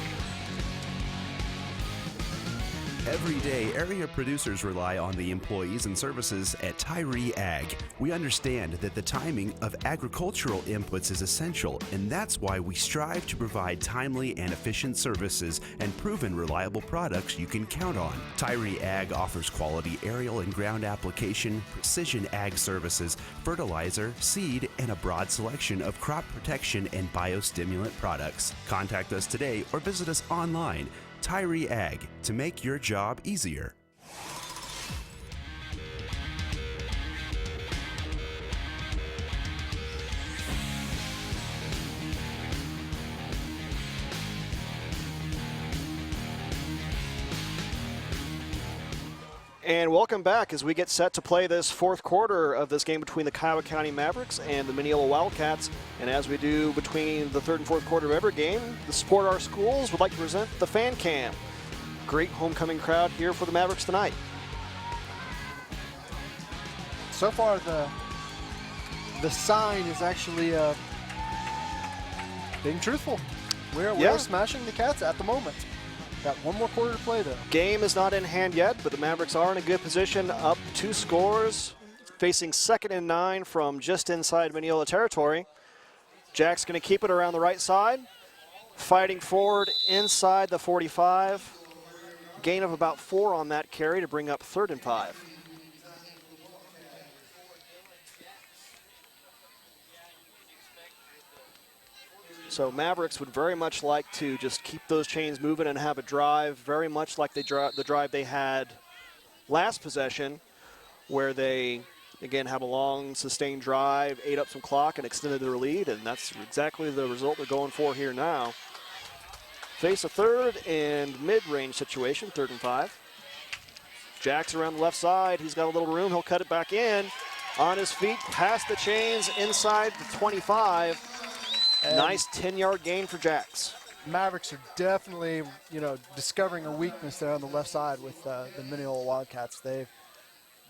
Every day, area producers rely on the employees and services at Tyree Ag. We understand that the timing of agricultural inputs is essential, and that's why we strive to provide timely and efficient services and proven reliable products you can count on. Tyree Ag offers quality aerial and ground application, precision ag services, fertilizer, seed, and a broad selection of crop protection and biostimulant products. Contact us today or visit us online. Tyree Ag, to make your job easier. And welcome back as we get set to play this fourth quarter of this game between the Kiowa County Mavericks and the Minneola Wildcats. And as we do between the third and fourth quarter of every game, the Support Our Schools would like to present the Fan Cam. Great homecoming crowd here for the Mavericks tonight. So far, the sign is actually being truthful. We're smashing the Cats at the moment. Got one more quarter to play, though. Game is not in hand yet, but the Mavericks are in a good position, up 2 scores, facing 2nd and 9 from just inside Minneola territory. Jack's going to keep it around the right side, fighting forward inside the 45. Gain of about 4 on that carry to bring up 3rd and 5. So Mavericks would very much like to just keep those chains moving and have a drive, very much like the drive they had last possession, where they, again, have a long, sustained drive, ate up some clock, and extended their lead, and that's exactly the result they're going for here now. Face a 3rd and mid-range situation, 3rd and 5. Jack's around the left side. He's got a little room. He'll cut it back in. On his feet, past the chains, inside the 25. Nice 10-yard gain for Jacks. Mavericks are definitely, discovering a weakness there on the left side with the Minneola Wildcats.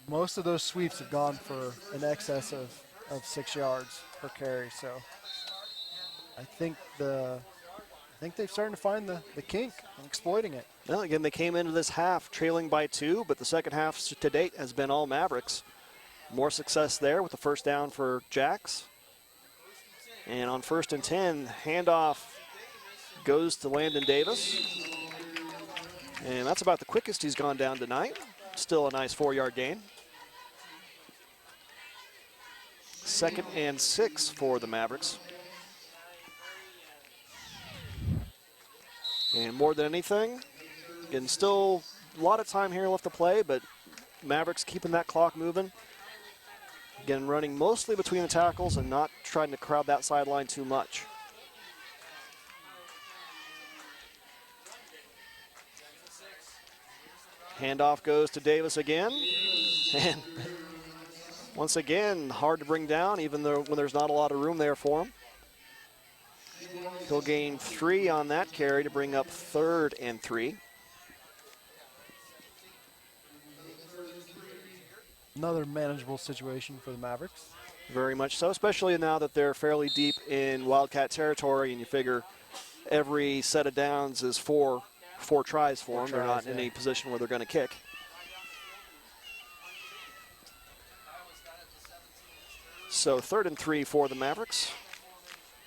Most of those sweeps have gone for an excess of 6 yards per carry. So I think they're starting to find the kink and exploiting it. Well, again, they came into this half trailing by 2, but the second half to date has been all Mavericks. More success there with the first down for Jacks. And on 1st and 10, handoff goes to Landon Davis. And that's about the quickest he's gone down tonight. Still a nice 4-yard gain. 2nd and 6 for the Mavericks. And more than anything, again, still a lot of time here left to play, but Mavericks keeping that clock moving. Again, running mostly between the tackles and not trying to crowd that sideline too much. Handoff goes to Davis again. And once again, hard to bring down, even though when there's not a lot of room there for him. He'll gain 3 on that carry to bring up 3rd and 3. Another manageable situation for the Mavericks. Very much so, especially now that they're fairly deep in Wildcat territory, and you figure every set of downs is four tries for them. They're not in any position where they're going to kick. So 3rd and 3 for the Mavericks.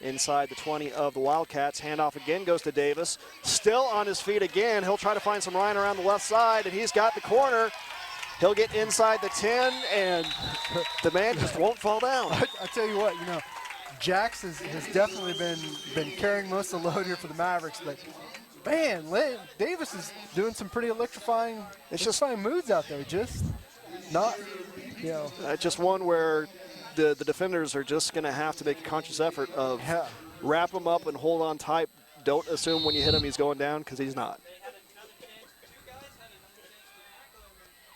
Inside the 20 of the Wildcats. Handoff again goes to Davis. Still on his feet again. He'll try to find some Ryan around the left side, and he's got the corner. He'll get inside the 10, and the man just won't fall down. I tell you what, Jax has definitely been carrying most of the load here for the Mavericks, but man, Davis is doing some pretty electrifying moves out there. Just not, just one where the defenders are just going to have to make a conscious effort of wrap him up and hold on tight. Don't assume when you hit him he's going down, because he's not.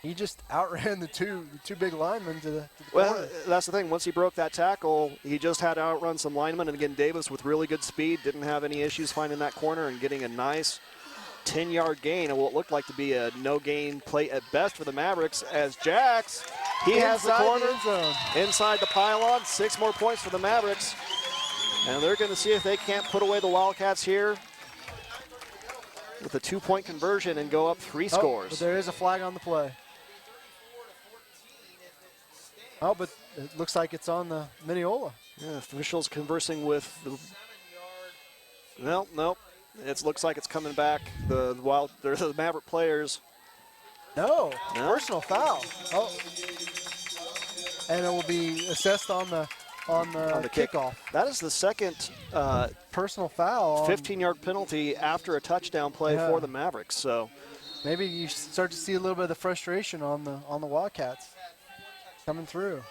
He just outran the two big linemen to the corner. That's the thing. Once he broke that tackle, he just had to outrun some linemen. And again, Davis with really good speed didn't have any issues finding that corner and getting a nice 10-yard gain and what looked like to be a no-gain play at best for the Mavericks as Jax, he has the corner inside the pylon. 6 more points for the Mavericks. And they're going to see if they can't put away the Wildcats here with a 2-point conversion and go up 3 scores. But there is a flag on the play. Oh, but it looks like it's on the Minneola. Yeah, officials conversing with the. Nope. It looks like it's coming back. The Maverick players. No, personal foul. Oh, and it will be assessed on the kickoff. That is the second personal foul. 15-yard penalty after a touchdown play for the Mavericks. So maybe you start to see a little bit of the frustration on the Wildcats coming through.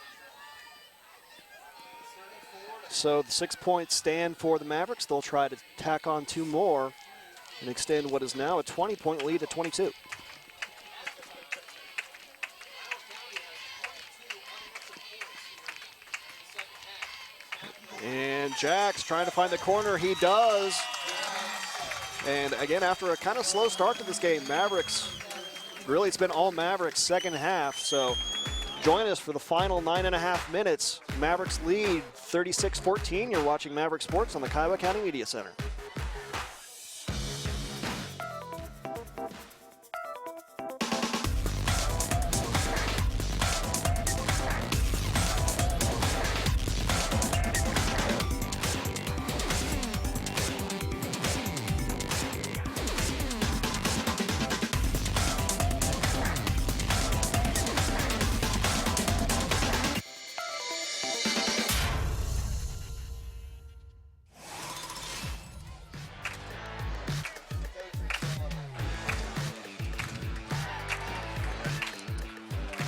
So the 6 points stand for the Mavericks. They'll try to tack on 2 more and extend what is now a 20-point lead to 22. And Jax trying to find the corner. He does. And again, after a kind of slow start to this game, Mavericks, really it's been all Mavericks second half. So join us for the final 9.5 minutes. Mavericks lead 36-14. You're watching Maverick Sports on the Kiowa County Media Center.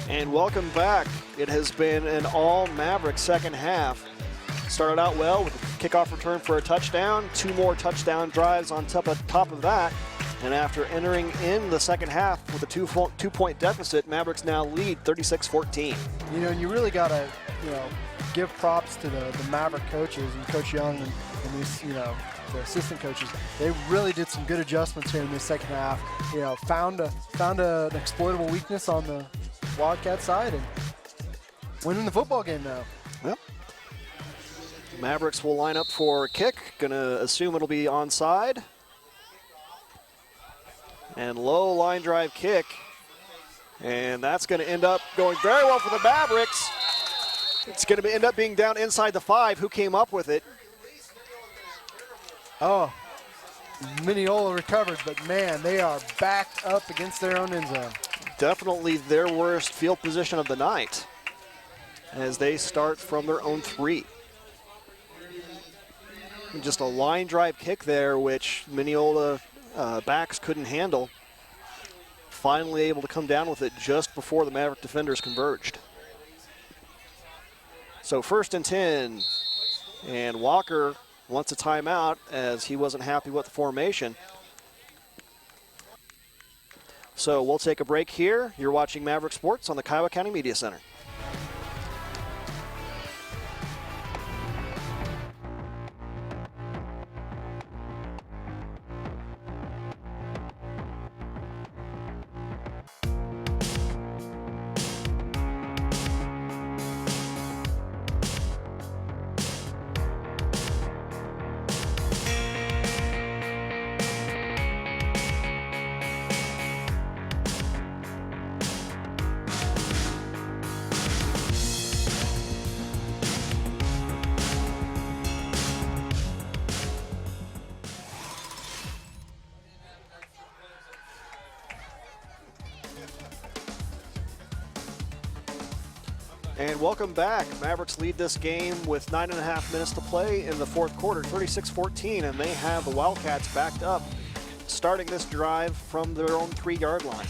And welcome back. It has been an all Maverick second half. Started out well with a kickoff return for a touchdown, 2 more touchdown drives on top of that. And after entering in the second half with a 2-point deficit, Mavericks now lead 36-14. You really got to, give props to the Maverick coaches and Coach Young and these, the assistant coaches, they really did some good adjustments here in the second half. Found an exploitable weakness on the Wildcat side and winning the football game now. Yep. Mavericks will line up for a kick. Gonna assume it'll be onside. And low line drive kick. And that's going to end up going very well for the Mavericks. It's going to end up being down inside the 5. Who came up with it? Oh, Minneola recovered, but man, they are backed up against their own end zone. Definitely their worst field position of the night as they start from their own 3. Just a line drive kick there, which Minneola backs couldn't handle. Finally able to come down with it just before the Maverick defenders converged. So 1st and 10, and Walker wants a timeout as he wasn't happy with the formation. So we'll take a break here. You're watching Maverick Sports on the Kiowa County Media Center. And welcome back. Mavericks lead this game with 9.5 minutes to play in the 4th quarter, 36-14, and they have the Wildcats backed up, starting this drive from their own 3-yard line.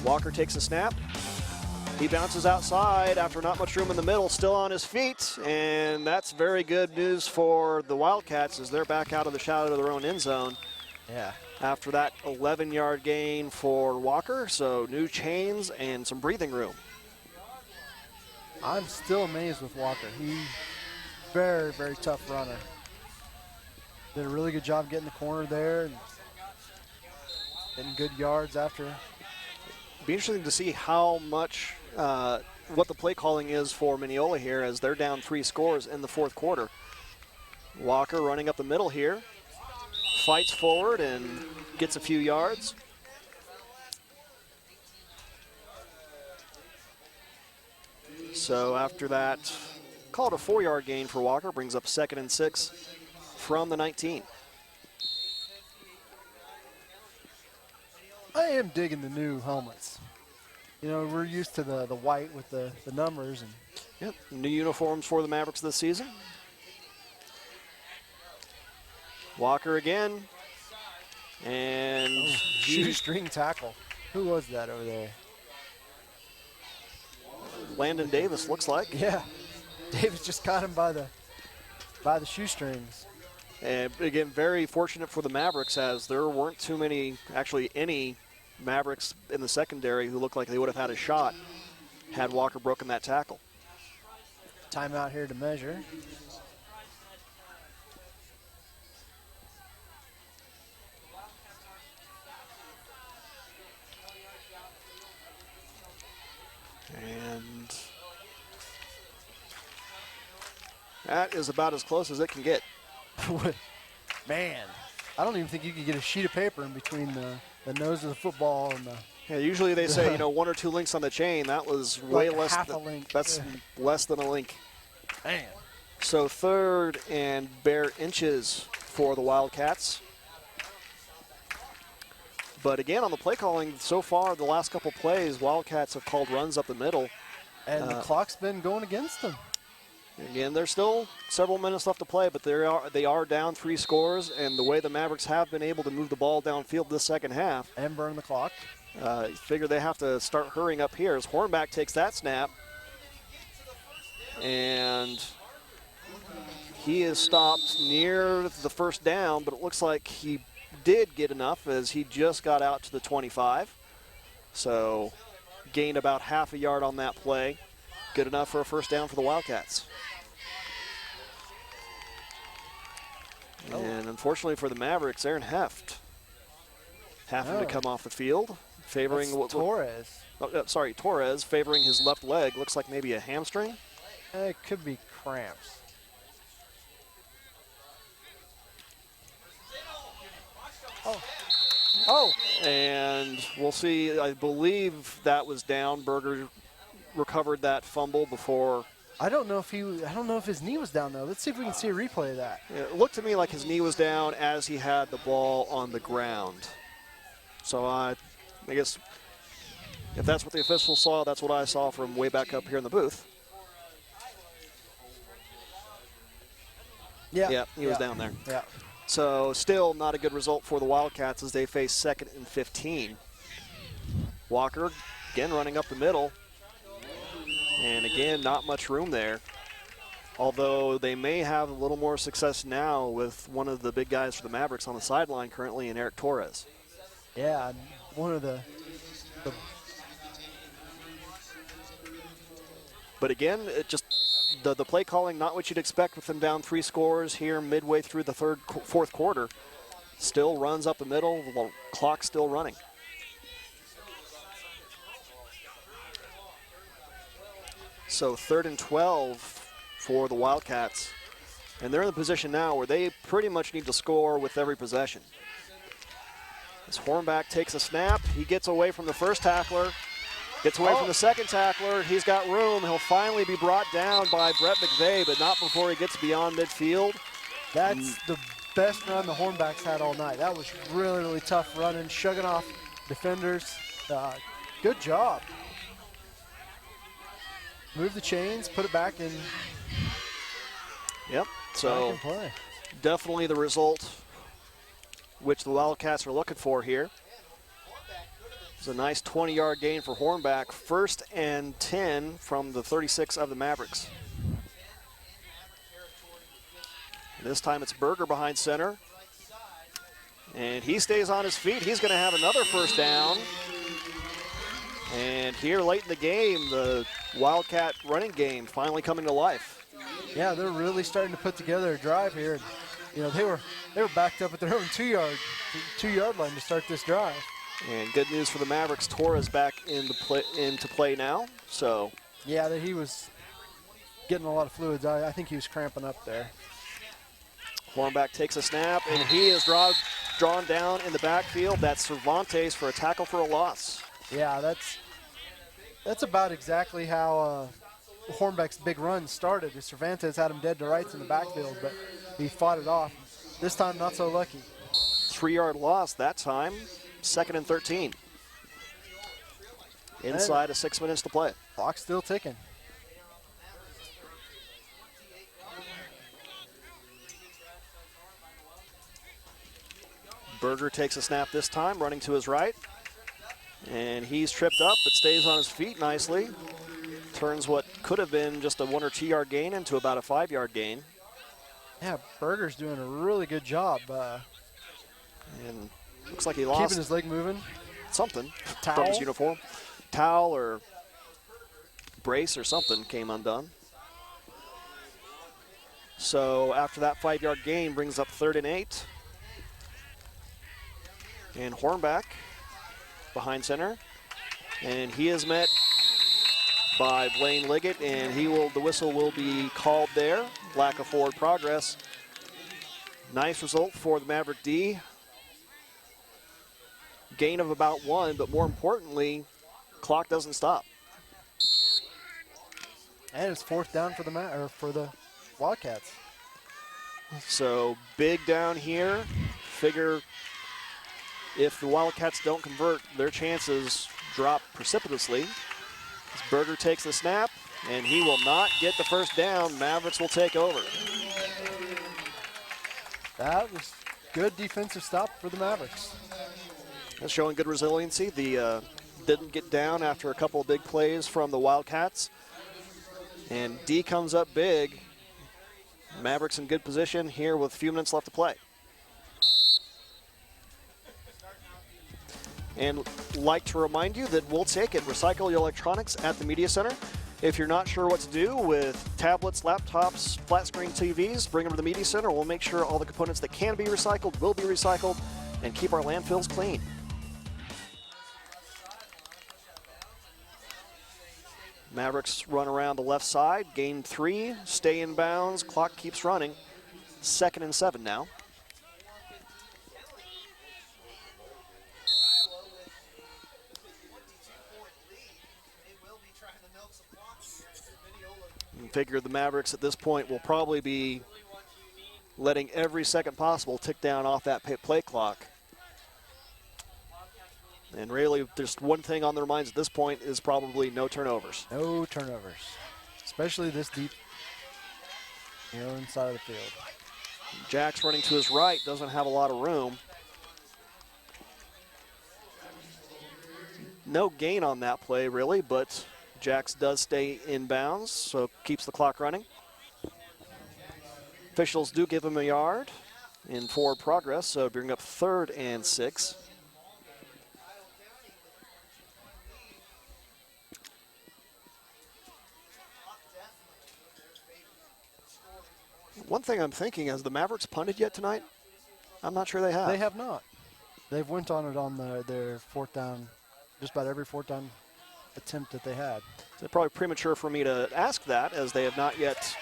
Walker takes a snap. He bounces outside after not much room in the middle, still on his feet, and that's very good news for the Wildcats as they're back out of the shadow of their own end zone. Yeah. After that 11-yard gain for Walker, so new chains and some breathing room. I'm still amazed with Walker. He's very, very tough runner. Did a really good job getting the corner there and getting good yards after. Be interesting to see how much, what the play calling is for Minneola here as they're down 3 scores in the 4th quarter. Walker running up the middle here, fights forward and gets a few yards. So after that, call it a 4-yard gain for Walker, brings up 2nd and 6 from the 19. I am digging the new helmets. We're used to the white with the numbers. And yep, new uniforms for the Mavericks this season. Walker again. And shoestring tackle. Who was that over there? Landon Davis, looks like. Yeah, Davis just caught him by the shoestrings. And again, very fortunate for the Mavericks as there weren't too many, actually any Mavericks in the secondary who looked like they would have had a shot had Walker broken that tackle. Timeout here to measure. And that is about as close as it can get. Man, I don't even think you could get a sheet of paper in between the nose of the football and the... Yeah, usually they say, 1 or 2 links on the chain. That was way like less half than a link. That's less than a link. Man. So 3rd and bare inches for the Wildcats. But again, on the play calling, so far, the last couple plays, Wildcats have called runs up the middle. And the clock's been going against them. Again, there's still several minutes left to play, but they are down 3 scores, and the way the Mavericks have been able to move the ball downfield this second half. And burn the clock. Figure they have to start hurrying up here as Hornback takes that snap. And he is stopped near the first down, but it looks like he did get enough as he just got out to the 25. So gained about half a yard on that play. Good enough for a first down for the Wildcats. And unfortunately for the Mavericks, Aaron Heft having to come off the field, favoring Torres. Torres favoring his left leg. Looks like maybe a hamstring. It could be cramps. Oh. And we'll see. I believe that was down. Berger recovered that fumble before. I don't know if his knee was down though. Let's see if we can see a replay of that. Yeah, it looked to me like his knee was down as he had the ball on the ground. So I guess if that's what the officials saw, that's what I saw from way back up here in the booth. Yeah, he was down there. Yeah. So still not a good result for the Wildcats as they face 2nd and 15. Walker again running up the middle. And again, not much room there. Although they may have a little more success now with one of the big guys for the Mavericks on the sideline currently in Eric Torres. Yeah, one of the But again, it just the play calling, not what you'd expect with them down 3 scores here midway through the fourth quarter. Still runs up the middle, the clock's still running. So 3rd and 12 for the Wildcats. And they're in the position now where they pretty much need to score with every possession. As Hornback takes a snap, he gets away from the first tackler, gets away from the second tackler. He's got room. He'll finally be brought down by Brett McVeigh, but not before he gets beyond midfield. That's the best run the Hornbacks had all night. That was really, really tough running, shugging off defenders. Good job. Move the chains, put it back in. Yep, so definitely the result which the Wildcats are looking for here. It's a nice 20-yard gain for Hornback. 1st and 10 from the 36 of the Mavericks. And this time it's Berger behind center. And he stays on his feet. He's going to have another first down. And here late in the game, the Wildcat running game finally coming to life. Yeah, they're really starting to put together a drive here. You know, they were backed up at their own 2-yard line to start this drive. And good news for the Mavericks, Torres back into play now. So yeah, he was getting a lot of fluids. I think he was cramping up there. Hornback takes a snap, and he is drawn down in the backfield. That's Cervantes for a tackle for a loss. Yeah, that's about exactly how Hornback's big run started. Cervantes had him dead to rights in the backfield, but he fought it off. This time, not so lucky. 3-yard loss that time. 2nd and 13. Inside of 6 minutes to play. Clock's still ticking. Berger takes a snap this time, running to his right. And he's tripped up, but stays on his feet nicely. Turns what could have been just a 1 or 2 yard gain into about a 5-yard gain. Yeah, Berger's doing a really good job. And looks like he lost. Keeping his leg moving. Something Towel? from his uniform. Towel or brace or something came undone. So after that 5-yard gain brings up 3rd and 8. And Hornback behind center. And he is met by Blaine Liggett, and the whistle will be called there. Lack of forward progress. Nice result for the Maverick D. Gain of about 1, but more importantly, clock doesn't stop. And it's 4th down for the Wildcats. So big down here. Figure if the Wildcats don't convert, their chances drop precipitously. As Berger takes the snap, and he will not get the first down. Mavericks will take over. That was good defensive stop for the Mavericks. That's showing good resiliency. The didn't get down after a couple of big plays from the Wildcats. And D comes up big. Mavericks in good position here with a few minutes left to play. And like to remind you that we'll take it. Recycle your electronics at the Media Center. If you're not sure what to do with tablets, laptops, flat screen TVs, bring them to the Media Center. We'll make sure all the components that can be recycled will be recycled and keep our landfills clean. Mavericks run around the left side, gain 3, stay in bounds, clock keeps running. 2nd and 7 now. Figure the Mavericks at this point will probably be letting every second possible tick down off that play clock. And really, just one thing on their minds at this point is probably no turnovers. No turnovers, especially this deep, inside of the field. Jack's running to his right, doesn't have a lot of room. No gain on that play, really, but Jax does stay in bounds, so keeps the clock running. Officials do give him a yard in forward progress, so bring up 3rd and 6. One thing I'm thinking, has the Mavericks punted yet tonight? I'm not sure they have. They have not. They've went on it on their 4th down, just about every 4th down attempt that they had. It's probably premature for me to ask that, as they have not yet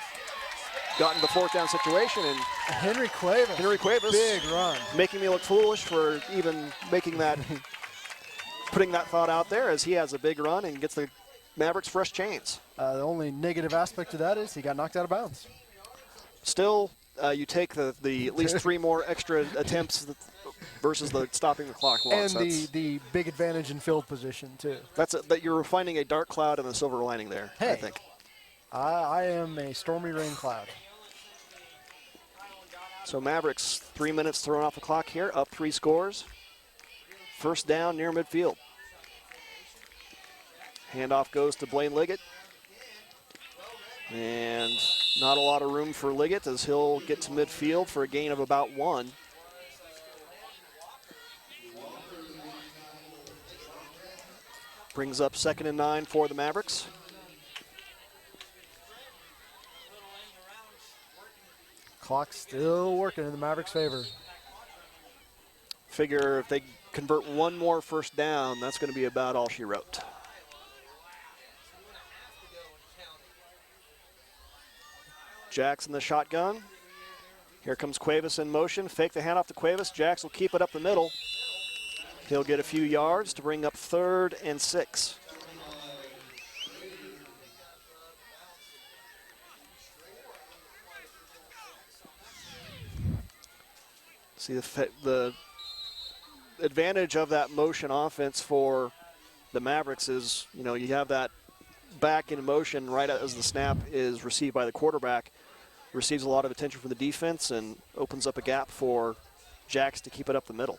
gotten the 4th down situation. And Henry Cuevas, big run, making me look foolish for even making that, putting that thought out there, as he has a big run and gets the Mavericks fresh chains. The only negative aspect of that is he got knocked out of bounds. Still, you take the at least 3 more extra attempts versus the stopping the clock once. And the big advantage in field position, too. That you're finding a dark cloud and a silver lining there, hey, I think. I am a stormy rain cloud. So Mavericks, 3 minutes thrown off the clock here, up 3 scores. 1st down near midfield. Handoff goes to Blaine Liggett. And not a lot of room for Liggett, as he'll get to midfield for a gain of about 1. Brings up 2nd and 9 for the Mavericks. Clock's still working in the Mavericks' favor. Figure if they convert 1 more 1st down, that's going to be about all she wrote. Jackson the shotgun. Here comes Cuevas in motion. Fake the handoff to Cuevas. Jax will keep it up the middle. He'll get a few yards to bring up 3rd and 6. See the advantage of that motion offense for the Mavericks is, you have that back in motion right as the snap is received by the quarterback. Receives a lot of attention from the defense and opens up a gap for Jax to keep it up the middle.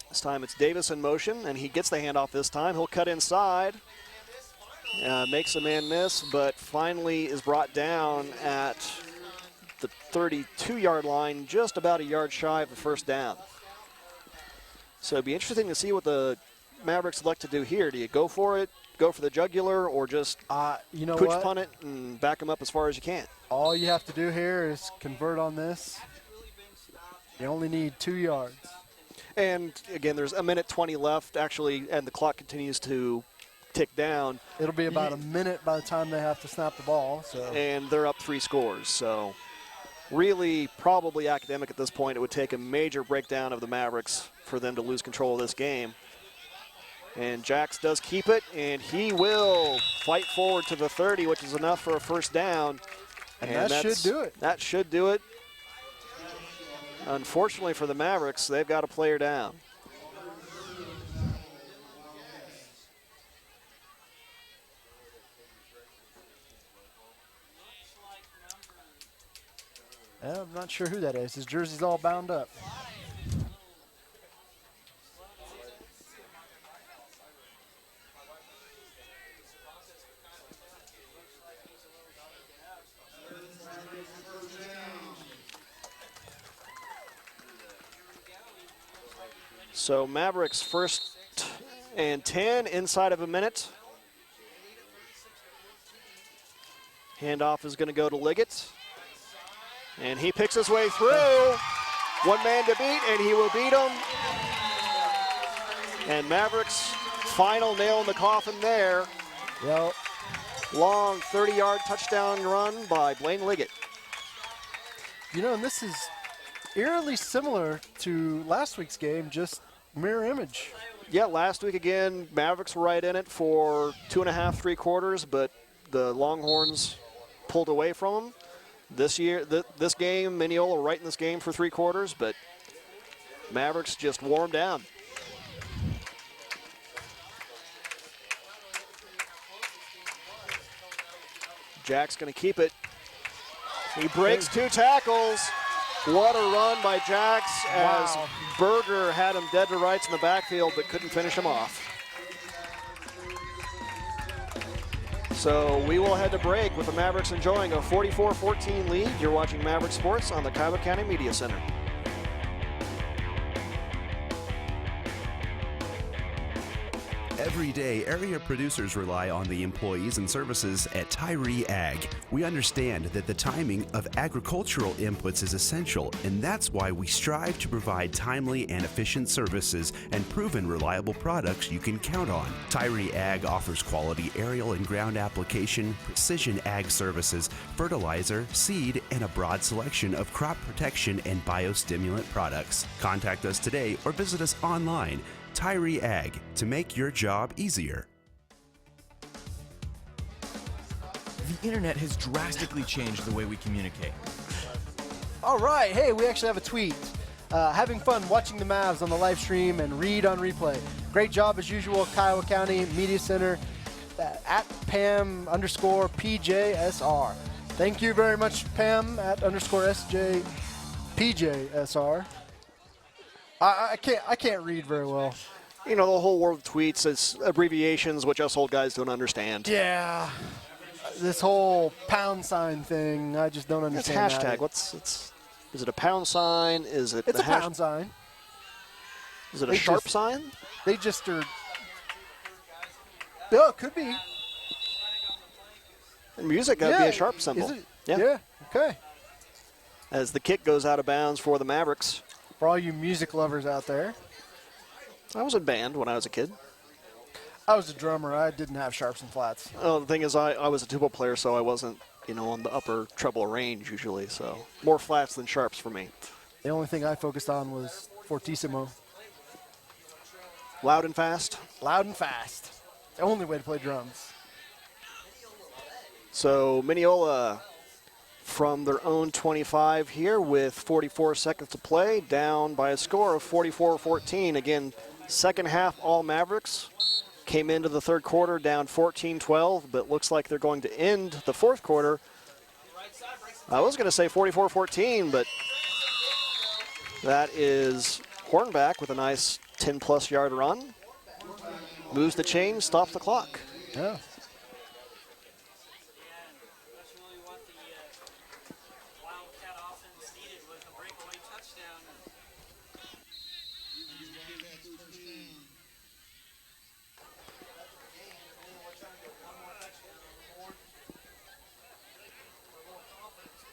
This time it's Davis in motion, and he gets the handoff this time. He'll cut inside, makes a man miss, but finally is brought down at the 32-yard line, just about a yard shy of the 1st down. So it'd be interesting to see what the Mavericks elect to do here. Do you go for it, go for the jugular, or just pooch punt it and back them up as far as you can? All you have to do here is convert on this. You only need 2 yards. And again, there's 1:20 left, actually, and the clock continues to tick down. It'll be about a minute by the time they have to snap the ball. So. And they're up 3 scores. So really probably academic at this point. It would take a major breakdown of the Mavericks for them to lose control of this game. And Jax does keep it, and he will fight forward to the 30, which is enough for a 1st down. And that should do it. That should do it. Unfortunately for the Mavericks, they've got a player down. I'm not sure who that is. His jersey's all bound up. So Mavericks' first and 10 inside of a minute. Handoff is going to go to Liggett. And he picks his way through. One man to beat, and he will beat him. And Mavericks' final nail in the coffin there. Yep. Long 30-yard touchdown run by Blaine Liggett. You know, and this is eerily similar to last week's game, just mirror image. Yeah, last week again, Mavericks were right in it for 2.5, 3 quarters, but the Longhorns pulled away from them. This year, this game, Minneola right in this game for 3 quarters, but Mavericks just wore them down. Jack's going to keep it. He breaks 2 tackles. What a run by Jax as Berger had him dead to rights in the backfield but couldn't finish him off. So we will head to break with the Mavericks enjoying a 44-14 lead. You're watching Maverick Sports on the Kiowa County Media Center. Every day, area producers rely on the employees and services at Tyree Ag. We understand that the timing of agricultural inputs is essential, and that's why we strive to provide timely and efficient services and proven reliable products you can count on. Tyree Ag offers quality aerial and ground application, precision ag services, fertilizer, seed, and a broad selection of crop protection and biostimulant products. Contact us today or visit us online. Tyree Ag, to make your job easier. The internet has drastically changed the way we communicate. All right, hey, we actually have a tweet. Having fun watching the Mavs on the live stream and read on replay. Great job as usual, Kiowa County Media Center at Pam_PJSR. Thank you very much, Pam at _SJPJSR. I can't read very well. You know, the whole world of tweets is abbreviations, which us old guys don't understand. Yeah. This whole pound sign thing, I just don't understand. It's hashtag. Is it a pound sign? Is it? It's a pound sign. Is it a sharp sign? They just are. Oh, it could be. In music, that'd be a sharp symbol. Is it? Yeah. Okay. As the kick goes out of bounds for the Mavericks. For all you music lovers out there. I was in band when I was a kid. I was a drummer. I didn't have sharps and flats. Oh, the thing is, I was a tuba player, so I wasn't, on the upper treble range usually. So more flats than sharps for me. The only thing I focused on was fortissimo. Loud and fast? Loud and fast. The only way to play drums. So Minneola from their own 25 here with 44 seconds to play, down by a score of 44-14. Again, second half all Mavericks. Came into the third quarter down 14-12, but looks like they're going to end the fourth quarter. I was going to say 44-14, but that is Hornback with a nice 10-plus yard run. Moves the chain, stops the clock. Yeah.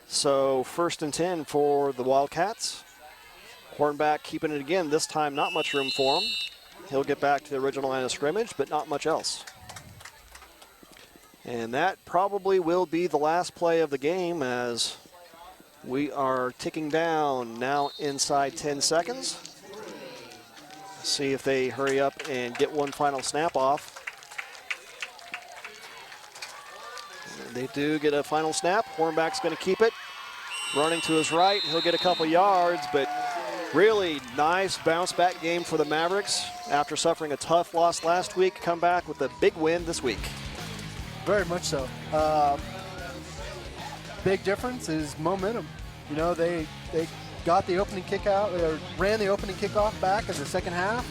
So 1st and 10 for the Wildcats. Hornback keeping it again. This time not much room for him. He'll get back to the original line of scrimmage, but not much else. And that probably will be the last play of the game as we are ticking down now inside 10 seconds. See if they hurry up and get one final snap off. They do get a final snap. Hornback's going to keep it. Running to his right, he'll get a couple yards, but really nice bounce back game for the Mavericks after suffering a tough loss last week. Come back with a big win this week. Very much so. Big difference is momentum. They got the opening kick out, or ran the opening kickoff back in the second half,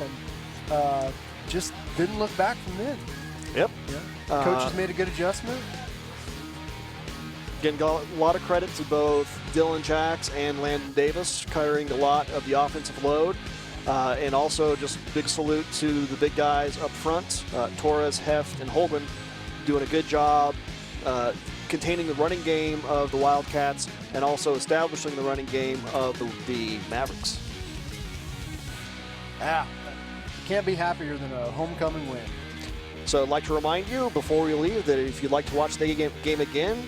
and just didn't look back from then. Yep. Yeah. Coaches made a good adjustment. Again, got a lot of credit to both Dylan Jacks and Landon Davis carrying a lot of the offensive load. And also just big salute to the big guys up front, Torres, Heft, and Holden, doing a good job containing the running game of the Wildcats and also establishing the running game of the Mavericks. Yeah, can't be happier than a homecoming win. So I'd like to remind you before we leave that if you'd like to watch the game again,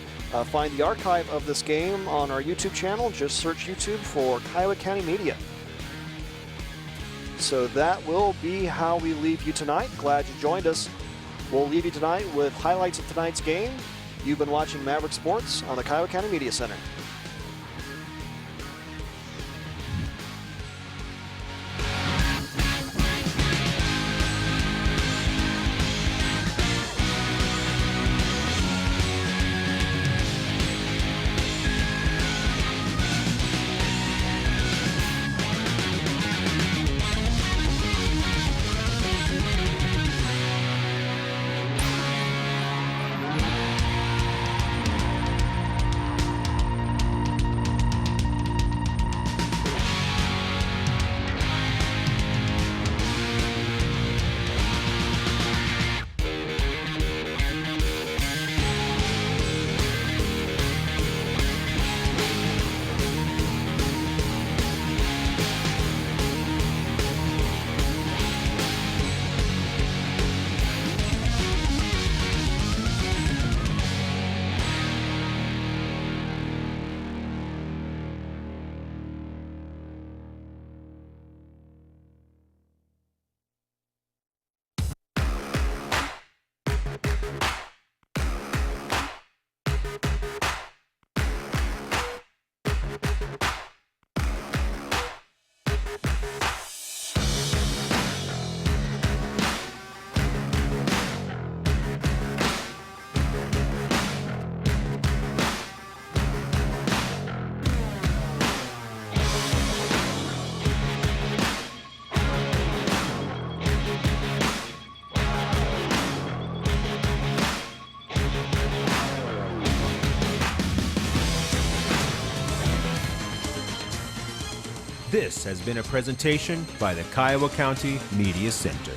find the archive of this game on our YouTube channel. Just search YouTube for Kiowa County Media. So that will be how we leave you tonight. Glad you joined us. We'll leave you tonight with highlights of tonight's game. You've been watching Maverick Sports on the Kiowa County Media Center. This has been a presentation by the Kiowa County Media Center.